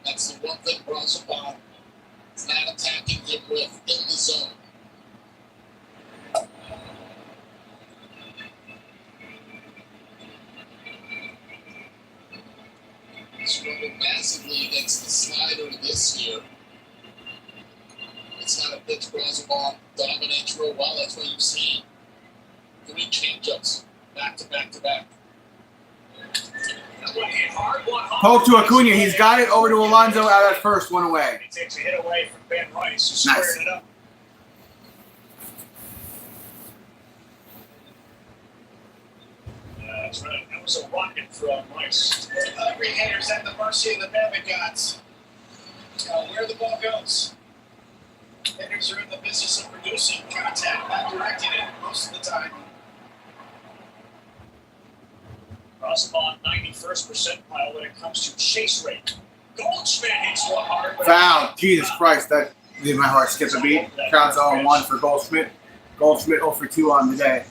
That's the one thing Brazoban is not attacking him with in the zone. He struggled massively against the slider this year. It's not a pitch Brazoban dominates real well. That's why you've seen 3 changeups back to back to back. Poke to Acuna. He's got it over to Alonso out at first, 1 away. He takes a hit away from Ben Rice, who's Nice. squaring it up. That's right. That was a rocket from Rice. Every hitter's at the mercy of the Bama gods. Where the ball goes. Hitters are in the business of producing contact, not directing it most of the time. Brazoban, 91st percentile when it comes to chase rate. Goldschmidt hits one hard. Foul. Jesus Christ, that made my heart skip a beat. Counts 0-1 for Goldschmidt. Goldschmidt 0 for 2 on the day.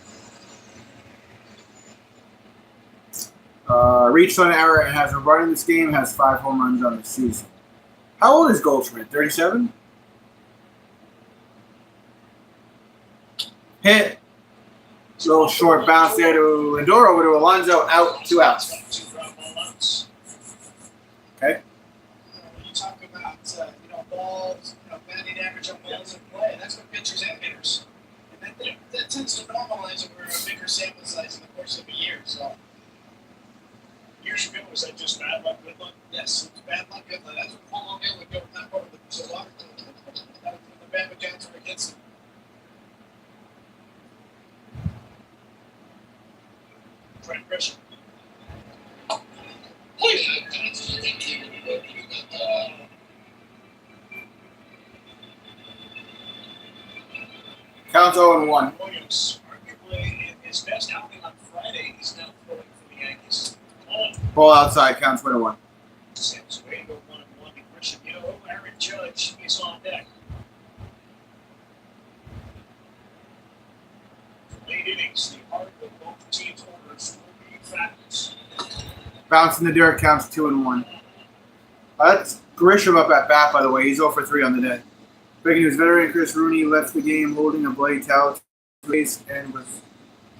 Reached on error and has a run in this game, has 5 home runs on the season. How old is Goldschmidt? 37? Hit. Little short bounce there to Lindor, over to Alonso, out, 2 outs. Okay. When you talk about balls, batting average on balls in play, that's what pitchers and hitters. And that tends to normalize over a bigger sample size in the course of a year. So Years ago, was that just bad luck, good luck? yes, it's bad luck, good luck. That's what Paul O'Neill would go with that part of the water. The Bama gods were against him. Trent Grisham. Counts 0-1. Williams, arguably in his best outing on Friday, he's now throwing for the Yankees. Ball outside, counts 1-1. Sam's way to go 1-1. Grisham, Aaron Judge is on deck. For late innings, the heart of both teams' orders will be factors. Bounce in the dirt, counts 2-1. That's Grisham up at bat, by the way. He's 0 for 3 on the day. Breaking news, veteran Chris Rooney left the game holding a bloody towel to his face and was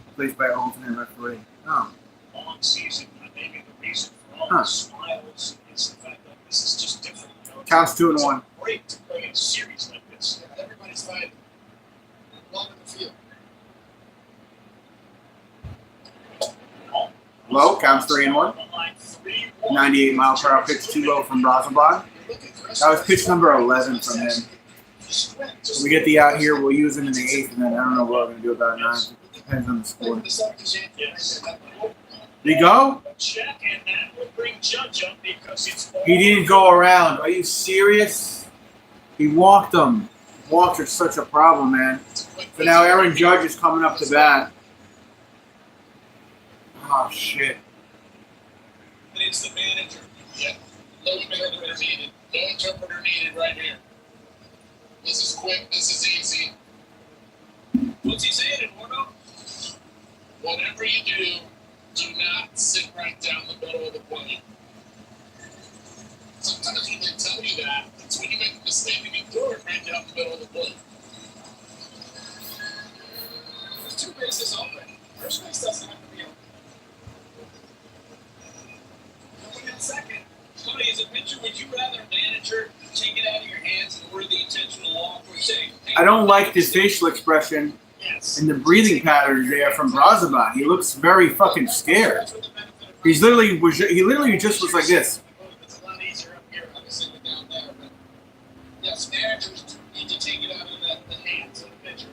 replaced by an alternate referee. Oh. Long season, maybe the reason for all the smiles is the fact that this is just different. Counts 2-1. It's great to play in a series like this. Yeah, everybody's fighting. Love in the field. Low, counts 3-1. 98-mile-per-hour pitch, too low from Brazoban. That was pitch number 11 from him. When we get the out here, we'll use him in the 8th, and then I don't know what we're going to do about 9. Depends on the score. Yes. Did he go? Check, and that will bring Judge up because it's He didn't go around. Are you serious? He walked him. Walks are such a problem, man. So now Aaron Judge is coming up to bat. Oh, shit. And it's the manager. Yeah. No interpreter needed. No interpreter needed right here. This is quick. This is easy. What's he saying, Eduardo? Whatever you do not sit right down the middle of the plate. Sometimes when they tell you that, it's when you make a mistake and you throw it right down the middle of the plate. There's two bases open. First base doesn't have to be open. Nobody on second. Tony, as a pitcher, would you rather a manager take it out of your hands and order the intentional walk, or say, hey, I don't like the facial expression and the breathing patterns there from Brazoban. He looks very fucking scared. He literally just was like this. It's a lot easier up here, obviously, than down there. But yes, managers do need to take it out of the hands of the pitcher.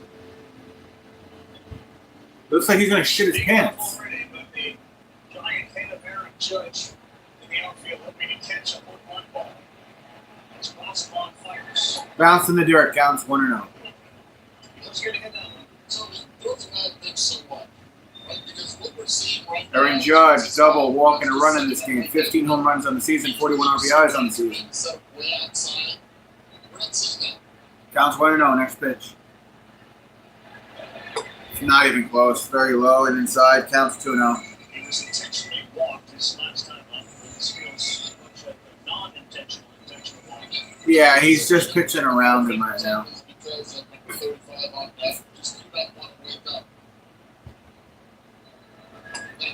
Looks like he's gonna shit his pants. Already, but the giant head of Aaron Judge in the outfield hoping to catch a 1-1 ball. As Brazoban fires. Bounce in the dirt. Counts 1-0. Let's get ahead now. So those are not big, so what? Right? Because what we're seeing right now. Aaron Judge, double, walking a run in this game. 15 home runs on the season, 41 RBIs on the season. Set up way outside. We're not seeing that. Counts 1-0. Next pitch. Not even close. Very low and inside. Counts 2-0. He was intentionally walked his last time up. This feels much like a non-intentional intentional walk. Yeah, he's just pitching around him right now. Because of number 35 on that, just do not want to wake up.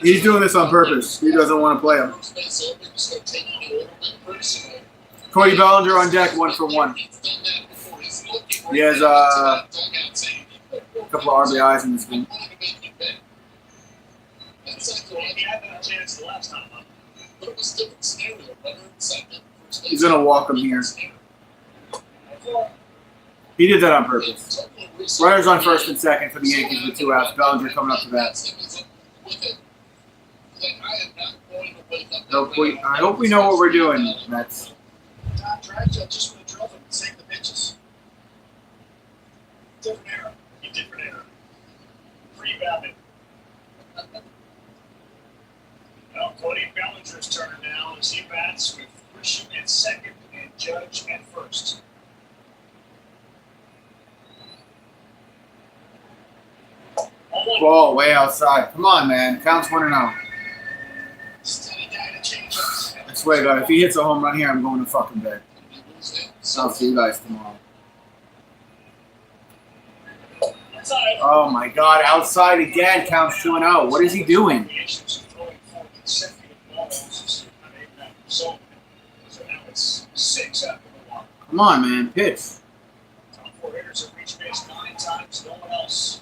He's doing this on purpose. He doesn't want to play him. First base open, you start taking it a little bit personal. Cody Bellinger on deck, 1 for 1. He's done that before. He's looking He has a couple of RBIs in this game. He had that chance the last time up. But it was a different scenario. Runner in second. He's gonna walk him here. He did that on purpose. Runners on first and second for the Yankees with 2 outs. Bellinger coming up to bat. I hope we know what we're doing, Mets. Tom Dragjo just would have drove him and saved the pitches. Different era. Different era. Pre-Babbitt. Well, Cody Bellinger's turn now as he bats with Grisham at second and Judge at first. Ball way outside. Come on, man. Counts 1-0. Steady guy to change us. I swear to God, if he hits a home run here, I'm going to fucking bed. I'll see you guys tomorrow. Outside. Oh my God, outside again. Counts 2-0. What is he doing? So now it's 6 after the walk. Come on, man. Pitch. Top 4 hitters have reached base 9 times. No one else.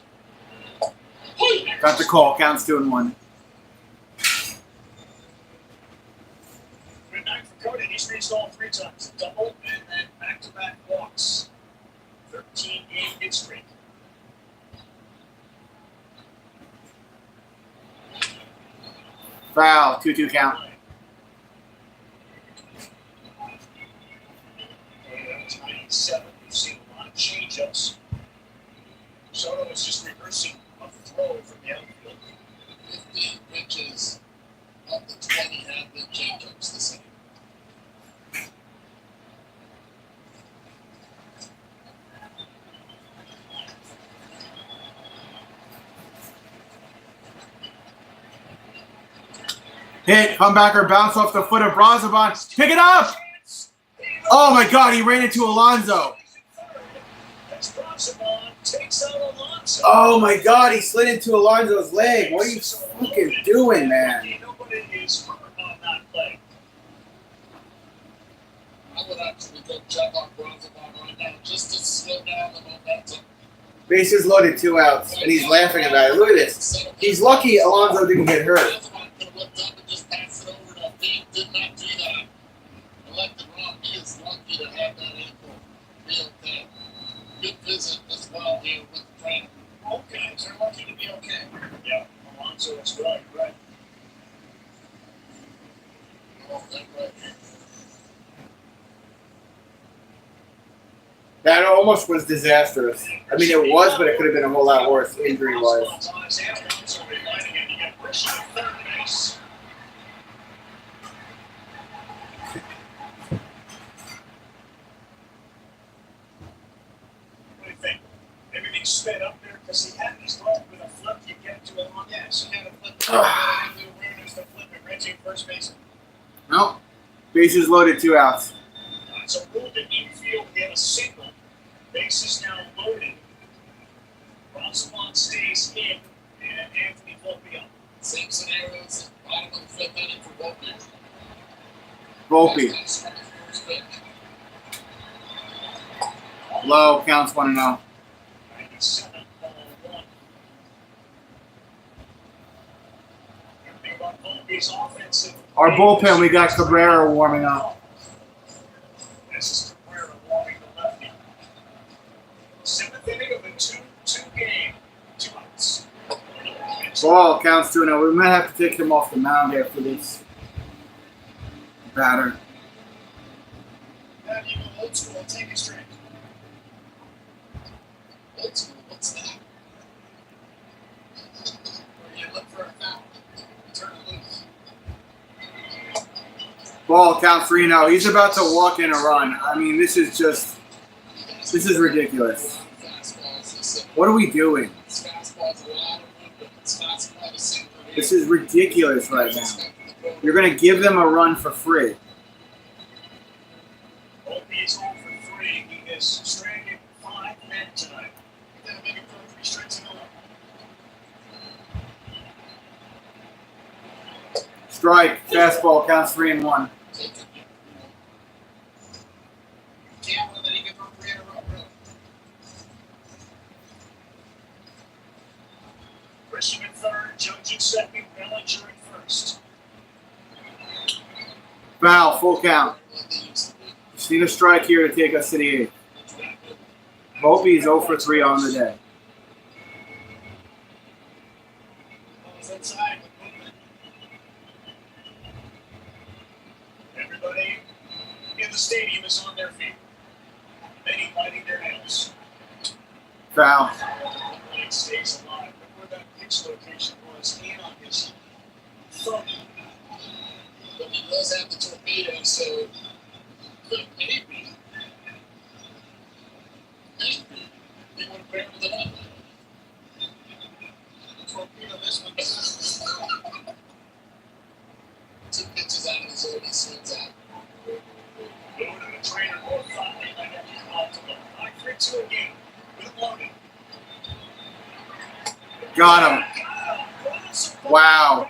Got the call. Counts 2-1. Good night for Cody. He's reached all 3 times. Double and then back-to-back walks. 13-game hit streak. Foul. 2-2 count. That was 97. We've seen a lot of change-ups. Soto is just reversing a throw from the outfield. 15 pitches, up to 20 have been change-ups this inning. Hit. Comebacker. Bounce off the foot of Brazoban. Pick it up. Oh my God, he ran into Alonso. Oh my God, he slid into Alonso's leg. What are you fucking doing, man? Nobody is hurt on that leg. I would actually go check on Brazoban right now just to slow down the momentum. Bases loaded, 2 outs, and he's laughing about it. Look at this. He's lucky Alonso didn't get hurt. Brazoban could have looked up and just passed it over to Pete. Did not do that. Elected wrong. He is lucky to have that ankle be okay. Good visit as well here with the trainer. Okay, so they're lucky to be okay. Yeah, Alonso is right. Oh, that right here. That almost was disastrous. I mean, it was, but it could have been a whole lot worse injury-wise. Everything's sped up there because he had his glove with a flip. You get to it on yes. He had a flip. The awareness to flip it right to first base. Nope. Bases loaded, 2 outs. So ruled in infield, he had a single. Bases now loaded. Rosamond stays in, and Anthony Volpe up. Same scenarios, bottom of the fifth inning for Volpe. Volpe. Low, counts 1-0. 97 ball 1. Everything about Volpe's offensive. Our bullpen, we got Cabrera warming up. This is Cabrera warming the lefty. 7th inning of a 2-2 game. 2 outs. Ball counts 2-0. We might have to take him off the mound after this batter. Now you go old school, take it straight. Old school, what's that? Where you look for a foul, turn it loose. Ball counts 3-0. He's about to walk in a run. I mean, this is ridiculous. What are we doing? This is ridiculous right now. You're going to give them a run for free. Volpe is 0 for 3. He has stranded 5 men tonight. Then make it for 3 strikes and a low. Strike. Fastball counts 3-1. Gamble that he can throw 3 in a row, really. Christian in third, Judge in second, Bellinger in first. Foul. Full count. Just need a strike here to take us to the 8th. Volpe is 0 for 3 on the day. Balls inside. Everybody in the stadium is on their feet. Many biting their nails. Foul. It stays alive. Look where that pitch location was. And on his thumb. But he does have the torpedo, so could maybe he would have barreled it up. Torpedo this one. 2 pitches out of the zone, he swings out. Going to the trainer, more finally, like every call to them. 9-3-2 again. With loaded. Got him. Wow.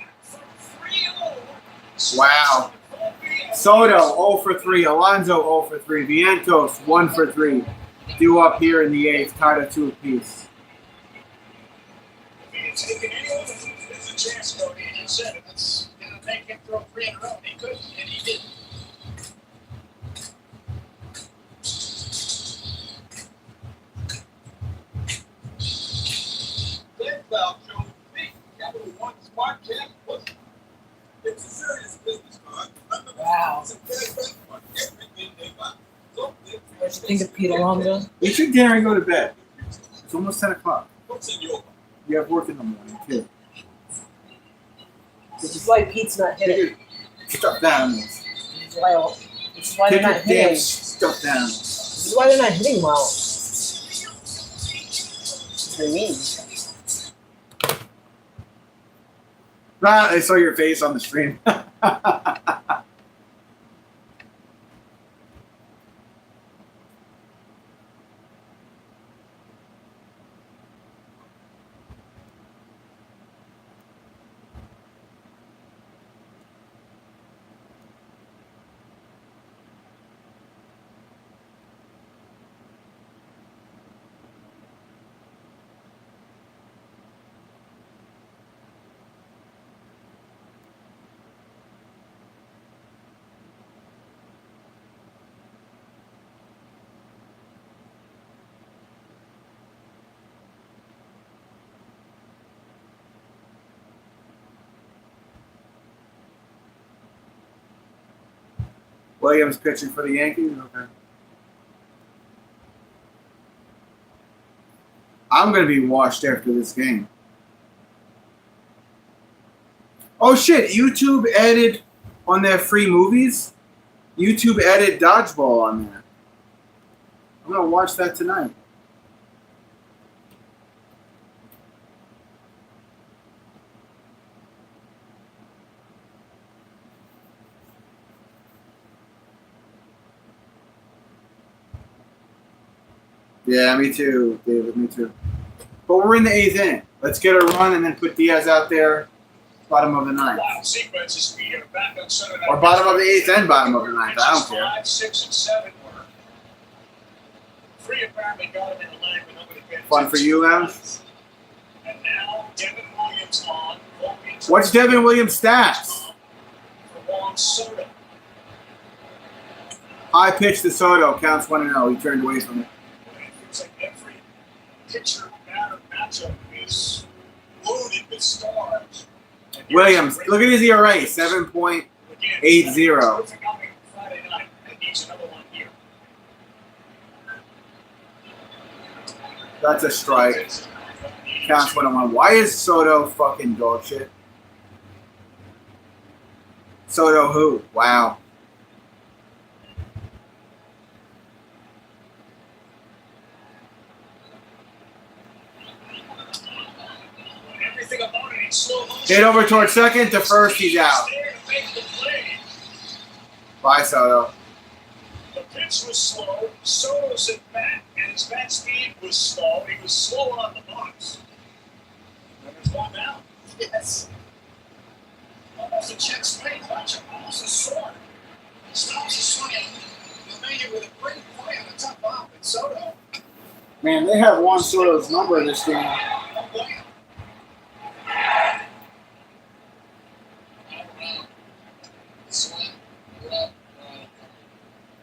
Wow. Soto 0 for 3. Alonso 0 for 3. Vientos 1 for 3. Due up here in the 8th, tied at 2 apiece. If he had taken anyone, there's a chance, Cody. And you said it. That's going to make him throw 3 in a row. He could, and he didn't. That foul showed me. Capital One smart cat. It's a serious business, man. Wow. It's a cash back on everything they buy. So they What you think of Pete Alonso? We should dinner and go to bed. It's almost 10 o'clock. what's in your You have work in the morning, too. This is why Pete's not hitting. Stuffed animals. This is why they're Take your not damn hitting. stuffed animals. This is why they're not hitting well. They're mean. Ah, I saw your face on the stream. Williams pitching for the Yankees? Okay. I'm going to be washed after this game. Oh, shit. YouTube added on their free movies. YouTube added Dodgeball on there. I'm going to watch that tonight. Yeah, me too, David. Me too. But we're in the 8th inning. Let's get a run and then put Diaz out there, bottom of the 9th. Wild sequences. We are back on Sunday night. Or bottom of the 8th and bottom of the 9th. I don't care. 5, 6, and 7 were. 3 apparently got him in the leg, but nobody paid Fun for you, Lounge? And now Devin Williams on. What's Devin Williams' stats? For Juan Soto. High pitch to Soto. Counts 1-0. He turned away from it. It feels like every pitcher batter matchup is loaded with stars. Williams, look at his ERA, 7.80. Friday night, and needs another one here. That's a strike. Counts 1-1. Why is Soto fucking dog shit? Soto who? Wow. Everything about it in slow motion. Hit over towards second to first. He's out. Bye, Soto. The pitch was slow. Soto's at bat, and his bat speed was slow. He was slow on the box. And there's one down. Yes. Almost a check swing. Watch him. Almost a sword. Stops the swing. Lemay with a great play on the top off. And Soto. Man, they have Juan Soto's number in this game.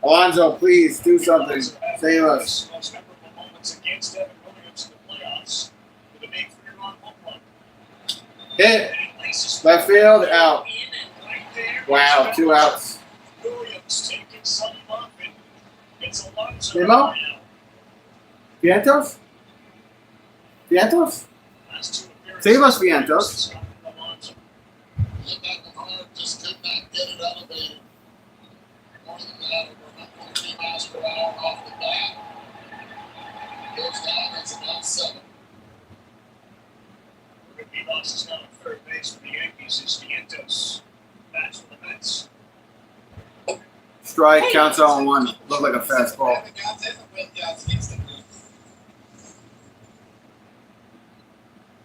Alonzo, please do something. Save us. Most memorable moments against Devin Williams in the playoffs with a big 3-run home run. Hit. Left field, out. Wow, 2 outs. Williams taking some up and gets Alonzo. Nemo? Vientos? Vientos? Save us, Vientos. Hit that hard, just could not get it elevated. More than that, we're not 20 miles per hour off the bat. Goes down, it's about 7. Ricky Moss is now at third base for the Yankees. It's Vientos. That's for the Mets. Strike, counts 0-1. Looked like a fastball.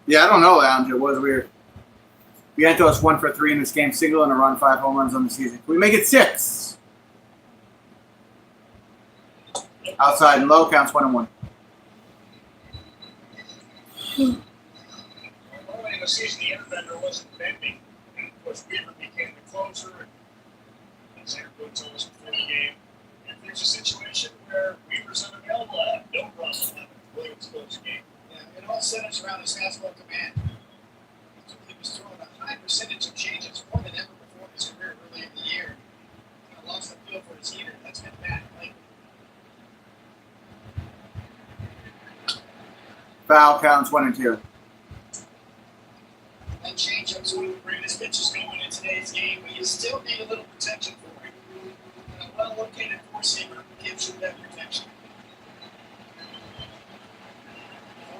Yeah, I don't know, Lounge. It was weird. Vientos 1 for 3 in this game, single and a run, 5 home runs on the season. Can we make it 6? Outside and low, counts 1-1. Early in the season, the airbender wasn't bending. And of course, Weaver became the closer. And as Aaron Boone told us before the game, if there's a situation where Weaver's unavailable, I have no problem having Williams close the game. Yeah, it all centers around his fastball command. He was throwing a high percentage of changes, more than ever before in his career early in the year. Kind of lost the feel for his heater. That's been bad. Like, Foul, counts 1-2. that changeup's one of the greatest pitches going in today's game, but you still need a little protection for it. And a well-located four-seamer gives you that protection.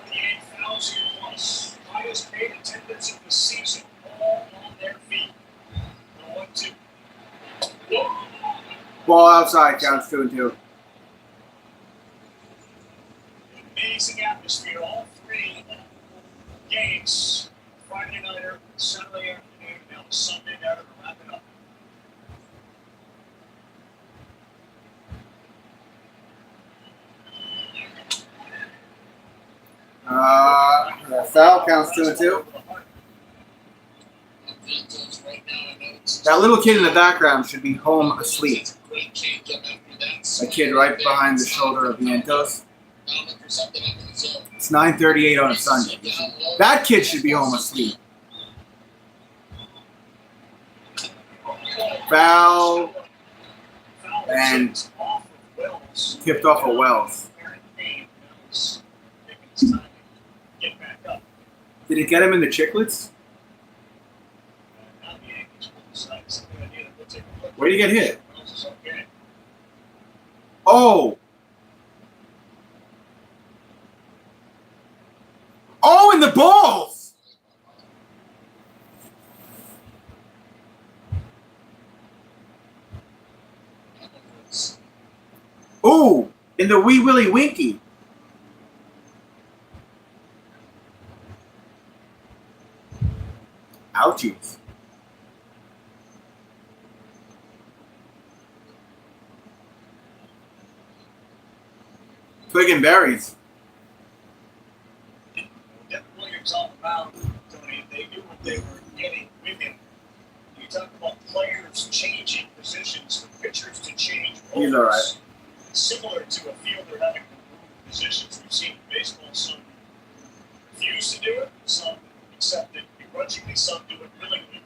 48,000 plus. Highest paid attendance of the season, all on their feet. 1-2. Ball outside, counts 2-2. Amazing atmosphere, all 3 games. Friday nighter, Saturday afternoon, now Sunday nighter to wrap it up. Foul, counts 2-2. That little kid in the background should be home asleep. A kid right behind the shoulder of Vientos. It's 9:38 on a Sunday. That kid should be home asleep. Foul and tipped off of Wells. Did it get him in the chicklets? Where did he get hit? Oh! Oh, in the balls! Ooh, in the wee willy winky. Ouchies. Twig and berries. Devin Williams on the mound, Tony. They knew what they were getting with him. You talk about players changing positions for pitchers to change roles. He's all right. Similar to a fielder having to move positions. We've seen in baseball some refuse to do it, some accept it begrudgingly, some do it willingly.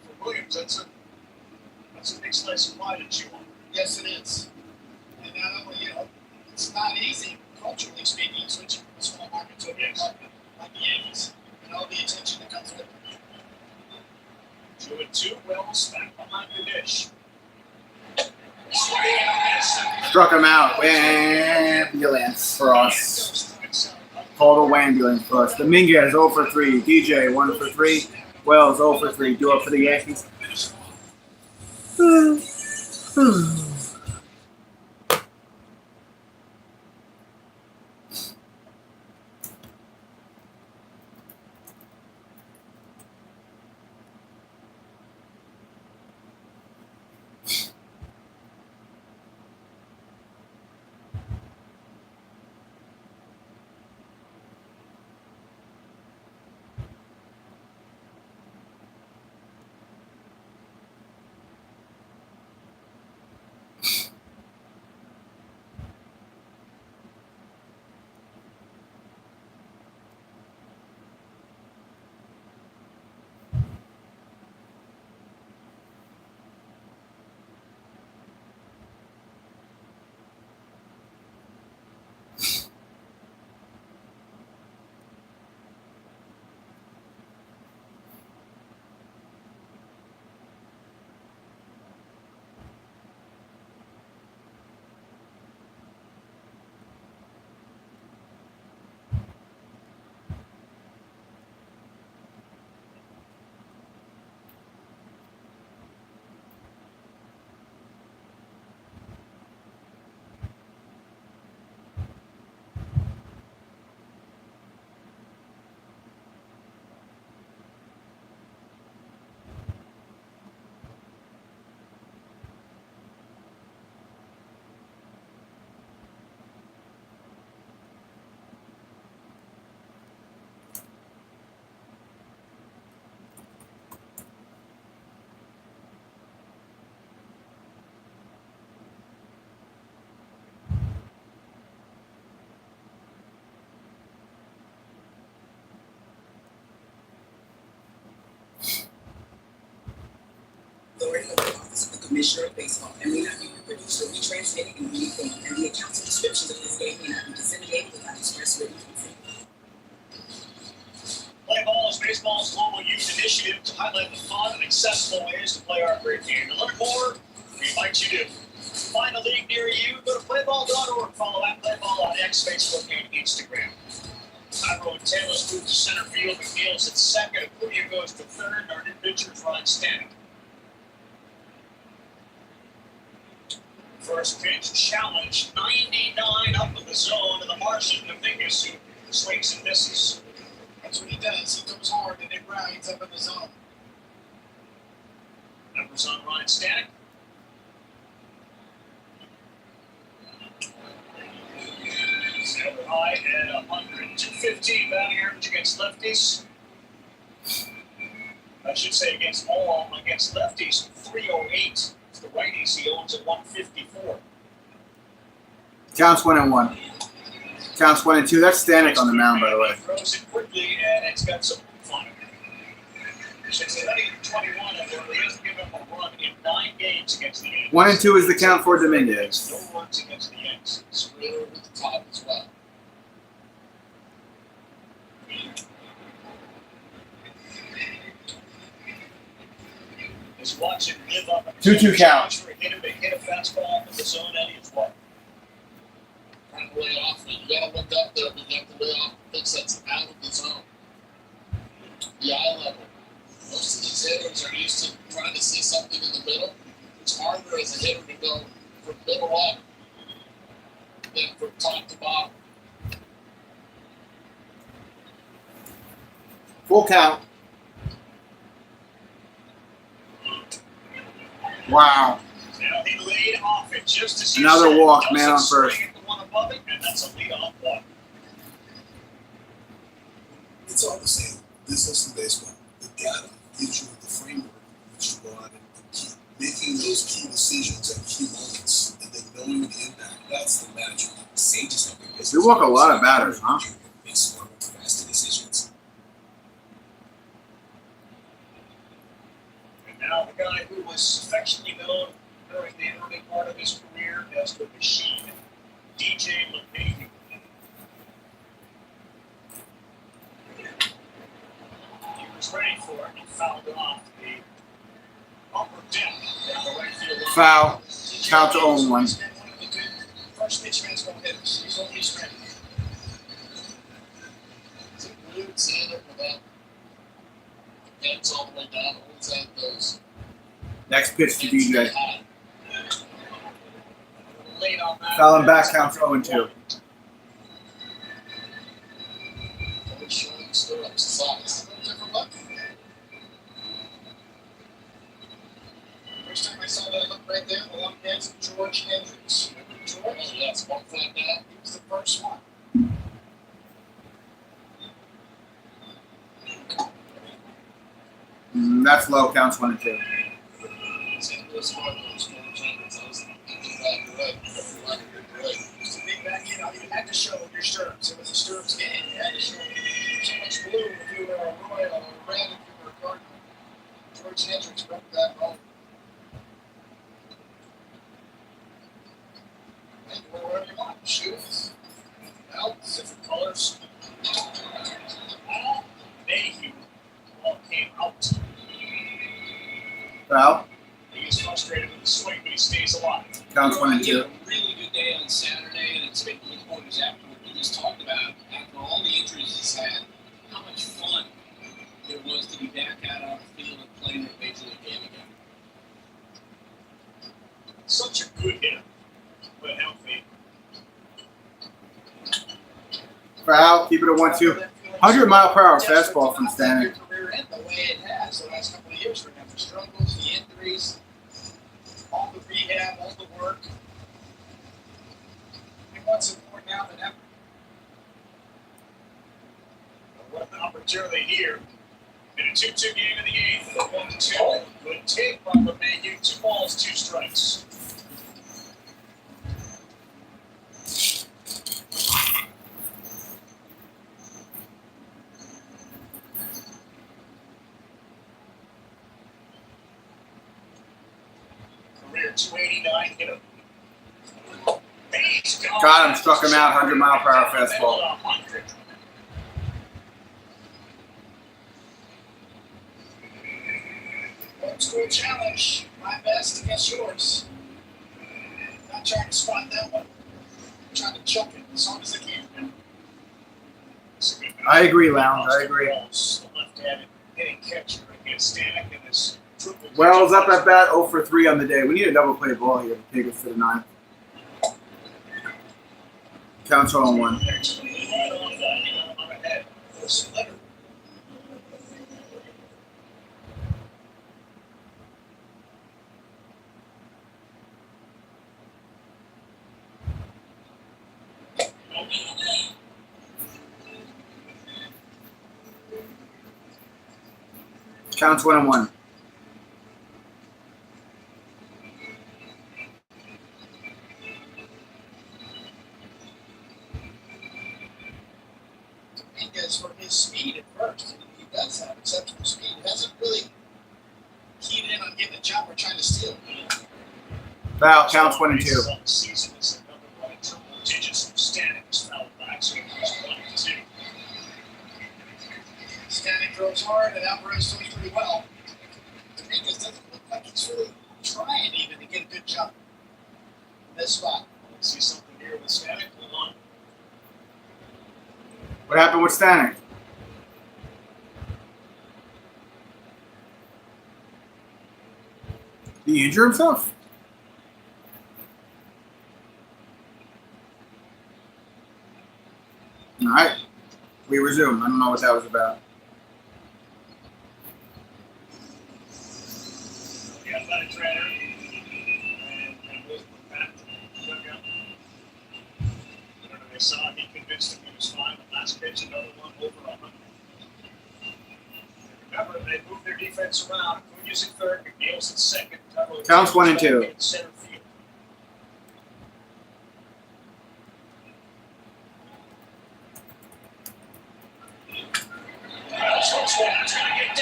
For Williams, that's a big slice of pie to chew on. Yes, it is. And not only, it's not easy, culturally speaking, switching from a small market to a big market like the Yankees, and all the attention that comes with it. 2-2, Wells back behind the dish. Struck him out. Ambulance for us. Total ambulance for us. Dominguez 0 for 3. DJ 1 for 3. Wells 0 for 3. Do up for the Yankees. Authority of the Office of the Commissioner of Baseball and may not be reproduced or retransmitted in any form, and the accounts and descriptions of this game may not be disseminated without express written consent. Play Ball is baseball's global youth initiative to highlight the fun and accessible ways to play our great game. To learn more, we invite you to find a league near you. Go to playball.org. Follow at Playball on X, Facebook, and Instagram. Tyro and Taylor's moved to center field. McNeil's at second. Acuna goes to third. Our new pitchers Ryan Stanek. First pitch challenge, 99 up in the zone, and the Martian Dominguez who swings and misses. That's what he does. He comes hard and it grinds up in the zone. Numbers on Ryan Stanek. Seven high at 100. 215 batting average against lefties. I should say against lefties, 308. The righties, he owns at 154. Counts 1-1. Counts 1-2. That's Stanek on the mound, by the way. Throws it quickly, and it's got some fun. Since 21, he hasn't given up a run in 9 games against the Yankees. 1-2 is the count for Dominguez. No runs against the Yankees. Square over the top as well. Just watch him live up. 2-2 count. Hit a fastball in the zone, and he's what? Trying to lay off. You got to look up there, but you have to lay off the pitch that's out of the zone. The eye level. Most of these hitters are used to trying to see something in the middle. It's harder as a hitter to go from middle up than from top to bottom. Full count. Wow. Now he laid off it just as you Another said. walk, Doesn't man on swing first. at the one above it, and that's a lead-off walk. It's all the same. Business and baseball. The data gives you the framework which you go out and keep making those key decisions at key moments and then knowing the impact. That's the magic. Sages help your business. We walk a lot of batters, huh? Make smart, faster decisions. And now the guy who was affectionately known during the early part of his career as the Machine, DJ LeMahieu. He was ready for it. He fouled off the upper deck down the right field line. Foul. Count to 0-1. He's been one of the good first pitch fastball hitters. He's always ready. It's a weird seeing it without hands all the way down. Always had those. Next pitch to DJ. Late on that. Foul him back, counts 0-2. Always showing stirrups size. A little different look. First time I saw that look right there, the long dance of George Hendricks. Remember George? Oh, yeah, it's one thing down. He was the first one. That's low, counts 1-2. St. Louis Cardinals, George Hendricks. I was thinking back to that. It was a big back, you know, you had to show your stirrups. It was a stirrups game. You had to show so much blue if you were a Royal or red if you were a Cardinal. George Hendricks broke that home. And you wear whatever you want. Shoes, belts, different colors. Mayhew. Ball came out. Foul. He is frustrated with the swing, but he stays alive. Counts 1-2. He had a really good day on Saturday, and it's making the pointers afterward. He just talked about, after all the injuries he's had, how much fun it was to be back out on the field and playing a major league game again. Such a good hitter, but healthy. Foul. Keep it at 1-2. 100-mile-per-hour fastball from Stanek. Career end the way it has the last couple of years for him. The struggles, the injuries, all the rehab, all the work. He wants it more now than ever. What an opportunity here. In a 2-2 game in the eighth, the 1-2. Good take by LeMahieu. 2 balls, 2 strikes. Career 289 hitter. Got him, struck him out, 100-mile-per-hour fastball. 100. Old school challenge. My best against yours. Not trying to spot that one. I'm trying to chuck it as long as I can. I agree, Lounge. I agree. The left-handed hitting catcher against Stanek in this triple. Wells up at bat, 0 for 3 on the day. We need a double play ball here to take us to the 9th. Counts 0-1. Counts 1-1. Dominguez for his speed at first. He does have exceptional speed. He hasn't really keyed in on getting a jump or trying to steal. Foul. Counts 1-2. Season is another one in triple digits. Stanek's foul back, so he's 1-2. Stanek throws hard and Alvarez throws pretty well. Dominguez doesn't look like he's really trying even to get a good jump in this spot. Let's see something here with Stanek. Hold on. What happened with Stanek? Did he injure himself? All right. We resume. I don't know what that was about. The athletic trainer He convinced him he was fine. The last pitch, another one over 100. Remember, they moved their defense around. Acuña's at third, McNeil's at second. Counts 1-2. Center field.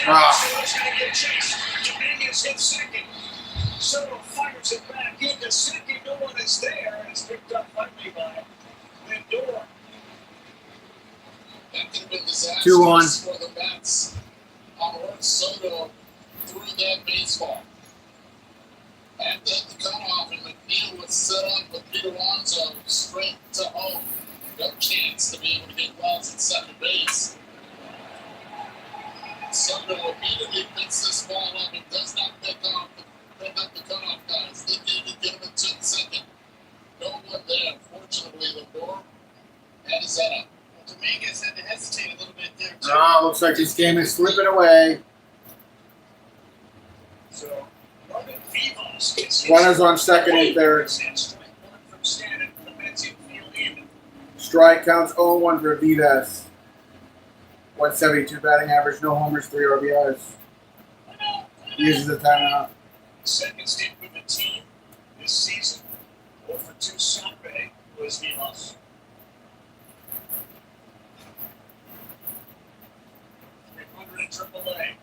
It's going to get chased. Dominguez hits second. Soto fires it back into second. No one is there. And it's picked up lightly by Lindor. That could have been disastrous 2-1. for the Mets. Juan Soto threw that baseball. At the cutoff, and McNeil was set up with Peter Alonso straight to home. No chance to be able to get Wells at second base. Soto immediately picks this ball up and does not pick up the cutoff guys. They didn't get him until second. No one there. Fortunately, the door had his head up. Dominguez had to hesitate a little bit there, too. Looks like this game is slipping away. So, Vivas gets his Runners on second and third. strike one from Stanton for the Mets infield even. Strike counts 0-1 for Vivas. 172 batting average, no homers, 3 RBIs. Uses the timeout. Second stint with the team this season. 0 for 2 Saturday was Vivas. 300 in AAA.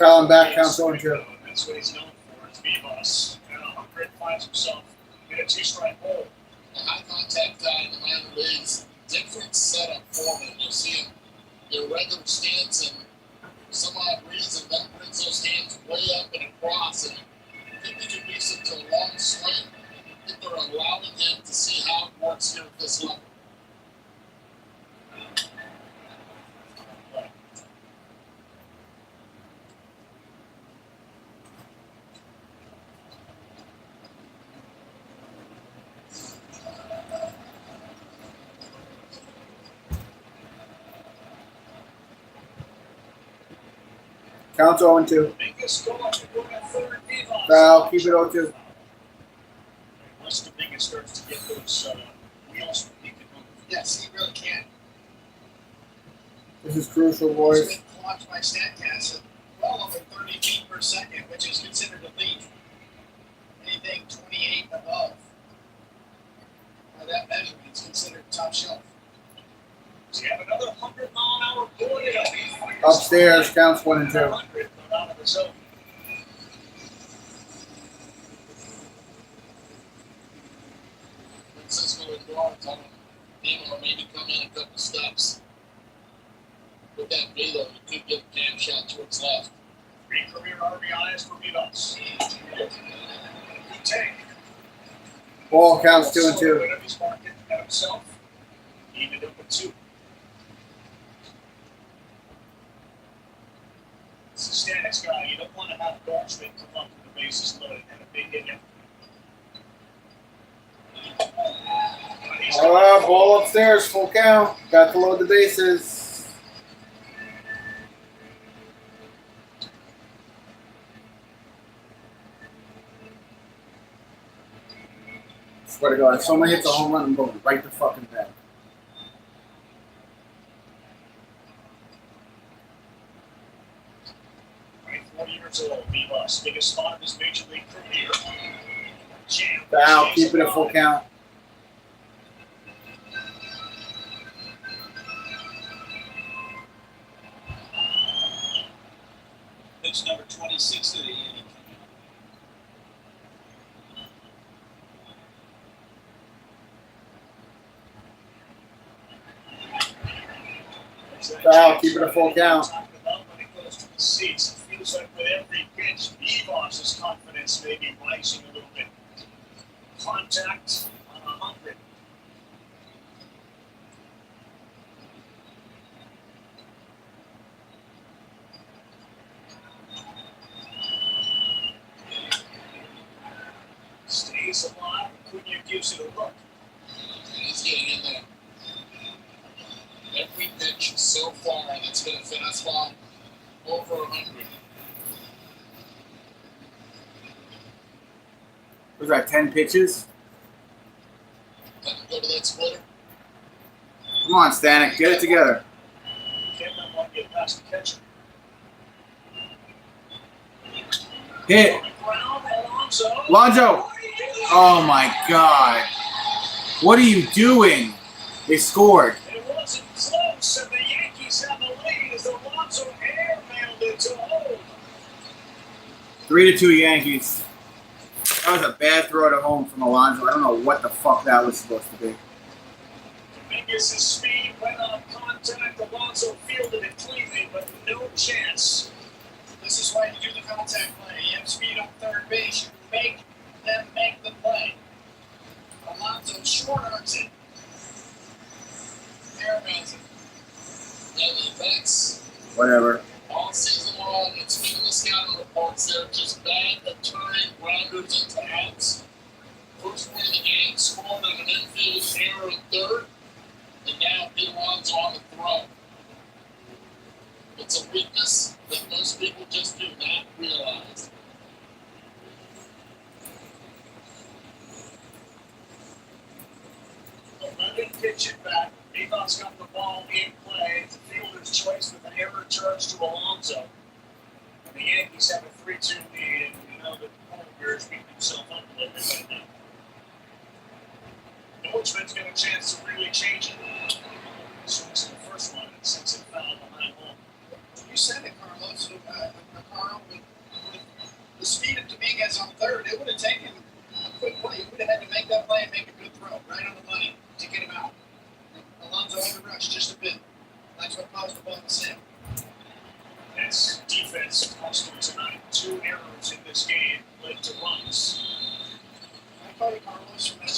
Colin back counts 0-2. That's what he's known for, is Vivas. Humphrey finds himself in a 2-strike hole. A high contact guy in the minor leagues, different setup for him. You see him in a regular stance, and for some odd reason, that brings those hands way up and across, and I think they can use him to a long swing. I think they're allowing him to see how it works here at this level. Counts 0-2. Dominguez go up and go to third. Vivas. Foul, keep it 0-2. Once Dominguez starts to get those wheels, he can move. Yes, he really can. This is crucial, He's boys. been clocked by StatCast at well over 30 feet per second, which is considered elite. Anything 28 above, by that measurement, it's considered top shelf. So you have another 100-mile-an-hour bullet. Upstairs, counts 1 and 2. 100 out of the zone. Francisco Lindor telling him or maybe come in a couple steps. With that velo, you could get a jam shot towards left. 3 career RBIs for Vivas. Good take. Ball counts 2 and 2. He's marked it at himself. He ended up with 2. It's a statics guy. You don't want to have Goldschmidt come up to the bases loaded and a big hit. Ball upstairs, full count. Got to load the bases. Swear to God, if someone hits a home run, I'm going right the fucking back. Years old, Vivas, biggest spot of his major league career. Jam. Foul, keep it a full count. Pitch number 26 to the Yankees. Foul, keep it a full count. Seats. It feels like with every pitch, Vivas' confidence may be rising a little bit. Contact on 100. Stays alive. Acuña gives it a look. He's getting in there. Every pitch so far that's been a fastball over 100. Was that 10 pitches? Got to go to that splitter. Come on, Stanek, get it together. Can't let one get past the catcher. Hit. On the ground, Alonso. Lonzo. Oh my God. What are you doing? They scored. It wasn't close, and the Yankees have the lead as Alonso airmailed it to hold. 3-2 Yankees. That was a bad throw to home from Alonzo. I don't know what the fuck that was supposed to be. Dominguez's speed went on contact. Alonso fielded it cleanly, but no chance. This is why you do the contact play. You have speed on third base. You make them make the play. Alonso short arms it. Airmails it. Yeah, the effects Whatever. all season long. It's been the scouting reports. They're just bad at turning grounders into outs. First one of the game scored on an infield error at third, and now Alonso on the throw. It's a weakness that most people just do not realize. London pitch it back. Avon's got the ball in play. It's the fielder's choice with an error charge to Alonso. And the Yankees have a 3-2 lead, and we know that the Polar Bears beat themselves up a little bit right now. Northman's got a chance to really change it. Swings in the first one, and since it foul behind home. You said it, Carlos. Carl, with the speed of Dominguez on third, it would have taken a quick play. You would have had to make that play and make a good throw right on the money to get him out. And Alonso overrushed just a bit. That's what caused the ball to sail. That's defense cost him tonight. 2 errors in this game led to runs. I call you Carlos from that.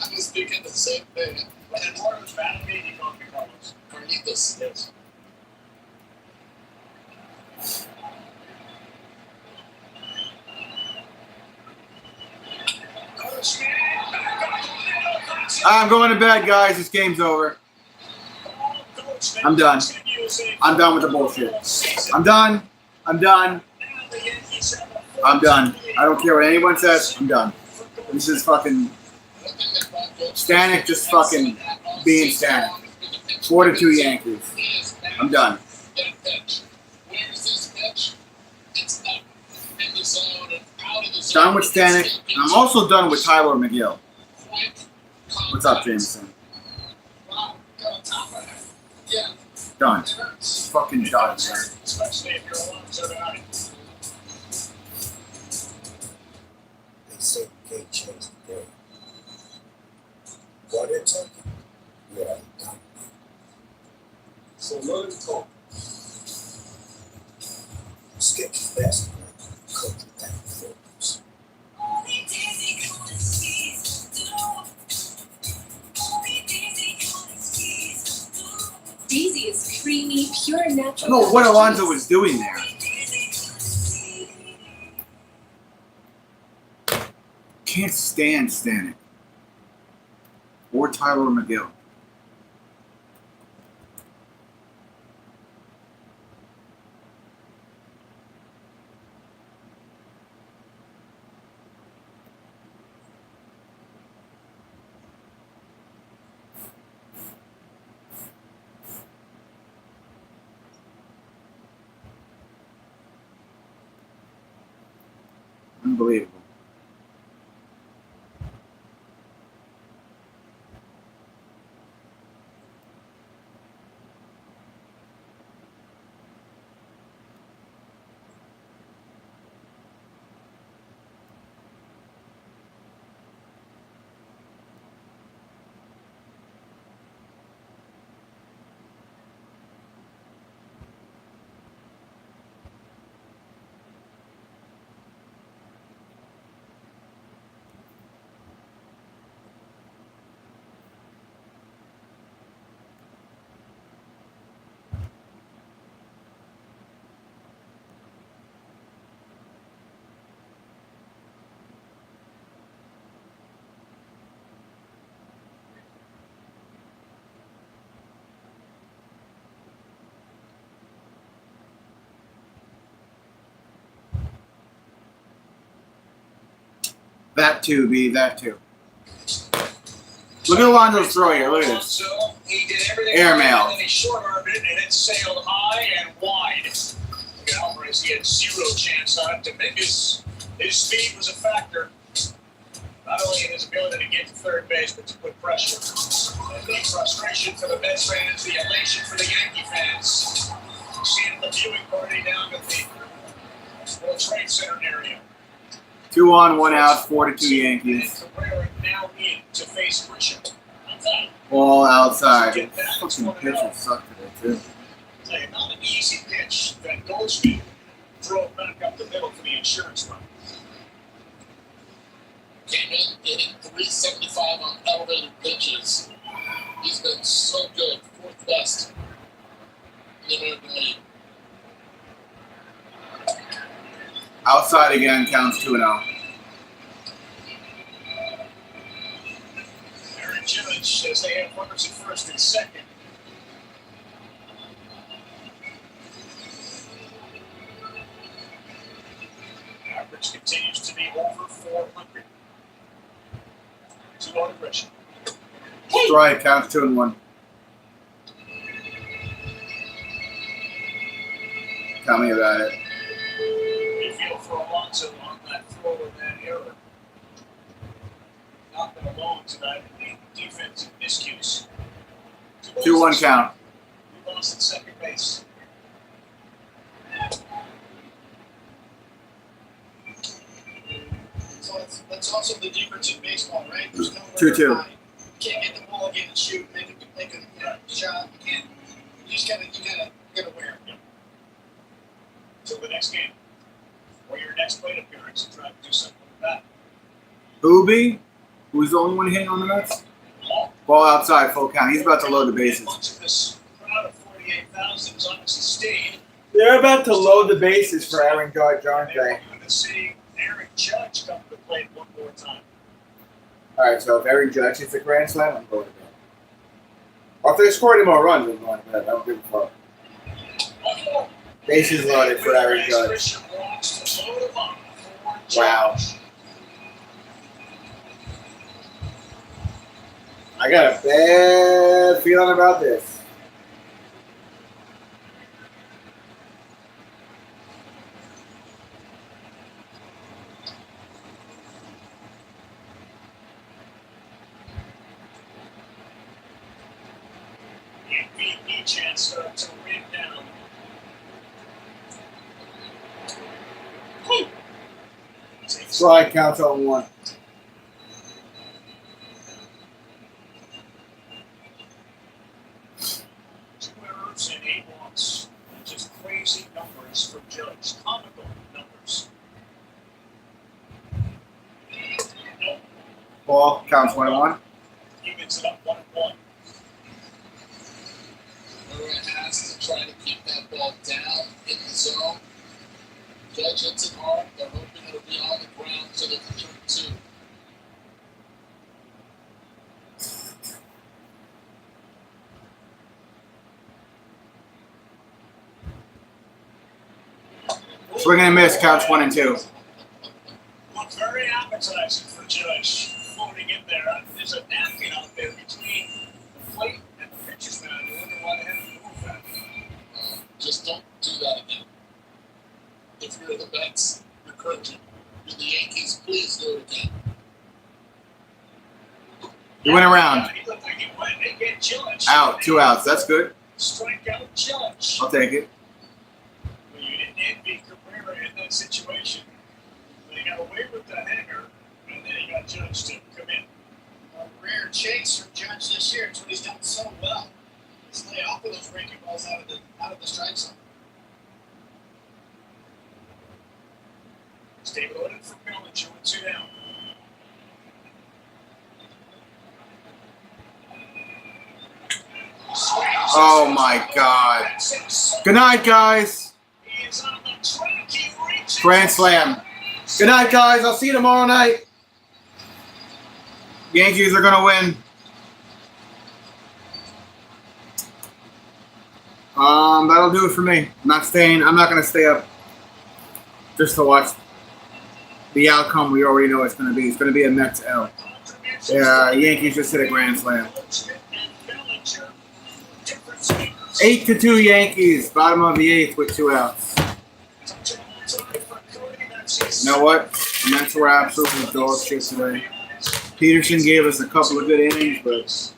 I was thinking the same thing. But Eduardo's battle game, you call me Carlos. Carlitos. Yes. I'm going to bed, guys. This game's over. I'm done. I'm done with the bullshit. I'm done. I'm done. I'm done. I don't care what anyone says. I'm done. This is fucking Stanek just fucking being Stanek. 4-2 Yankees. I'm done. Done with Stanek. I'm also done with Tyler McGill. What's up, Jameson? Done. Fucking done, man. Especially if you're Alonso tonight. They say you can't change the game. What it's talking? Yeah, I'm done. So let him talk. Skip the best coach with that focus. Daisy is creamy, pure natural. I don't know what Alonzo was doing there. Can't stand Stanek. Or Tyler McGill. Unbelievable. That too, B. That too. Look at Alonso's throw here. Look at this. He did everything Airmail. right, and then he short-armed it, and it sailed high and wide. Look at Alvarez. He had zero chance on it. Dominguez, his speed was a factor. Not only in his ability to get to third base, but to put pressure. And the frustration for the Mets fans, the elation for the Yankee fans. Seeing the viewing party down at the World Trade Center area. 2 on, 1 out, 4-2 Yankees. Cabrera now in to face Grisham. All outside. Fucking pitcher sucked today, too. Like, not an easy pitch that Goldschmidt drove back up the middle for the insurance run. Came in hitting 375 on elevated pitches. He's been so good, 4th best in the American League. Outside again, counts 2-0. Aaron Judge, as they have runners at first and second. Average continues to be over 400. 2 on Grisham. Strike, counts 2-1. Tell me about it. You feel for Alonso on that throw and that error. Not been alone tonight in the defensive miscues. 2-1 count. We lost at second base. So that's also the difference in baseball, right? There's no 2-2. You can't get the ball again and shoot, make a shot. You can't. You just gotta wear it. Till the next game. Or your next plate appearance and try to do something with that. Ubi, who's the only one hitting on the Mets? Ball outside, full count. He's about to load the bases. Much of this crowd of 48,000 is obviously stayed. They're about to load the bases for Aaron Judge, aren't They're they? going to see Aaron Judge come to the plate one more time. All right, so if Aaron Judge hits a grand slam, I'm going to bed. Or if they score any more runs, I'm going to bed. I don't give a fuck. Bases loaded for Aaron Judge. Wow. I got a bad feeling about this. MVP chance to win down. Strike counts on 1. Two errors and 8 walks. Just crazy numbers for Judge. Comical numbers. Ball counts 1-1. Evens it up 1-1. Cabrera has to try to keep that ball down in the zone. Judge hits it hard. They're hoping it'll be on the ground so they can turn 2. Swing and a miss, counts 1 and 2. Looked very appetizing for Judge. Floating in there. There's a napkin out there between the plate and the pitcher's mound. I wonder why they haven't moved that. Just don't do that again. If you're the Mets, you're coaching. You're the Yankees, please do it again. He went around. He looked like he went. They get Judge. Out, 2 outs. That's good. Strike out Judge. I'll take it. Well, you didn't envy Cabrera in that situation. But he got away with the hanger, and then he got Judge to come in. A rare chase from Judge this year. It's what he's done so well. Stay off of those breaking balls out of the strike zone. Stay loaded for Bellinger with 2 down. Oh my God. Good night, guys. He is on the track. He reaches. Grand slam. Good night, guys. I'll see you tomorrow night. Yankees are going to win. That'll do it for me. I'm not going to stay up just to watch the outcome we already know it's going to be. It's going to be a Mets L. Yankees just hit a grand slam. 8-2 Yankees, bottom of the 8th with 2 outs. You know what? The Mets were absolutely dog shit today. Peterson gave us a couple of good innings, but